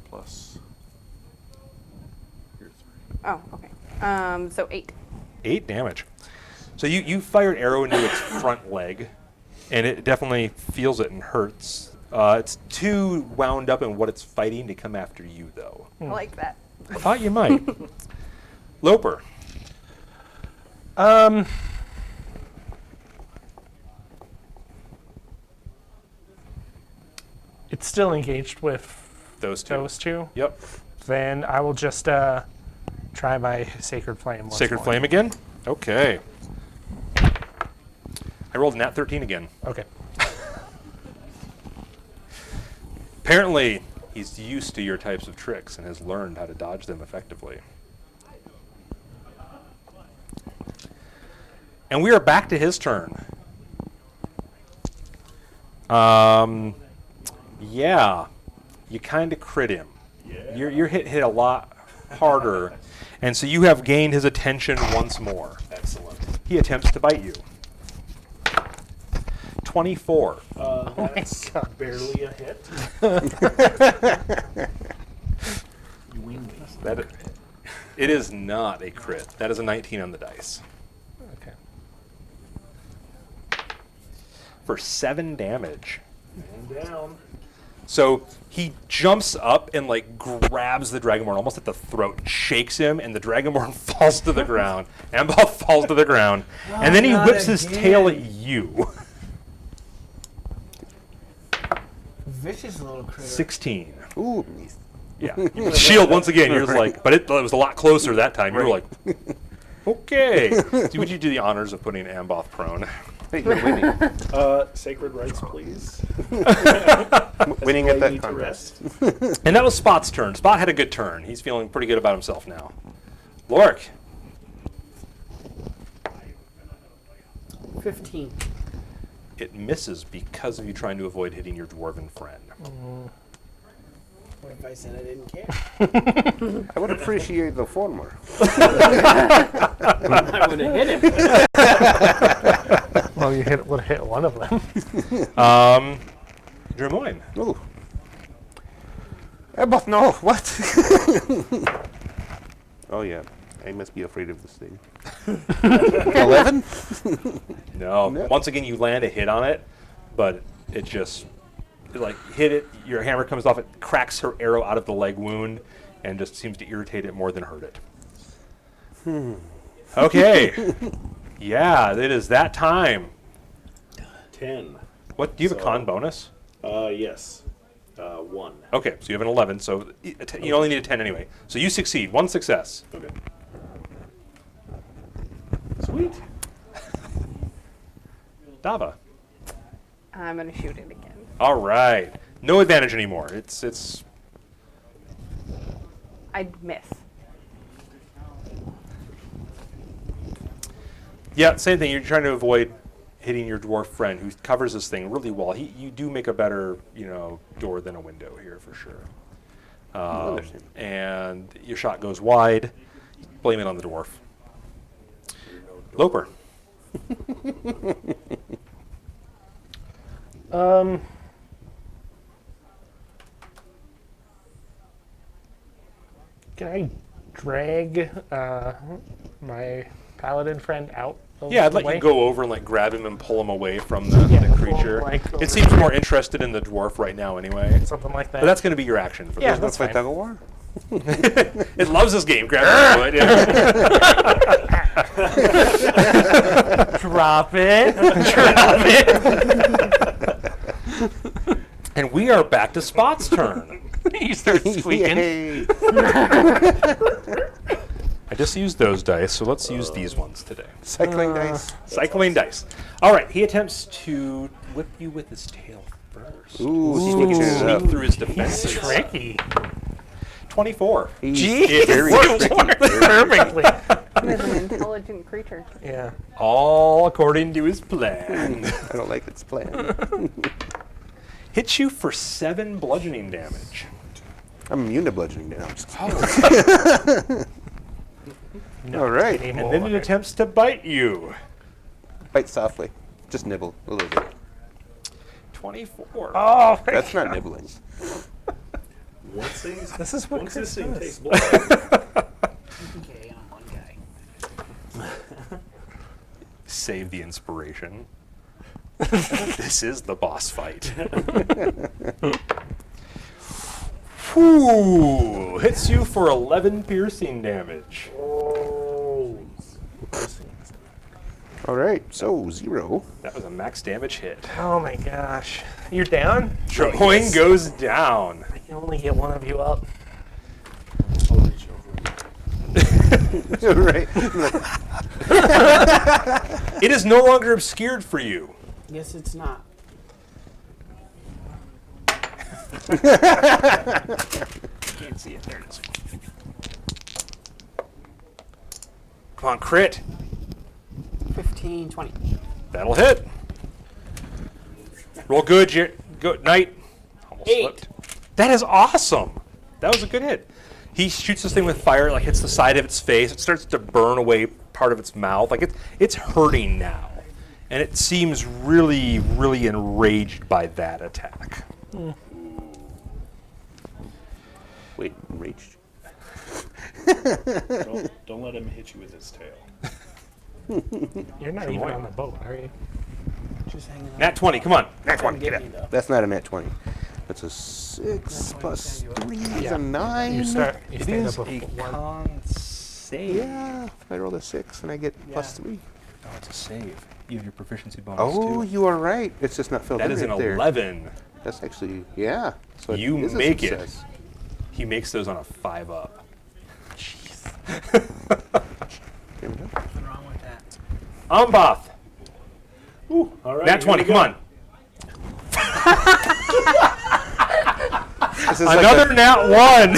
Plus your 3. Oh, okay. So 8. 8 damage. So you fire an arrow into its front leg, and it definitely feels it and hurts. It's too wound up in what it's fighting to come after you, though. I like that. I thought you might. Loper. It's still engaged with Those two. those two. Yep. Then I will just try my Sacred Flame. once Sacred more. Flame again? Okay. I rolled nat 13 again. Okay. Apparently, he's used to your types of tricks and has learned how to dodge them effectively. And we are back to his turn. Yeah, you kind of crit him. Yeah. Your hit a lot harder, and so you have gained his attention once more. Excellent. He attempts to bite you. 24. That's barely a hit. You wing me. It is not a crit. That is a 19 on the dice. Okay. For 7 damage. And down. So he jumps up and like grabs the Dragonborn almost at the throat, shakes him, and the Dragonborn falls to the ground. Amboth falls to the ground, and then he not whips his tail at again. you. Vicious little critter. 16. Ooh, Yeah. You put the shield once again. You're just like, but it was a lot closer that time. You were like, okay. So would you do the honors of putting Amboth prone? hey, you're winning. Sacred rights, please. Winning I at that need to contest. rest. And that was Spot's turn. Spot had a good turn. He's feeling pretty good about himself now. Lorik. 15. It misses because of you trying to avoid hitting your dwarven friend. What if I said I didn't care? I would appreciate the former. I would have hit him. Well, you would hit one of them. Drimoyne. Ooh. I both know. What? Oh, yeah. I must be afraid of this thing. 11? No. No. Once again, you land a hit on it, but it just like hit it. Your hammer comes off. It cracks her arrow out of the leg wound, and just seems to irritate it more than hurt it. Okay. Yeah, it is that time. 10. What do you have a So- con bonus? Yes. 1. Okay, so you have an 11. So you only need a 10 anyway. So you succeed. 1 success. Okay. Sweet. Dava. I'm gonna shoot it again. All right. No advantage anymore. It's. I'd miss. Yeah, same thing. You're trying to avoid hitting your dwarf friend who covers this thing really well. You do make a better, door than a window here for sure. Understand. And your shot goes wide. Blame it on the dwarf. Loper. Can I drag my paladin friend out? Of Yeah, I'd the let way? you go over and grab him and pull him away from the Yeah, creature. over It seems more interested in the dwarf right now anyway. Something like that. But that's going to be your action. For Yeah, this. that's Play fine. tug of war? It loves this game. Grab it. Yeah. Drop it. And we are back to Spot's turn. You start squeaking. Yay. I just used those dice, so let's use these ones today. Cycling dice. Cycling dice. All right, he attempts to whip you with his tail first. Ooh, See if he can switches it up. sneak through his defenses. Tricky. 24. Gee, very works tricky. perfectly. He's an intelligent creature. Yeah. All according to his plan. I don't like its plan. Hits you for 7 bludgeoning damage. I'm immune to bludgeoning damage. No, All right. anymore. And then it attempts to bite you. Bite softly. Just nibble a little bit. 24. Oh, That's not nibbling. Once things, this is what once Chris this thing does. takes blood, Okay, I'm one guy. Save the inspiration. This is the boss fight. Whew, hits you for 11 piercing damage. All right, so 0. That was a max damage hit. Oh my gosh. You're down? Drawing goes down. I can only get one of you up. I'll reach over. Right. It is no longer obscured for you. Guess it's not. Can't see it. There it is. Come on, crit. 15, 20. That'll hit. Roll good, good night. Almost 8. slipped. That is awesome. That was a good hit. He shoots this thing with fire, like hits the side of its face. It starts to burn away part of its mouth. Like it's hurting now. And it seems really, really enraged by that attack. Wait, enraged? Don't let him hit you with his tail. You're not even on the boat, are you? Just hanging out. Nat 20, come on. Nat 20, Get get me, it. though. That's not a nat 20. That's a 6 plus 3 is a 9. You stand is up a with one. con save. Yeah, I roll a 6 and I get plus 3. Oh, it's a save. You have your proficiency bonus Oh, too. you are right. It's just not filled That in is right an there. 11. That's actually, yeah. So it You is a make it. success. He makes those on a 5-up. There we go. Nothing wrong with that. Amboth. All right. Nat 20, come on. This is like Another nat 1.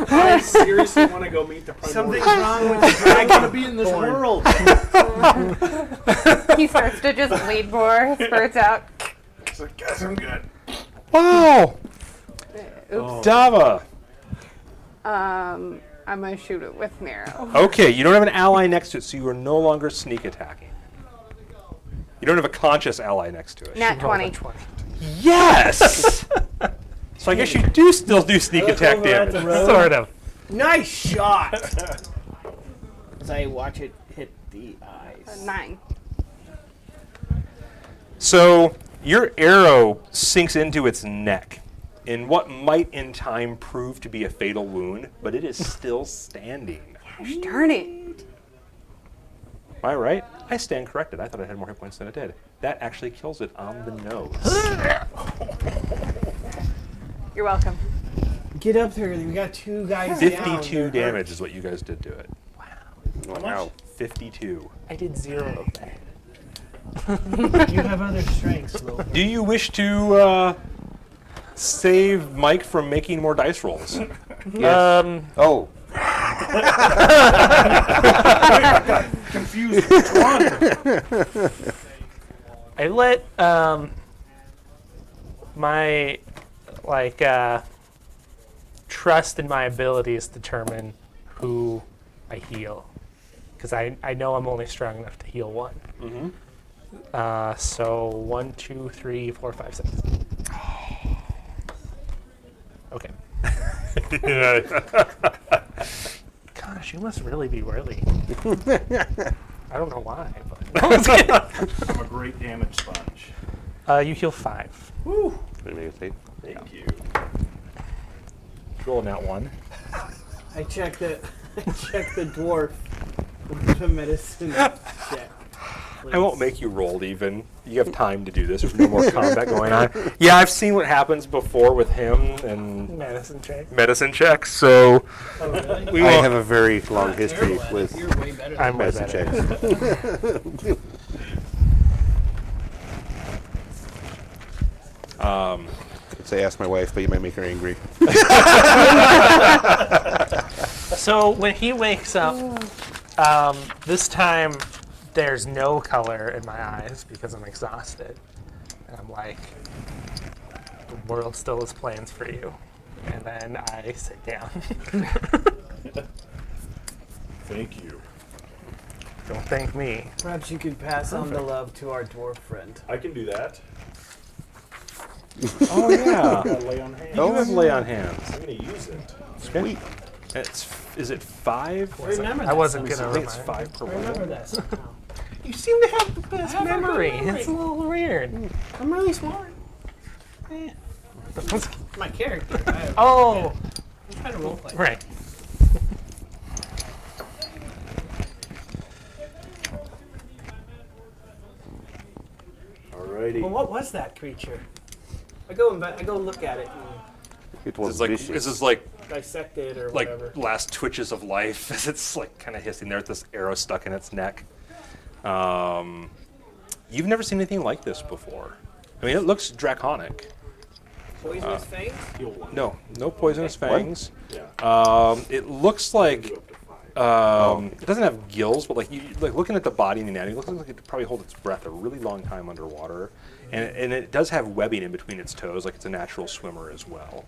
I seriously want to go meet the primordial. Something's wrong with the I gotta be in this world. He starts to just bleed more, spurts out. Guys, I'm good. Wow. Oops. Dava. I'm gonna shoot it with an arrow. Okay, you don't have an ally next to it, so you are no longer sneak attacking. You don't have a conscious ally next to it. Nat Roll a 20. Yes! So I guess you do still do sneak look attack over at damage. the road. Sort of. Nice shot! As I watch it hit the eyes. 9. So your arrow sinks into its neck in what might in time prove to be a fatal wound, but it is still standing. Gosh darn it. Am I right? I stand corrected. I thought it had more hit points than it did. That actually kills it on the nose. You're welcome. Get up there. We got 2 guys down. 52 damage is what you guys did to it. Wow. 52. I did 0 of that. You have other strengths, Lo. Do you wish to save Mike from making more dice rolls? Oh, Confused. Which one? I let my trust in my abilities determine who I heal, because I know I'm only strong enough to heal one. Mm-hmm. So 1, 2, 3, 4, 5, 6. Okay. Gosh, you must really be worthy. I don't know why, but I'm a great damage sponge. you heal 5. Woo! Thank Thank you. Roll that one. I check the dwarf with the medicine check. I won't make you roll even. You have time to do this. There's no more combat going on. Yeah, I've seen what happens before with him and Medicine check. medicine checks, so Oh, really? we I won't. have a very long history Terrible. with You're way better than I'm way medicine better. checks. Say ask my wife, but you might make her angry. So when he wakes up, this time there's no color in my eyes because I'm exhausted. And I'm like, the world still has plans for you. And then I sit down. Thank you. Don't thank me. Perhaps you could pass on the love to our dwarf friend. I can do that. Oh yeah. Gotta lay on hands. You have lay on hands. I'm gonna use it. Sweet. Is it 5? Remember I that. wasn't I gonna think it's remind. 5 per Remember roll. that somehow. You seem to have the best have a good memory. memory. It's a little weird. I'm really smart. Eh. My character. I'm Oh, trying to roleplay. right. Alrighty. Well, what was that creature? I go look at it and It was It's like vicious. this is like dissect it or like whatever. last twitches of life as it's like kind of hissing there with this arrow stuck in its neck. You've never seen anything like this before. I mean, it looks draconic. Poisonous fangs? Heal one. No poisonous fangs. Yeah. It looks Do like up to 5. it doesn't have gills, but like looking at the body and the anatomy, it looks like it could probably hold its breath a really long time underwater, and it does have webbing in between its toes, like it's a natural swimmer as well.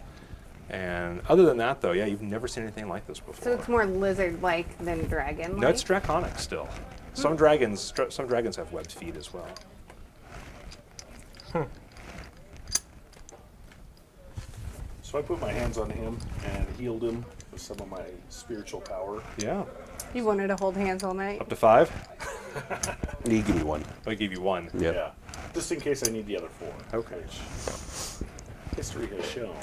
And other than that, though, yeah, you've never seen anything like this before. So it's more lizard-like than dragon-like? No, it's draconic still. Some dragons have webbed feet as well. So I put my hands on him and healed him with some of my spiritual power. Yeah, You wanted to hold hands all night? up to 5. You give me one. I give you 1. Yep. Yeah. Just in case I need the other 4. Okay. Which history has shown.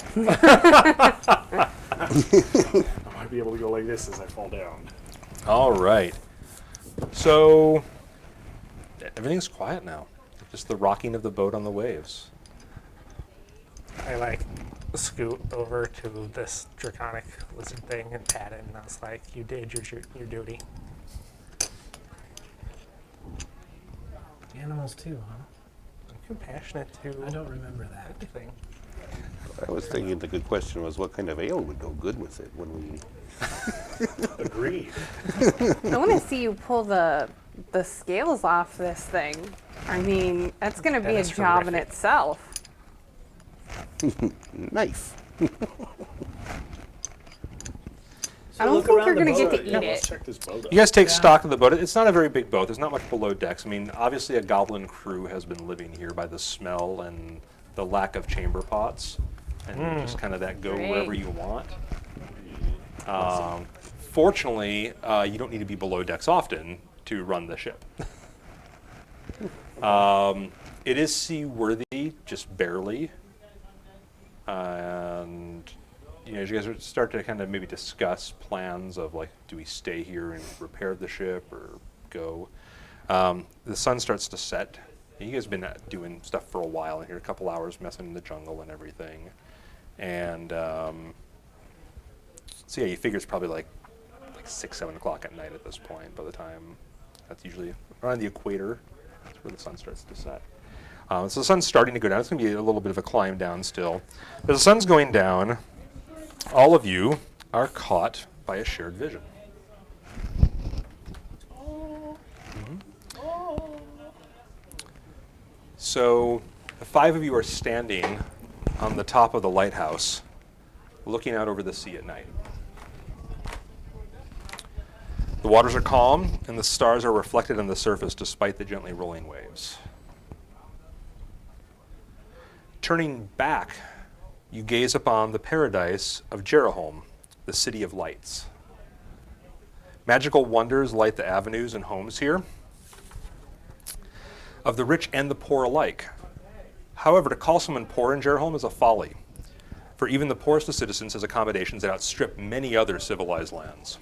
I might be able to go like this as I fall down. All right. So everything's quiet now. Just the rocking of the boat on the waves. I scoot over to this draconic lizard thing and pat it, and I was like, "You did your duty." Animals too, huh? I'm compassionate to I don't remember that. everything. I was thinking the good question was what kind of ale would go good with it when we. Agreed. I want to see you pull the scales off this thing. I mean, that's going to be a is job in horrific. itself. Knife. I don't look think around you're the going to get boat. to Yeah, eat let's it. check this boat out. You guys take stock of the boat. It's not a very big boat. There's not much below decks. I mean, obviously a goblin crew has been living here by the smell and the lack of chamber pots. and just kind of that go Great. wherever you want. Fortunately, you don't need to be below decks often to run the ship. It is seaworthy, just barely. And as you guys start to kind of maybe discuss plans of like, do we stay here and repair the ship or go? The sun starts to set. You guys have been doing stuff for a while in here, a couple hours messing in the jungle and everything. And so yeah, you figure it's probably like 6, 7 o'clock at night at this point. By the time that's usually around the equator, that's where the sun starts to set. So the sun's starting to go down. It's going to be a little bit of a climb down still. As the sun's going down, all of you are caught by a shared vision. So the 5 of you are standing on the top of the lighthouse, looking out over the sea at night. The waters are calm, and the stars are reflected on the surface despite the gently rolling waves. Turning back, you gaze upon the paradise of Jeroholm, the city of lights. Magical wonders light the avenues and homes here, of the rich and the poor alike. However, to call someone poor in Jeroholm is a folly, for even the poorest of citizens has accommodations that outstrip many other civilized lands.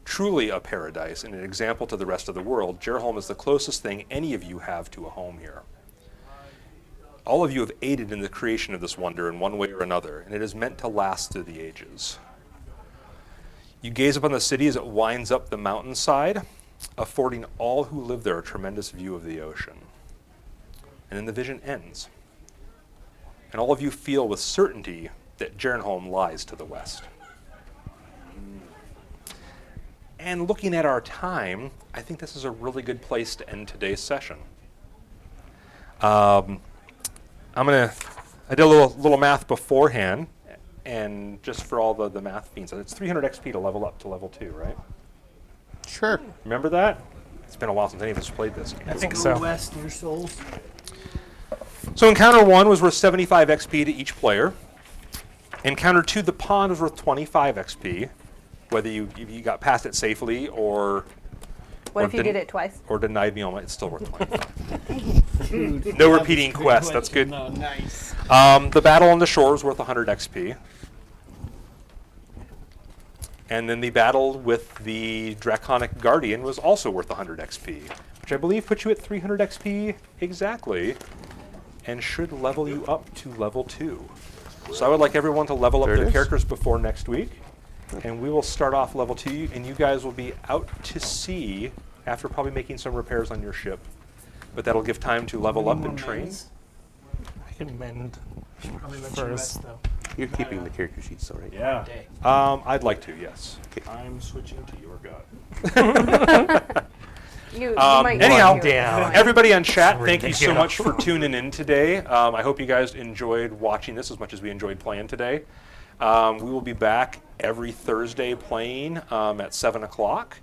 Truly a paradise and an example to the rest of the world, Jeroholm is the closest thing any of you have to a home here. All of you have aided in the creation of this wonder in one way or another, and it is meant to last through the ages. You gaze upon the city as it winds up the mountainside, affording all who live there a tremendous view of the ocean. And then the vision ends. And all of you feel with certainty that Jeroholm lies to the west. And looking at our time, I think this is a really good place to end today's session. I did a little math beforehand, and just for all the math fiends, it's 300 XP to level up to level 2, right? Sure. Remember that? It's been a while since any of us played this game. I think Go so. west, your souls. So encounter 1 was worth 75 XP to each player. Encounter 2, the pond, was worth 25 XP, whether you got past it safely or What if you did it twice? or denied me all my, it's still worth 25. Dude, No that repeating was a good quests, that's question. good. No, nice. The battle on the shore was worth 100 XP. And then the battle with the Draconic Guardian was also worth 100 XP, which I believe puts you at 300 XP exactly, and should level you up to level 2. So I would like everyone to level up There it their is. characters before next week, and we will start off level 2, and you guys will be out to sea after probably making some repairs on your ship. But that'll give time to level up and train. I can mend Probably let you first. rest, though. You're keeping the character sheets, all right? Yeah. Day. I'd like to, yes. I'm switching to your god. You might Anyhow, want to. down. everybody on chat, thank you so Ridiculous. much for tuning in today. I hope you guys enjoyed watching this as much as we enjoyed playing today. We will be back every Thursday playing at 7 o'clock.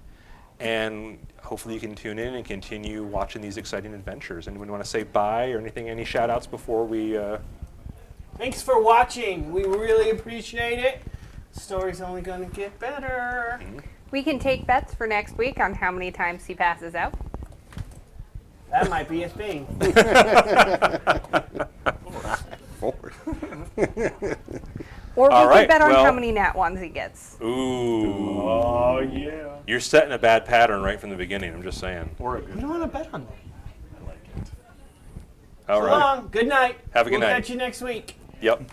And hopefully you can tune in and continue watching these exciting adventures. Anyone want to say bye or anything, any shout outs before we... Thanks for watching. We really appreciate it. Story's only going to get better. We can take bets for next week on how many times he passes out. That might be a thing. Or we All can right, bet on well- how many nat ones he gets. Ooh. Oh, yeah. You're setting a bad pattern right from the beginning, I'm just saying. Or a You good. don't want to bet on that. I like it. All So right. long. Good night. Have a good We'll night. catch you next week. Yep.